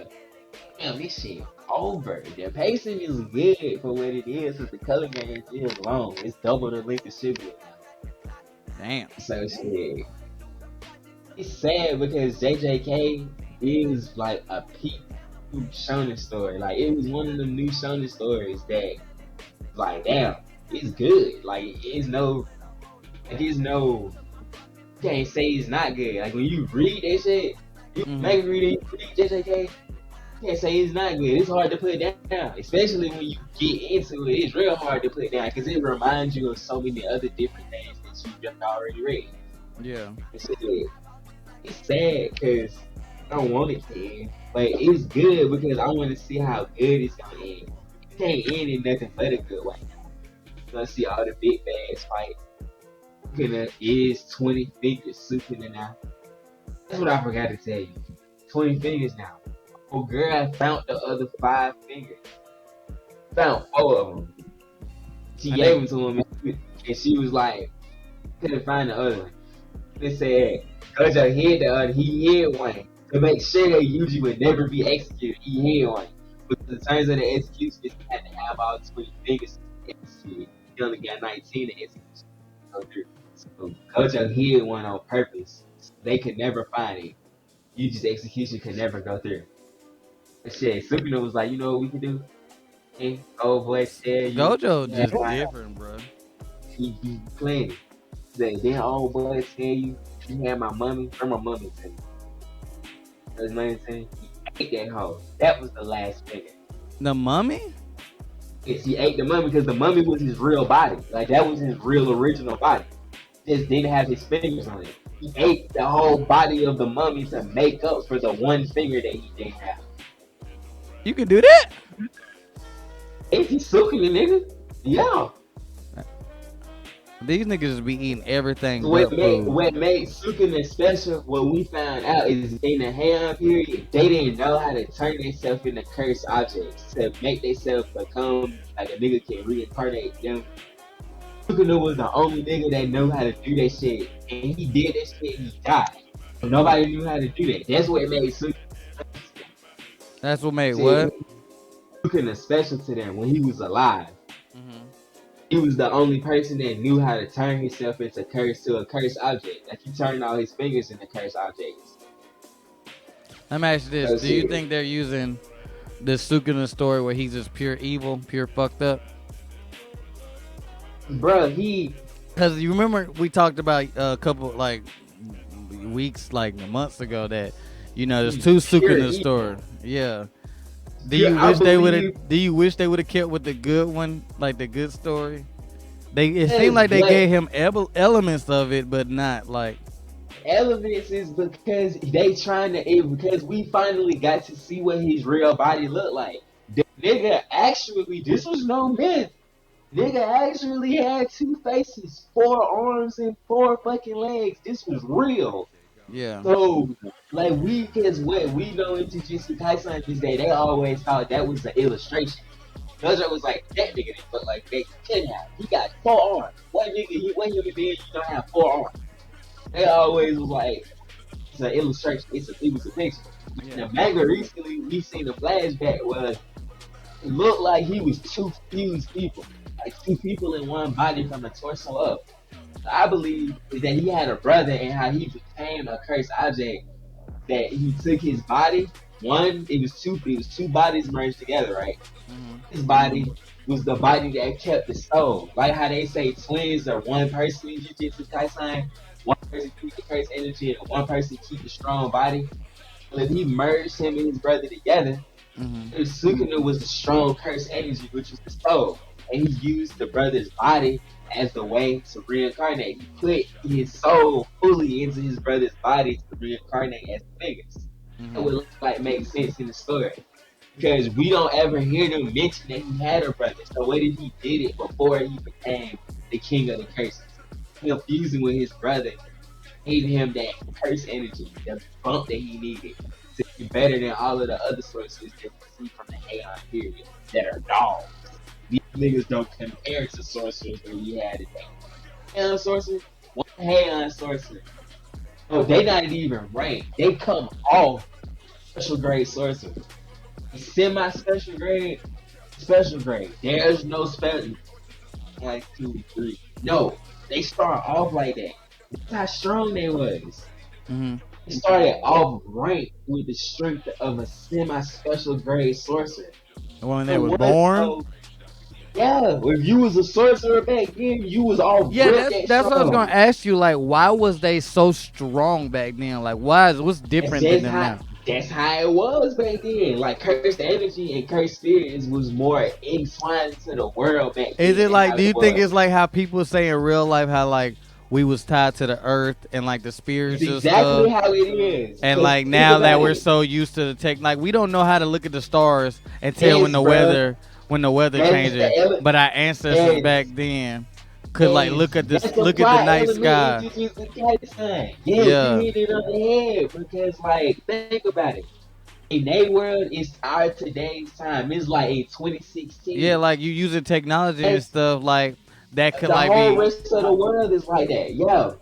damn, this shit over. The pacing is good for what it is, because the color game is long. It's double the length of Shibuya now.
Damn.
So shit. It's sad because JJK is like a peak new shonen story. Like it was one of the new shonen stories that, like, damn, it's good. Like it's no, you can't say it's not good. Like when you read that shit, you
Mm-hmm.
make read JJK, you can't say it's not good. It's hard to put down, especially when you get into it. It's real hard to put down because it reminds you of so many other different things that you just already read.
Yeah.
It's sad because I don't want it to end, but it's good because I want to see how good it's gonna end. It can't end in nothing but a good way. You're gonna see all the big bads fight. Sukuna is 20 figures. Sukuna now. That's what I forgot to tell you. 20 fingers now. Oh girl found the other 5 fingers. Found 4 of them. She
I
gave
think
them to him, and she was like, couldn't find the other one. They said, Gojo hid the other. He hid one to make sure that Yuji would never be executed. He hid one. But in terms of the execution, he had to have all 20 fingers to execute. He only got 19 to execute. So Gojo hid one on purpose. So they could never find it. Yuji's execution could never go through. But shit, Sukuna was like, you know what we can do? Hey, old boy, tell you.
Gojo
Yeah,
just different, bro.
he playing it. Then old boy tell you, you had my mummy, or my mummy tell you. His money tell you, he ate that hoe. That was the last finger.
The Mummy?
Yes, he ate the mummy because the mummy was his real body. Like that was his real original body. Just didn't have his fingers on it. He ate the whole body of the mummy to make up for the one finger that he didn't have.
You can do that?
If he's soaking the nigga, yeah.
These niggas just be eating everything
What
but
made
food.
what made Sukuna special, what we found out is in the Heian period, they didn't know how to turn themselves into cursed objects to make themselves become like a nigga can reincarnate them. Sukuna was the only nigga that knew how to do that shit, and he did that shit and he died. But nobody knew how to do that. That's what made
That's what made what?
Sukuna special to them when he was alive.
Mm-hmm.
He was the only person that knew how to turn himself into a cursed object. Like he turned all his fingers into cursed objects.
Let me ask you this.
That's
Do you
it.
think they're using the Sukuna story where he's just pure evil, pure fucked up?
Bro, he
Because you remember we talked about a couple, like, weeks, like months ago that, you know, there's two Sukuna
evil.
stories. Yeah. Do
Yeah,
you
I
wish they would
believe-
have? Do you wish they would have kept with the good one, like the good story? It
Yes,
seemed like they
but-
gave him elements of it, but not like.
elements is because they trying to because we finally got to see what his real body looked like. The nigga actually, this was no myth. Nigga actually had 2 faces, 4 arms, and 4 fucking legs. This was real.
Yeah.
So, like, because what we know in Jujutsu Kaisen is that they always thought that was an illustration. Gojo was like, that nigga didn't look like that. He have. He got 4 arms. What human being you don't have 4 arms? They always was like, it's an illustration. It was a picture.
Yeah.
In the manga recently, we seen a flashback where it looked like he was 2 fused people. Like 2 people in one body from the torso up. I believe is that he had a brother and how he became a cursed object that he took his body. One, it was two bodies merged together, right? His body was the body that kept the soul. Like how they say twins are one person in Jujutsu Kaisen. One person keep the cursed energy and one person keep the strong body. Well, if he merged him and his brother together, Sukuna was the strong cursed energy, which was the soul. And he used the brother's body as the way to reincarnate. He put his soul fully into his brother's body to reincarnate as niggas. That would like make sense in the story. Because we don't ever hear them mention that he had a brother. So what if he did it before he became the king of the curses? Confusing with his brother gave him that curse energy, the bump that he needed to be better than all of the other sources that we see from the Aeon period that are dogs. These niggas don't compare to sorcerers that we had today. Aeon sorcerer, one Aeon sorcerer. Oh, they not even ranked. They come off special grade sorcerer. Semi special grade. There's no special like 2, 3. No, they start off like that. That's how strong they was. They started off ranked with the strength of a semi-special grade sorcerer.
When they were born.
So, yeah, if you was a sorcerer back then, you was all
that's what I was gonna ask you. Like, why was they so strong back then? Like, what's different than them now?
That's how it was back then. Like cursed energy and cursed spirits was more entwined into the world back then.
Is it like? Do you think it's like how people say in real life how like we was tied to the earth and like the spirits?
It's exactly
stuff?
How it is.
And like now that we're so used to the tech, like we don't know how to look at the stars and tell when the weather changes. But our ancestors back then could like look at the night sky.
Yeah, you hit it on the head because like think about it. In their world, it's our today's time. It's like in 2016.
Yeah, like you using technology and stuff like that could
the
like
whole
be.
rest of the world is like that. Yeah.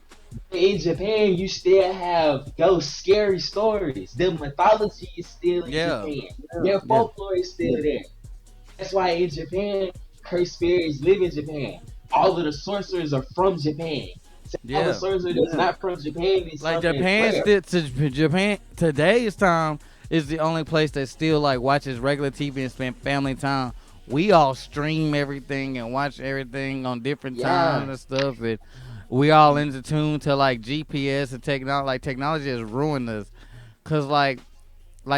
In Japan, you still have those scary stories. The mythology is still in Japan. Their folklore is still there. That's why in Japan, cursed spirits live in Japan. All of the sorcerers are from Japan. So all the sorcerer that's not from Japan is
like Japan today's time is the only place that still like watches regular TV and spend family time. We all stream everything and watch everything on different times and stuff. And we all into tune to like GPS and technology. Like technology has ruined us. Cause like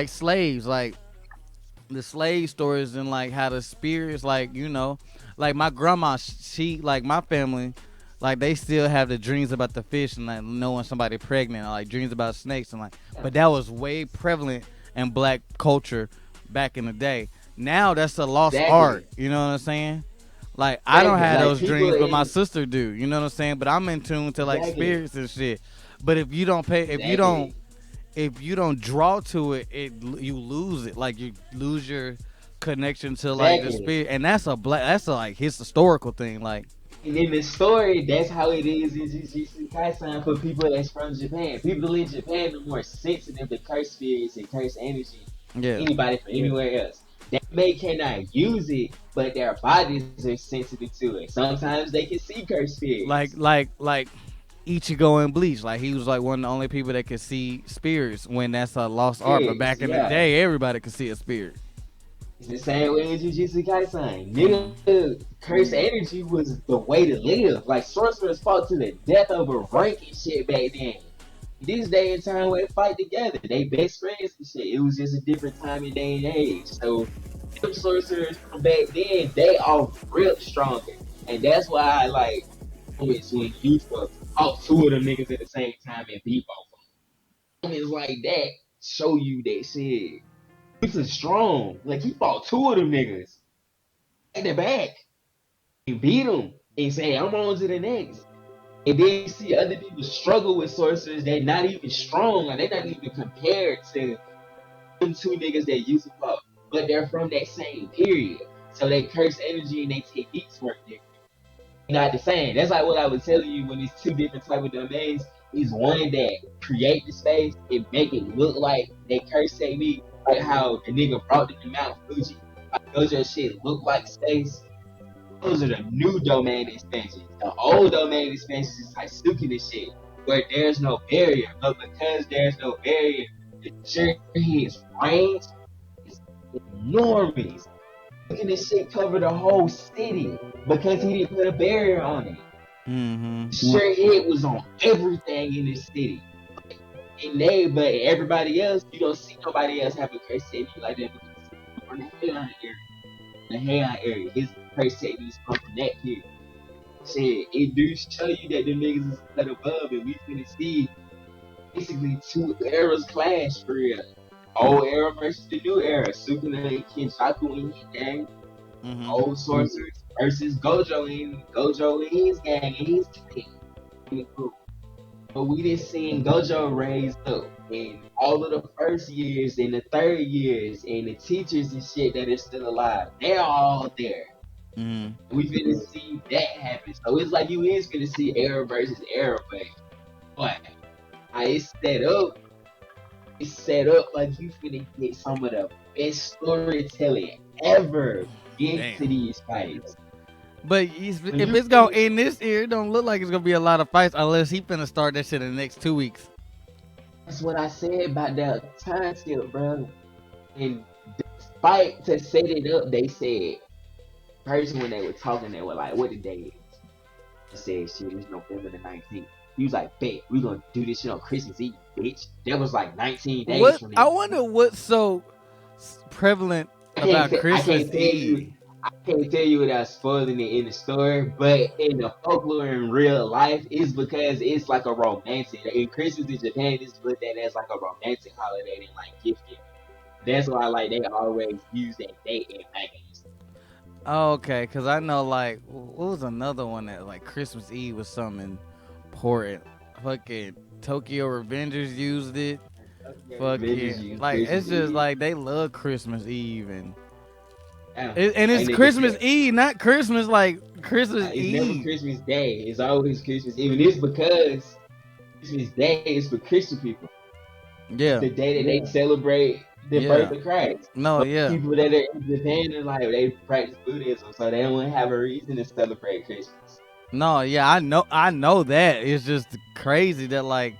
slaves, like the slave stories and like how the spirits, like like my grandma, she like my family, like they still have the dreams about the fish and like knowing somebody pregnant, or, like dreams about snakes and like. But that was way prevalent in black culture back in the day. Now that's a lost art. You know what I'm saying? Like I don't have those dreams, but my sister do. You know what I'm saying? But I'm in tune to like spirits and shit. But if you don't pay, if you don't draw to it, you lose it. Like you lose your connection to like the spirit, and that's a like his historical thing. Like,
and in the story, that's how it is in Jujutsu Kaisen for people that's from Japan. People in Japan are more sensitive to cursed spirits and cursed energy than anybody from anywhere else. They cannot use it, but their bodies are sensitive to it. Sometimes they can see cursed spirits.
Like Ichigo and Bleach. Like he was like one of the only people that could see spirits when that's a lost art. But back in the day, everybody could see a spirit.
It's the same way in Jujutsu Kaisen. Nigga, cursed energy was the way to live. Like sorcerers fought to the death of a rank and shit back then. This day and time where they fight together. They best friends and shit. It was just a different time and day and age. So them sorcerers from back then, they are real stronger. And that's why I like moments when you fought two of them niggas at the same time and beat both of them. Moments like that show you that shit. He's strong. Like he fought two of them niggas at the back. He beat them and say, I'm on to the next. And then you see other people struggle with sorcerers that not even strong, like they're not even compared to them two niggas that used to fuck, but they're from that same period. So they curse energy and they techniques work different. Not the same. That's like what I was telling you when it's two different type of domains. Is one that create the space and make it look like they curse technique, like how the nigga brought the Mount Fuji. Like those your shit look like space. Those are the new domain expansions. The old domain expansions is like Suki and shit, where there's no barrier. But because there's no barrier, Sure, his range is enormous. Look at this shit cover the whole city because he didn't put a barrier on it.
Mm-hmm.
Sure, head was on everything in this city. But everybody else, you don't see nobody else have a curse technique like that because from the hairline area. The hairline area, his curse techniques come from that here. Shit, it do show you that the niggas is cut above, and we finna see basically two eras clash for real. Old era versus the new era. Sukuna and Kinjaku in his gang.
Mm-hmm.
Old sorcerers versus Gojo in his gang and his team. But we didn't see Gojo raised up in all of the first years and the third years and the teachers and shit that are still alive. They're all there.
Mm-hmm.
We finna see that happen. So it's like you is finna see era versus era, but it's set up like you finna get some of the best storytelling ever into these fights.
But if it's gonna end this year, it don't look like it's gonna be a lot of fights unless he finna start that shit in the next 2 weeks.
That's what I said about that time skip, bro. And despite to set it up, they said person when they were talking, they were like, "What the day is?" I said, "Shit, it's November the 19th." He was like, "Bet we gonna do this shit on Christmas Eve, bitch." That was like 19 days from
I
now.
wonder what's so prevalent about Christmas Eve.
I can't tell you without spoiling it in the story, but in the folklore in real life, it's because it's like a romantic. In Christmas in Japan, it's looked at as like a romantic holiday and like gifting. That's why like they always use that date in magazines.
Oh, okay, because I know like what was another one that like Christmas Eve was something important. Fucking Tokyo Revengers used it. Fucking like it's just like they love Christmas Eve and it's Christmas Eve, not Christmas like Christmas Eve.
It's never Christmas Day. It's always Christmas Eve. And it's because Christmas Day is for Christian people.
Yeah.
It's the day that they celebrate the birth of Christ.
No, yeah.
People that are in Japan are like they practice Buddhism, so they don't have a reason to celebrate Christmas.
No, yeah, I know that. It's just crazy that like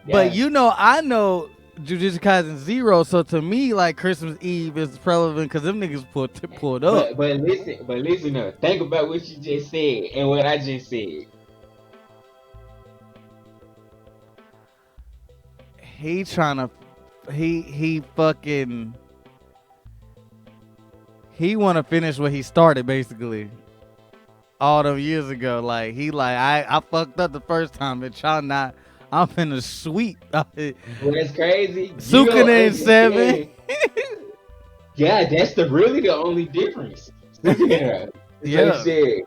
but you know, I know Jujutsu Kaisen 0, so to me, like Christmas Eve is relevant because them niggas pulled up.
But listen though. Think about what you just said and what I just said.
He trying to, he fucking, he want to finish what he started basically. All them years ago, like he like I fucked up the first time, but y'all not. I'm finna sweep.
Well, that's crazy.
Sukuna in 7.
Yeah, that's really the only difference. Sukuna,
yeah.
Shit.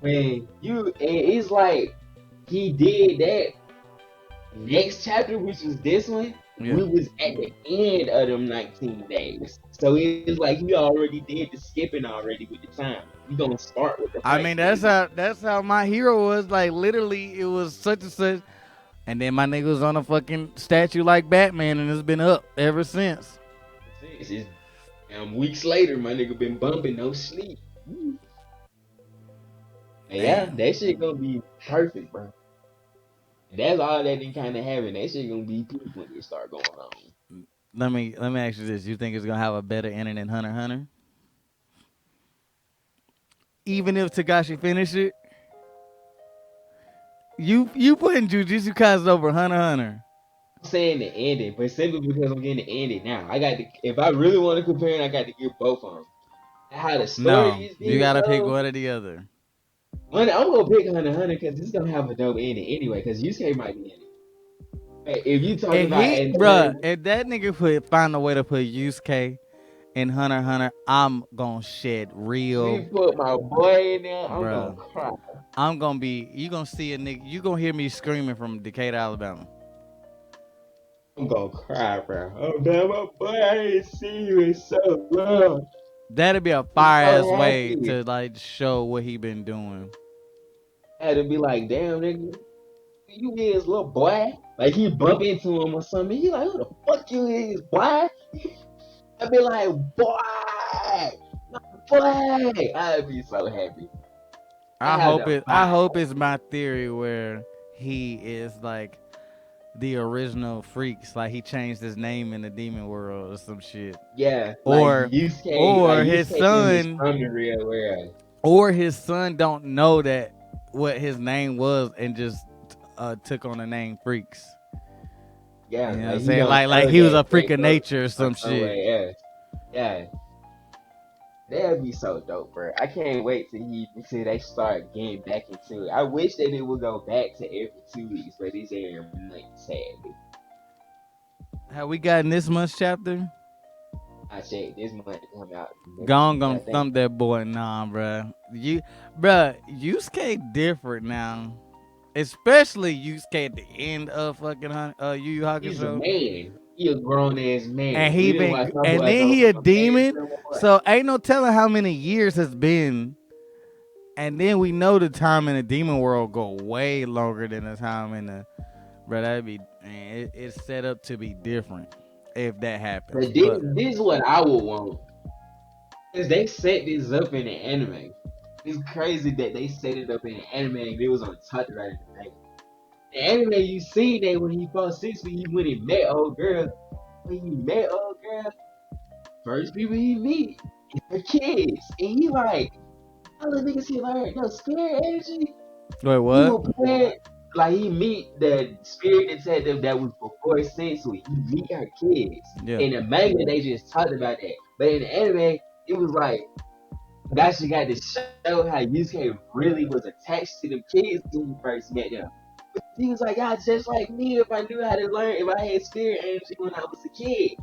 When it's like he did that next chapter, which was this one. Yeah. We was at the end of them 19 days, so it's like he already did the skipping already with the time. We gonna start with the fight.
I mean, that's how my hero was. Like literally, it was such and such. And then my nigga was on a fucking statue like Batman, and it's been up ever since.
Weeks later, my nigga been bumping, no sleep. Yeah, that shit gonna be perfect, bro. That's all that didn't kind of happen. That shit gonna be peak when it start going on.
Let me ask you this: you think it's gonna have a better ending than Hunter x Hunter? Even if Togashi finish it? You putting Jujutsu Kaisen over Hunter x Hunter?
I'm saying the ending, but simply because I'm getting the ending now. If I really want to compare it, I got to give both of them. How the story is.
You gotta pick one or the other.
I'm gonna pick Hunter x Hunter because it's gonna have a dope ending anyway. Because Yusuke might be in it. If you talking about,
if that nigga find a way to put Yusuke in Hunter x Hunter, I'm gonna shed real.
You put my boy in there, I'm gonna cry.
You gonna see a nigga, you gonna hear me screaming from Decatur, Alabama.
I'm gonna cry, bro. Oh, damn, my boy, I ain't seen you in so long.
That'd be a fire ass way to like show what he been doing.
Had to be like, damn, nigga, you is little boy. Like he bump into him or something. He like, who the fuck you is, boy? I'd be like, boy. I'd be so happy.
I hope it's my theory where he is like the original freaks. Like he changed his name in the demon world or some shit.
Yeah,
Or his
Yusuke them is
son
from the real world.
or his son don't know that what his name was and just took on the name freaks.
Yeah,
You know what
like
I'm
he
saying?
don't
Like
know
he was
that
a freak
freak
of nature or some
some
shit.
way. Yeah, yeah. That'd be so dope, bro. I can't wait till they start getting back into it. I wish that it would go back to every 2 weeks, but it's every month, sadly.
Have we gotten this month's chapter?
I checked this month come out next
Gone
week, I
gonna
think.
thump that boy. Nah, bruh. Yusuke different now. Especially Yusuke at the end of fucking Yu Yu
He's a
Hakusho.
man. He a grown ass man.
And
We didn't watch my
and
boy
then
go
he a
from a man
demon.
to a boy.
So ain't no telling how many years has been. And then we know the time in the demon world go way longer than the time in the. Bro, that'd be, man, it's set up to be different if that happens.
But this is what I would want. Because they set this up in the anime. It's crazy that they set it up in the anime and it was on top right in the manga. The anime, you see that when he fought Sixty, he went and met old girl. When he met old girl, first people he meet is her kids. And he like, how the niggas he learned no spirit energy?
Wait,
He
what?
was playing, like he meet the spirit detective that was before Sensui. He meet her kids.
Yeah.
In the manga, they just talked about that. But in the anime, it was like, actually got to show how Yusuke really was attached to them kids when he first met them. He was like, y'all just like me if I knew how to learn, if I had spirit energy when I was a kid.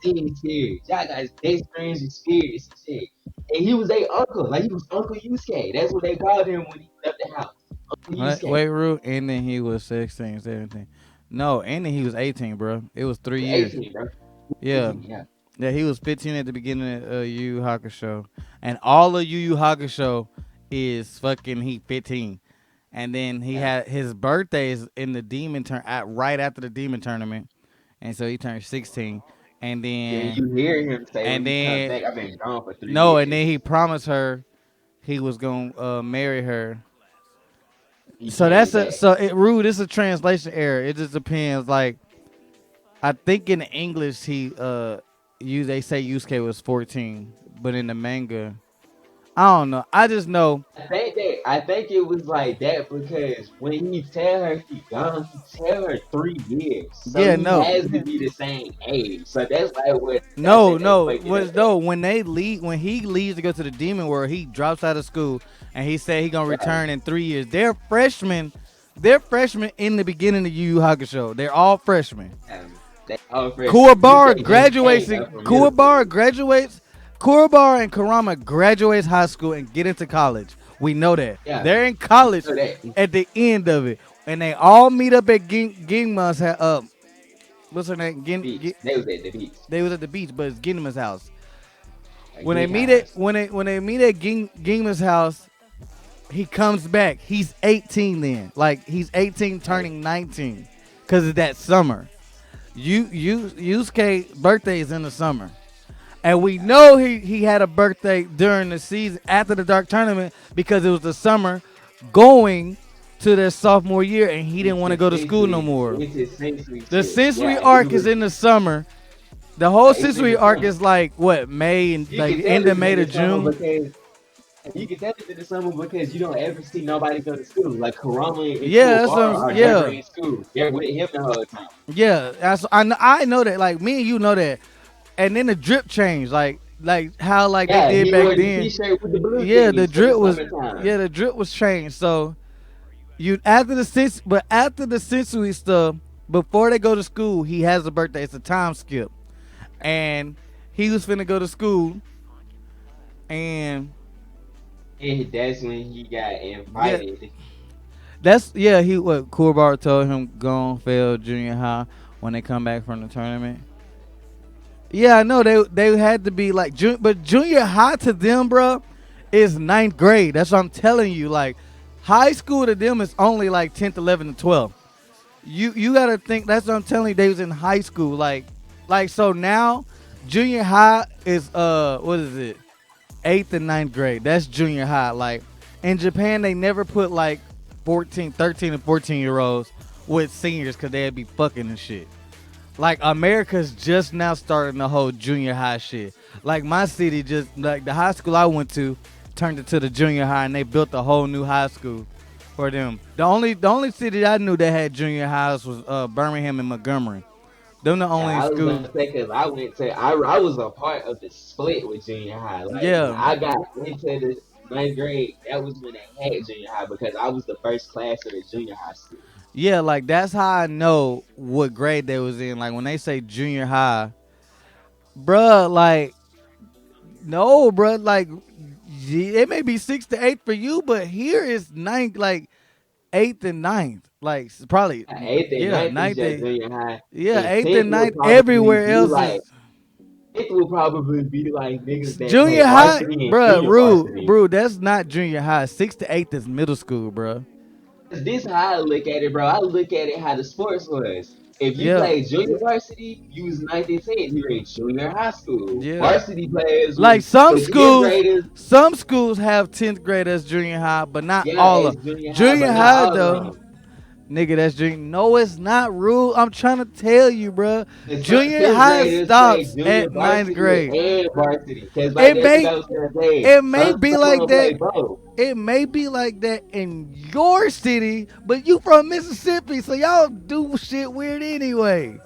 Seeing spirits. Y'all got best friends and spirits and shit. And he was their uncle. Like he was Uncle Yusuke. That's what they called him when he left the house. Uncle Yusuke.
Wait, Rue. And then he was 16, 17. No, and then he was 18, bro. It was 3 years.
18, bro.
Yeah.
18, yeah.
Yeah, he was 15 at the beginning of Yu Yu Hakusho. And all of Yu Yu Hakusho is fucking he 15. And then he had his birthdays in the demon right after the demon tournament. And so he turned 16. And then
you hear him say
and
when he comes
then
back, I've been gone for 3 years.
no, and then he promised her he was gonna marry her. So that's Rude. It's a translation error. It just depends. Like, I think in English they say Yusuke was 14, but in the manga, I don't know. I just know.
I think it was like that because when he tell her he gone, he tell her 3 years. So
Yeah,
he
no.
has to be the same age. So that's like what.
No. When he leaves to go to the demon world, he drops out of school and he said he gonna return in 3 years. They're freshmen. They're freshmen in the beginning of Yu Yu Hakusho. They're all freshmen. Kuwabara graduates. Kuwabara and Kurama graduates high school and get into college. We know that.
Yeah.
They're in college at the end of it. And they all meet up at Gingma's house. What's her name?
They was at the beach.
They was at the beach, but it's Gingma's house. When they meet at Gingma's house, he comes back. He's 18 then. Like, he's 18 turning 19 because of that summer. Yusuke's birthday is in the summer. And we know he had a birthday during the season after the Dark Tournament because it was the summer going to their sophomore year and he didn't want to go to school no more. The Sensui arc is in the summer. The whole Sensui arc is like, what, May and like end of May to June?
You can tell it's in the summer because you don't ever see nobody go to school. Like Kurama and
are
never in school. They're with him the whole time.
Yeah, I know that. Like, me and you know that. And then the drip changed, like how they did back then. The drip was changed. So after the Sensui stuff, before they go to school, he has a birthday. It's a time skip, and he was finna go to school, and
that's when he got invited.
Kuwabara told him go on, fail junior high when they come back from the tournament. Yeah, I know they had to be like, but junior high to them, bro, is 9th grade. That's what I'm telling you. Like, high school to them is only like 10th, 11th, and 12th. You gotta think. That's what I'm telling you. They was in high school. Like so now, junior high is what is it? 8th and 9th grade. That's junior high. Like, in Japan, they never put like 13 and 14 year olds with seniors because they'd be fucking and shit. Like America's just now starting the whole junior high shit. Like my city just like the high school I went to turned it to the junior high and they built a whole new high school for them. The only city I knew that had junior highs was Birmingham and Montgomery. Them the
Yeah,
only
I was
schools.
gonna say because I was a part of the split with junior high. Like when
Yeah.
I got into the ninth grade, that was when they had junior high because I was the first class of the junior high school.
Yeah, like that's how I know what grade they was in. Like when they say junior high, bruh, like no, bruh, like it may be 6 to 8 for you, but here is ninth, like eighth and ninth, like probably
Eighth and
yeah,
ninth is
ninth,
just junior high,
yeah,
and
eighth
tenth
and
would
ninth.
probably
Everywhere
be
else
like
is
tenth would probably be like niggas that play
junior high,
varsity and
bruh.
senior
Rude,
varsity.
bro. That's not junior high. 6 to 8 is middle school, bruh.
This how I look at it, bro. I look at it how the sports was. If you
Yeah,
play junior varsity, you was ninth and 10th. You were in junior high school.
yeah.
Varsity players
Like
was the 10th graders.
some schools have 10th grade as junior high, but not
Yeah,
all
it's
of
junior high,
junior
but not
high
all of
though.
them.
Nigga, that's junior. No, it's not, Rule. I'm trying to tell you, bruh.
And some
Junior
10th
high
graders play
stops
junior
at ninth
varsity
grade.
and varsity. Because, like,
It
that's what
may
I was going to say.
it may be
Some of
like
them play
that.
both.
It may be like that in your city, but you from Mississippi, so y'all do shit weird anyway.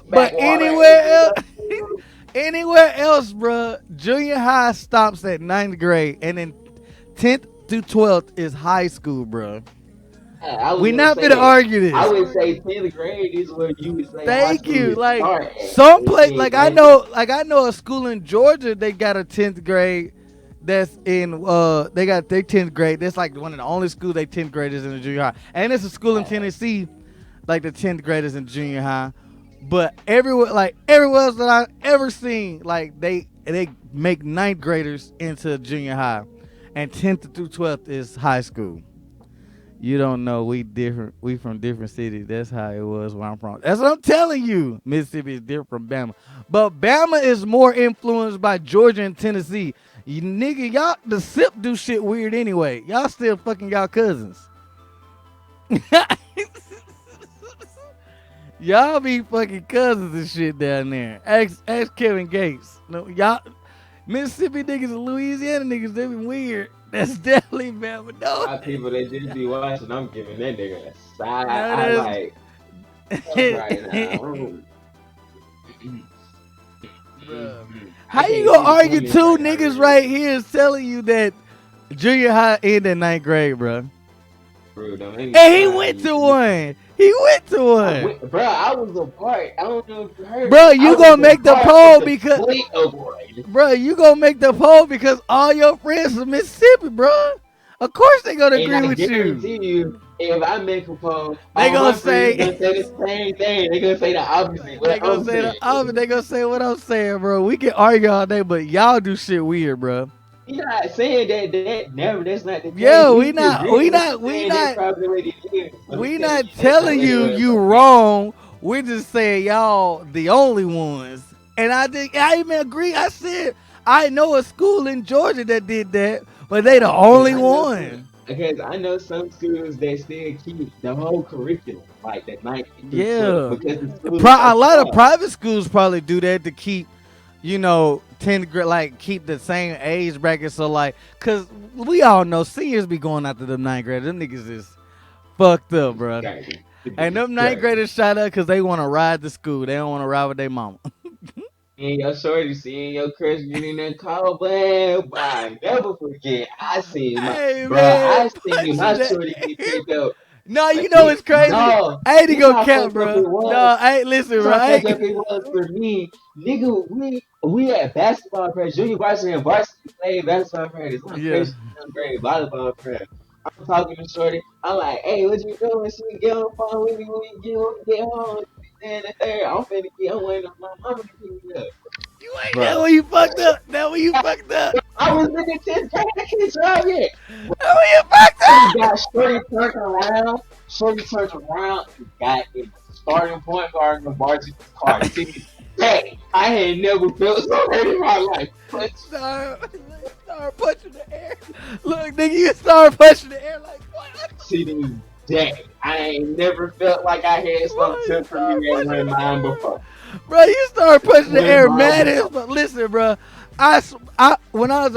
But
Backwater
anywhere else,
ass nigga.
anywhere else, bruh, junior high stops at ninth grade, and then 10th to 12th is high school, bruh.
I was
We
gonna
not gonna
say,
argue
I
this.
would say 10th grade is where you would say high
Thank
school
you.
is
Like
start at.
some
And
place,
then
I know a school in Georgia. They got a 10th grade. That's in they got their 10th grade. That's like one of the only schools they 10th graders in the junior high. And it's a school in Tennessee, like the 10th graders in junior high. But everywhere else that I ever seen, like they make ninth graders into junior high, and 10th through 12th is high school. You don't know, we different. We from different cities. That's how it was where I'm from. That's what I'm telling you. Mississippi is different from Bama, but Bama is more influenced by Georgia and Tennessee. You nigga, y'all the SIP do shit weird anyway. Y'all still fucking y'all cousins. Y'all be fucking cousins and shit down there. Ask Kevin Gates. No, y'all Mississippi niggas and Louisiana niggas, they be weird. That's definitely Bama.
a
No,
lot of people that just be watching, I'm giving that nigga a side.
no,
I like right now.
Bruh.
I
How you
can't
gonna
see the
argue
comments
two
right now,
niggas
really.
right here is telling you that junior high ended in ninth grade, bro?
Bro, don't make me
And he
cry.
went to one. He went to
I
one.
bro, I was a part. I don't know if you heard.
Bro,
I
you
was
gonna
a
make the
part
poll
of the
because
split award.
bro, you gonna make the poll because all your friends from Mississippi, bro. Of course they gonna
And
agree
I
with you.
guarantee you, if I make a poll,
They
all
gonna
my friends
say
gonna say the same thing. They gonna say the opposite.
they
What
gonna
I'm
say the
saying.
opposite. They gonna say what I'm saying, bro. We can argue all day, but y'all do shit weird, bro.
You're not saying that never. That's not the
Yeah,
case. We just agree with you saying that's probably what it is. But I'm
we
telling
not
you, that's not
telling
what it
you
was
you
for me.
wrong. We're just saying y'all the only ones. And I even agree. I said I know a school in Georgia that did that, but they the only one.
Because I know some schools that still keep the whole curriculum, like the 9th through 12th,
Yeah.
because the school is so
A lot of
small.
private schools probably do that to keep, 10th grade, like keep the same age bracket. So like, cause we all know seniors be going after them ninth graders. Them niggas is fucked up, bro.
Crazy.
And them ninth graders shot up because they want to ride to school. They don't want to ride with their mama.
Seeing your shorty, seeing your crush getting that call, but I never forget.
Hey
I
man,
seen
punch
my
in the
shorty get
air.
picked up.
No, you know it's crazy.
No,
I ain't
this
gonna
how
count,
fucked up
bro.
it was.
No, I ain't listen,
This
bro.
how
I
fucked
ain't,
up it was for me. Nigga, we had basketball practice, junior varsity and varsity played basketball practice. I'm
yeah.
freshman, I'm grade volleyball practice. I'm talking to Shorty. I'm like, hey, what you doing? She get on the phone with me when we get home. And the third, I'm waiting on my mama to pick me up.
You ain't that
Bro,
when you fucked up. That when you fucked up.
I was in the 10th grade. I can't drive yet.
That when you fucked
Shorty
up.
got Shorty turned around. Shorty turned around and got in the starting point guard in the varsity car. To this day, I had never felt so hurt in my life. But
Start punching the air. Look, nigga, you start punching the air like what?
to this day, I ain't never felt like I had something
Bro, you
took from me
start
that
pushing
wasn't
the
mine
air.
before.
Bro, you start pushing the
Wasn't
air
mine
mad as
before.
fuck. Listen, bro. When I was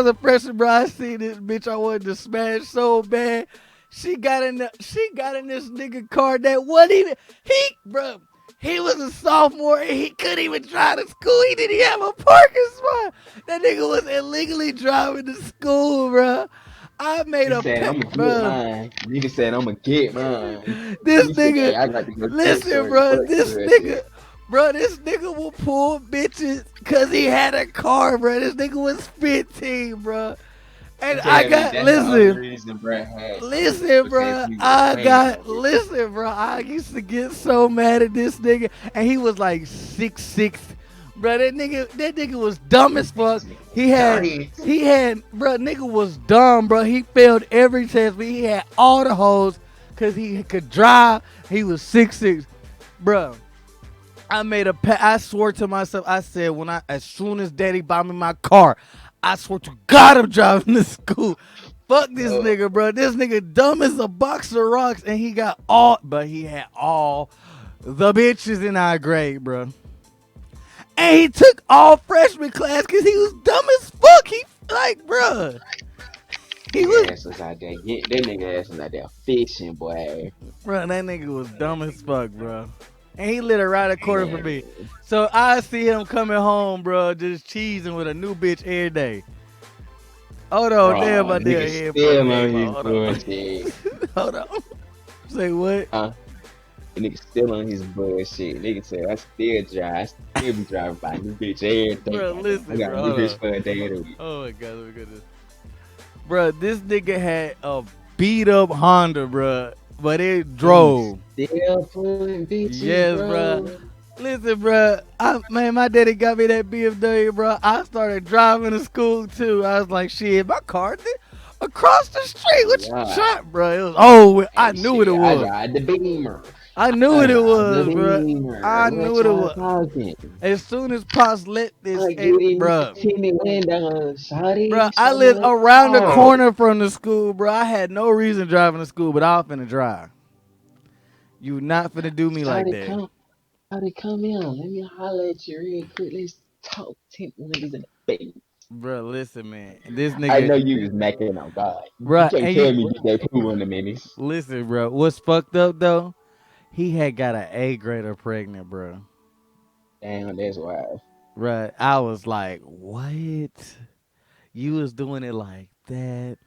a freshman, bro, I seen this bitch I wanted to smash so bad. She got in this nigga car that wasn't even bro. He was a sophomore and he couldn't even drive to school. He didn't even have a parking spot. That nigga was illegally driving to school, bro. I made
He
a
said,
pet,
I'm gonna get
bro.
mine. Nigga said, I'm gonna get mine.
This
He said,
nigga,
hey, I got to go get
listen,
shorty.
bro.
Fuck that shit.
This nigga will pull bitches because he had a car, bro. This nigga was 15, bro. And I
Tell me
got,
that's the only
listen,
reason Brett had something
listen,
because
bro.
he was playing on it.
Listen, bro. I used to get so mad at this nigga, and he was like 6'6", bro. That nigga was dumb as fuck. Bro. Nigga was dumb, bro. He failed every test, but he had all the hoes because he could drive. He was 6'6", bro. I swore to myself. I said as soon as Daddy bought me my car, I swear to God I'm driving to school. Fuck this nigga, bro. This nigga dumb as a box of rocks, and he had all the bitches in our grade, bro. And he took all freshman class because he was dumb as fuck. Bro, he was,
Ass was out there. That nigga ass was out there fishing, boy.
bro. That nigga was dumb as fuck, bro. And he lit a right a quarter for
Man,
me. So I see him coming home, bro, just cheesing with a new bitch every day. Hold on,
bro,
damn, my damn
nigga
headphone
still on
came
his
out. Hold on.
bullshit.
Hold on. Say what?
Huh? The nigga still on his bullshit. Nigga said, I still drive. I still be driving by a new bitch every day.
Bro,
Goddamn.
listen,
I got
bro,
a new
hold
bitch
on.
for a day of the week.
Oh my god, let me get this. Bro, this nigga had a beat up Honda, bro, but it drove.
Still pulling bitches,
Yes, bro. Listen, bro. My daddy got me that BMW, bro. I started driving to school too. I was like, shit, my car across the street. What you shot, bro? It was I knew what it
I
was.
drive the Beamer.
I knew what it was,
The
bro.
Beamer.
I knew what it
y'all
was.
talking?
As soon as Pops let this,
I get in
bro.
the tinted window, shawty.
Bro, I
So
lived
much
around the
talk.
corner from the school, bro. I had no reason driving to school, but I was finna drive. You not finna do me like that.
Shawty, come in. Let me holler at you real quick. Let's talk 10 niggas in the face.
Bro, listen, man. This
I
nigga,
know you was macking on God. You
bro,
can't
and
tell
you
me you gave poo on the minis.
listen, bro. What's fucked up though? He had got an A grader pregnant, bro.
Damn, that's wild.
Right. I was like, what? You was doing it like that?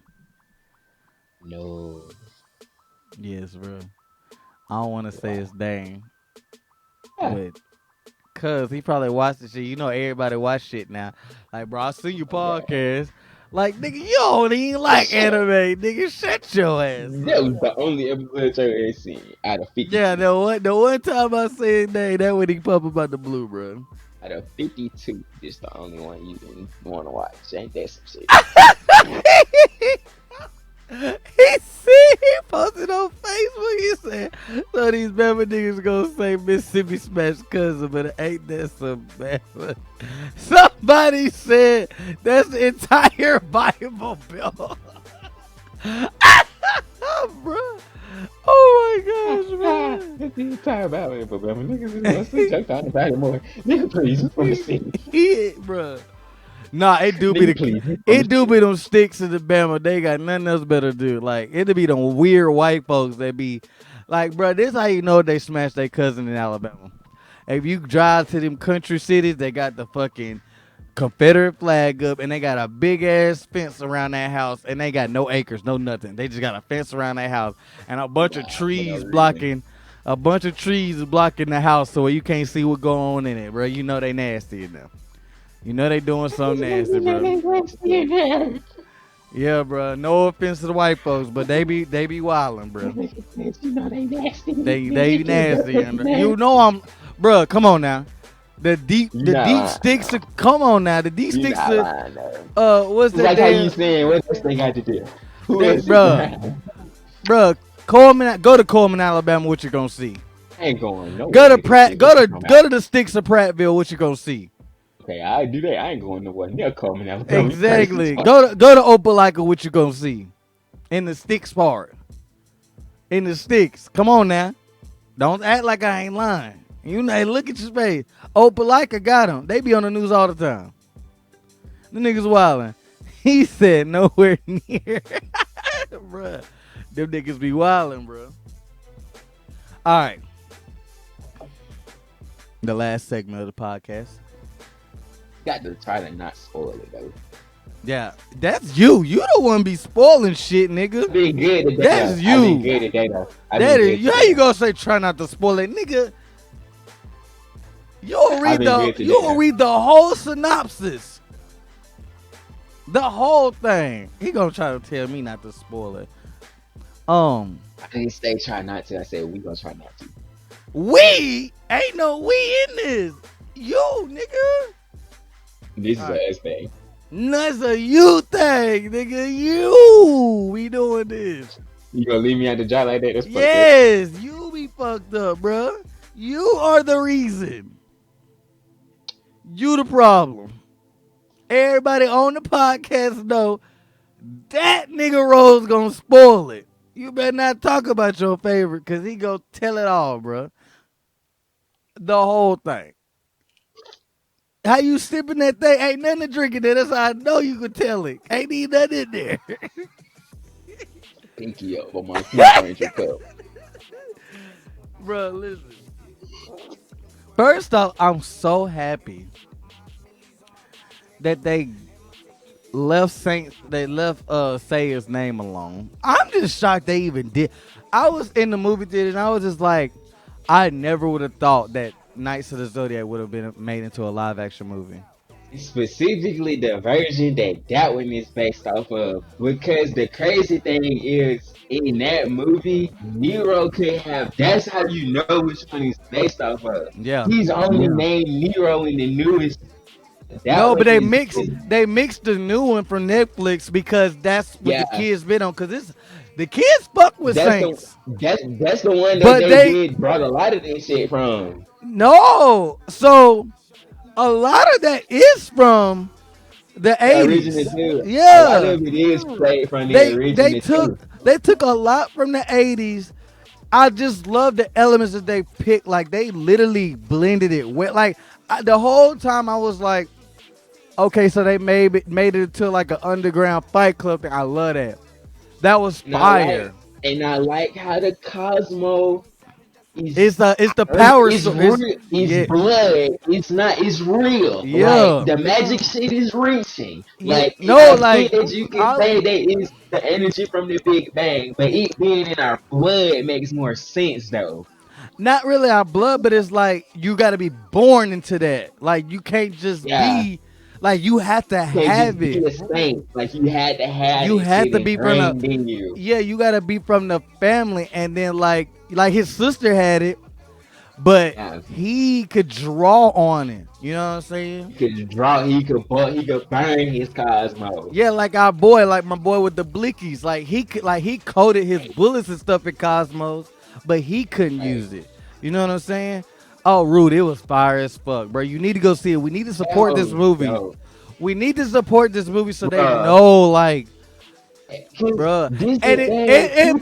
No.
Yes, bro. I don't want to say his name,
Yeah.
but cause he probably watched the shit. You know, everybody watch shit now. Like, bro, I seen your podcast. Like, nigga, you don't even like anime, nigga. Shut your ass
That was
up.
the only episode I ever seen out of 52.
Yeah, the one time I said his name, that when he pop about the blue, bro.
Out of 52, this the only one you didn't want to watch. Ain't that some shit?
He posted on Facebook. He said, "So these Bama niggas gonna say Mississippi Smash cousin, but ain't that some Bama?" Somebody said that's the entire Bible, Bill. Bro. Oh my gosh, man.
It's the entire Bible, but niggas is gonna say joked out about it more. Nigga, please, you from the city.
Yeah, bro. Nah, it do
Nigga, please, you from
it
the
do
city.
be them sticks in the Bama. They got nothing else better to do. Like it'll be them weird white folks that be like, bro. This how you know they smashed their cousin in Alabama. If you drive to them country cities, they got the fucking Confederate flag up, and they got a big ass fence around that house, and they got no acres, no nothing. They just got a fence around that house and a bunch of trees blocking. A bunch of trees blocking the house so you can't see what going on in it, bro. You know they nasty enough. You know they doing something nasty, bro. Yeah, bro. No offense to the white folks, but they be wildin', bro.
You know they nasty.
They nasty. You know I'm, bro. Come on now. The deep sticks. Come on now. The deep sticks. What's that?
Like how you saying? What this thing got to do? Who else is
bro?
around?
Bro, Coleman. Go to Coleman, Alabama. What you gonna see?
I ain't going nowhere.
Go to Pratt. Go to the sticks of Prattville. What you gonna see?
Okay, I do that. I ain't going nowhere near Coleman, Alabama.
Exactly. Go to Opelika. What you gonna see? In the sticks part. in the sticks. Come on now. Don't act like I ain't lying. You know, hey, look at your face. Oh, Palika got him. They be on the news all the time. The niggas wildin'. He said nowhere near. Bruh. Them niggas be wildin', bro. All right. The last segment of the podcast.
Got to try to not spoil it though.
Yeah, that's you. You the one be spoiling shit, nigga.
I've been good today.
That's you.
I've been good today though.
That is you. How you gonna say try not to spoil it, nigga? You'll read the whole synopsis. The whole thing. He gonna try to tell me not to spoil it.
I didn't say try not to. I said we gonna try not to.
We ain't no we in this. You, nigga.
This is a us thing.
That's a you thing, nigga. You. We doing this.
You gonna leave me out the jar like that? That's
yes, you be fucked up, bro. You are the reason. You the problem. Everybody on the podcast know that nigga Rose gonna spoil it. You better not talk about your favorite, cause he gonna tell it all, bro. The whole thing. How you sipping that thing? Ain't nothing to drink in there. That's how I know you can tell it. Ain't even nothing in there.
Pinky up on my orange cup.
Bro, listen. First off, I'm so happy that they left Sayer's name alone. I'm just shocked they even did. I was in the movie theater and I was just like, I never would have thought that Knights of the Zodiac would have been made into a live action movie.
Specifically the version that one is based off of, because the crazy thing is in that movie Nero could have, that's how you know which one he's based off of.
Yeah,
he's only named Nero in the newest.
No, but they mixed the new one from Netflix because that's what the kids been on, because the kids fuck with Saints.
That's the one that they did brought a lot of this shit from.
No, so a lot of that is from the 80s. Yeah,
a lot of it is straight from the original.
They took a lot from the 80s. I just love the elements that they picked. Like they literally blended it with. Like the whole time I was like, okay, so they made it into like an underground fight club thing. I love that. That was fire.
And I like how the Cosmo.
It's the power.
It's blood. It's real.
Yeah.
Like, the magic shit is reaching. Like that you can say that is the energy from the Big Bang, but it being in our blood makes more sense though.
Not really our blood, but it's like you got to be born into that. Like you can't just be. Like you have to have it.
Like you had to have.
You had to be from
you.
Yeah, you got to be from the family, and then like his sister had it, but he could draw on it. You know what I'm saying?
He could draw. He could burn his Cosmo.
Yeah, like my boy with the blickies. Like he coated his bullets and stuff in Cosmos, but he couldn't use it. You know what I'm saying? Oh, Rude, it was fire as fuck, bro. You need to go see it. We need to support this movie. We need to support this movie so they know, like, bro. And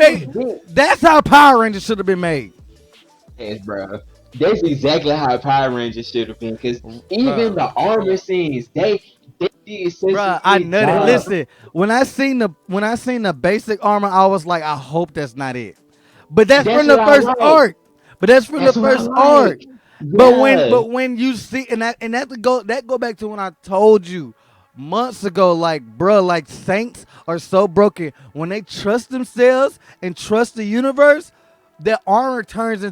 that's how Power Rangers should have been made.
Yes, bro. That's exactly how Power Rangers should have been. Because even the armor scenes, they did such
bro, I know that. Listen, when I seen the basic armor, I was like, I hope that's not it. But that's from the first arc. But that's from the first arc. Yeah. But when you see that go back to when I told you months ago, like bro, like Saints are so broken when they trust themselves and trust the universe. Their armor turns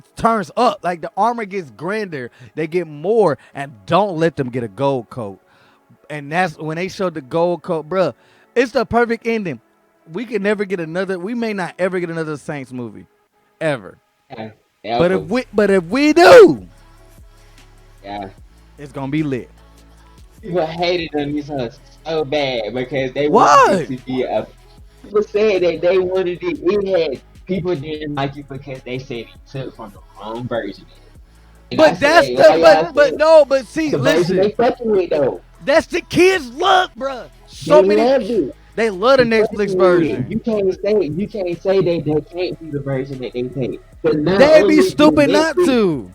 up, like the armor gets grander, they get more, and don't let them get a gold coat. And that's when they showed the gold coat, bro. It's the perfect ending. We may not ever get another Saints movie, ever.
Yeah,
but if we do, it's gonna be lit.
People hated on these hoes so bad because they
wanted
it to be a. People said that they wanted it. It had people didn't like it because they said it took from the wrong version. And
but that's see, listen.
They fucking with though.
That's the kids' luck, bro. So many They love the Netflix version.
You can't say that can't be the version that they take. But not
They'd be
only do
stupid not
Netflix,
to.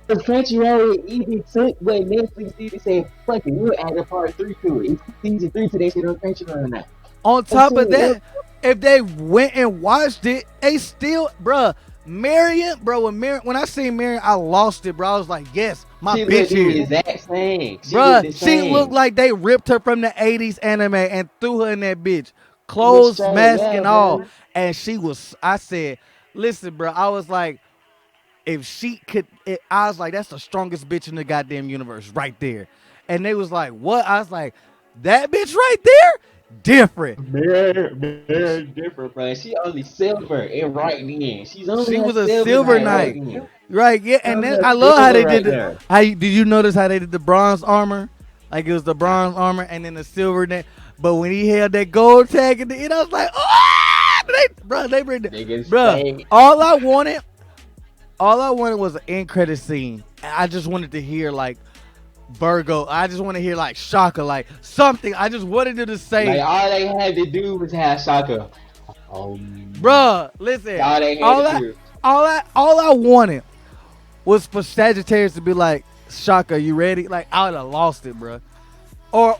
the Crunchyroll even took what Netflix did and said, "Fuck it, we'll add a part 3 to it. It's season 3 to that shit on Crunchyroll now."
On
I'm
top of
saying,
that, if they went and watched it, they still, bruh, Marion, bro, when I seen Marion, I lost it, bro. I was like, yes, my
she
bitch
looked the
here.
exact same. She looked
Bruh,
the
she
same.
looked like they ripped her from the 80s anime and threw her in that bitch.
She was
Clothes,
straight,
mask,
yeah,
and all.
bro.
And she was, I said, listen, bro, I was like, if she could, I was like, that's the strongest bitch in the goddamn universe right there. And they was like, what? I was like, that bitch right there? Different.
Very different, bro. She only silver and right then. She's only
She
a
was a
silver
silver
knight right
knight.
then.
Right, yeah, and
Only
then
a
I love how
silver
they did
right
the.
there.
Did you notice how they did the bronze armor? Like it was the bronze armor and then the silver net. But when he held that gold tag at the end, I was like, oh, they bring the,
Niggas
bro.
say
All I wanted was an end credit scene. I just wanted to hear like Virgo. I just want to hear like Shaka, like something. I just wanted to say,
like all they had to do was have Shaka.
bruh, listen.
All they had
All
to
I,
do.
all I wanted was for Sagittarius to be like, Shaka, you ready? Like I would have lost it, bruh. Or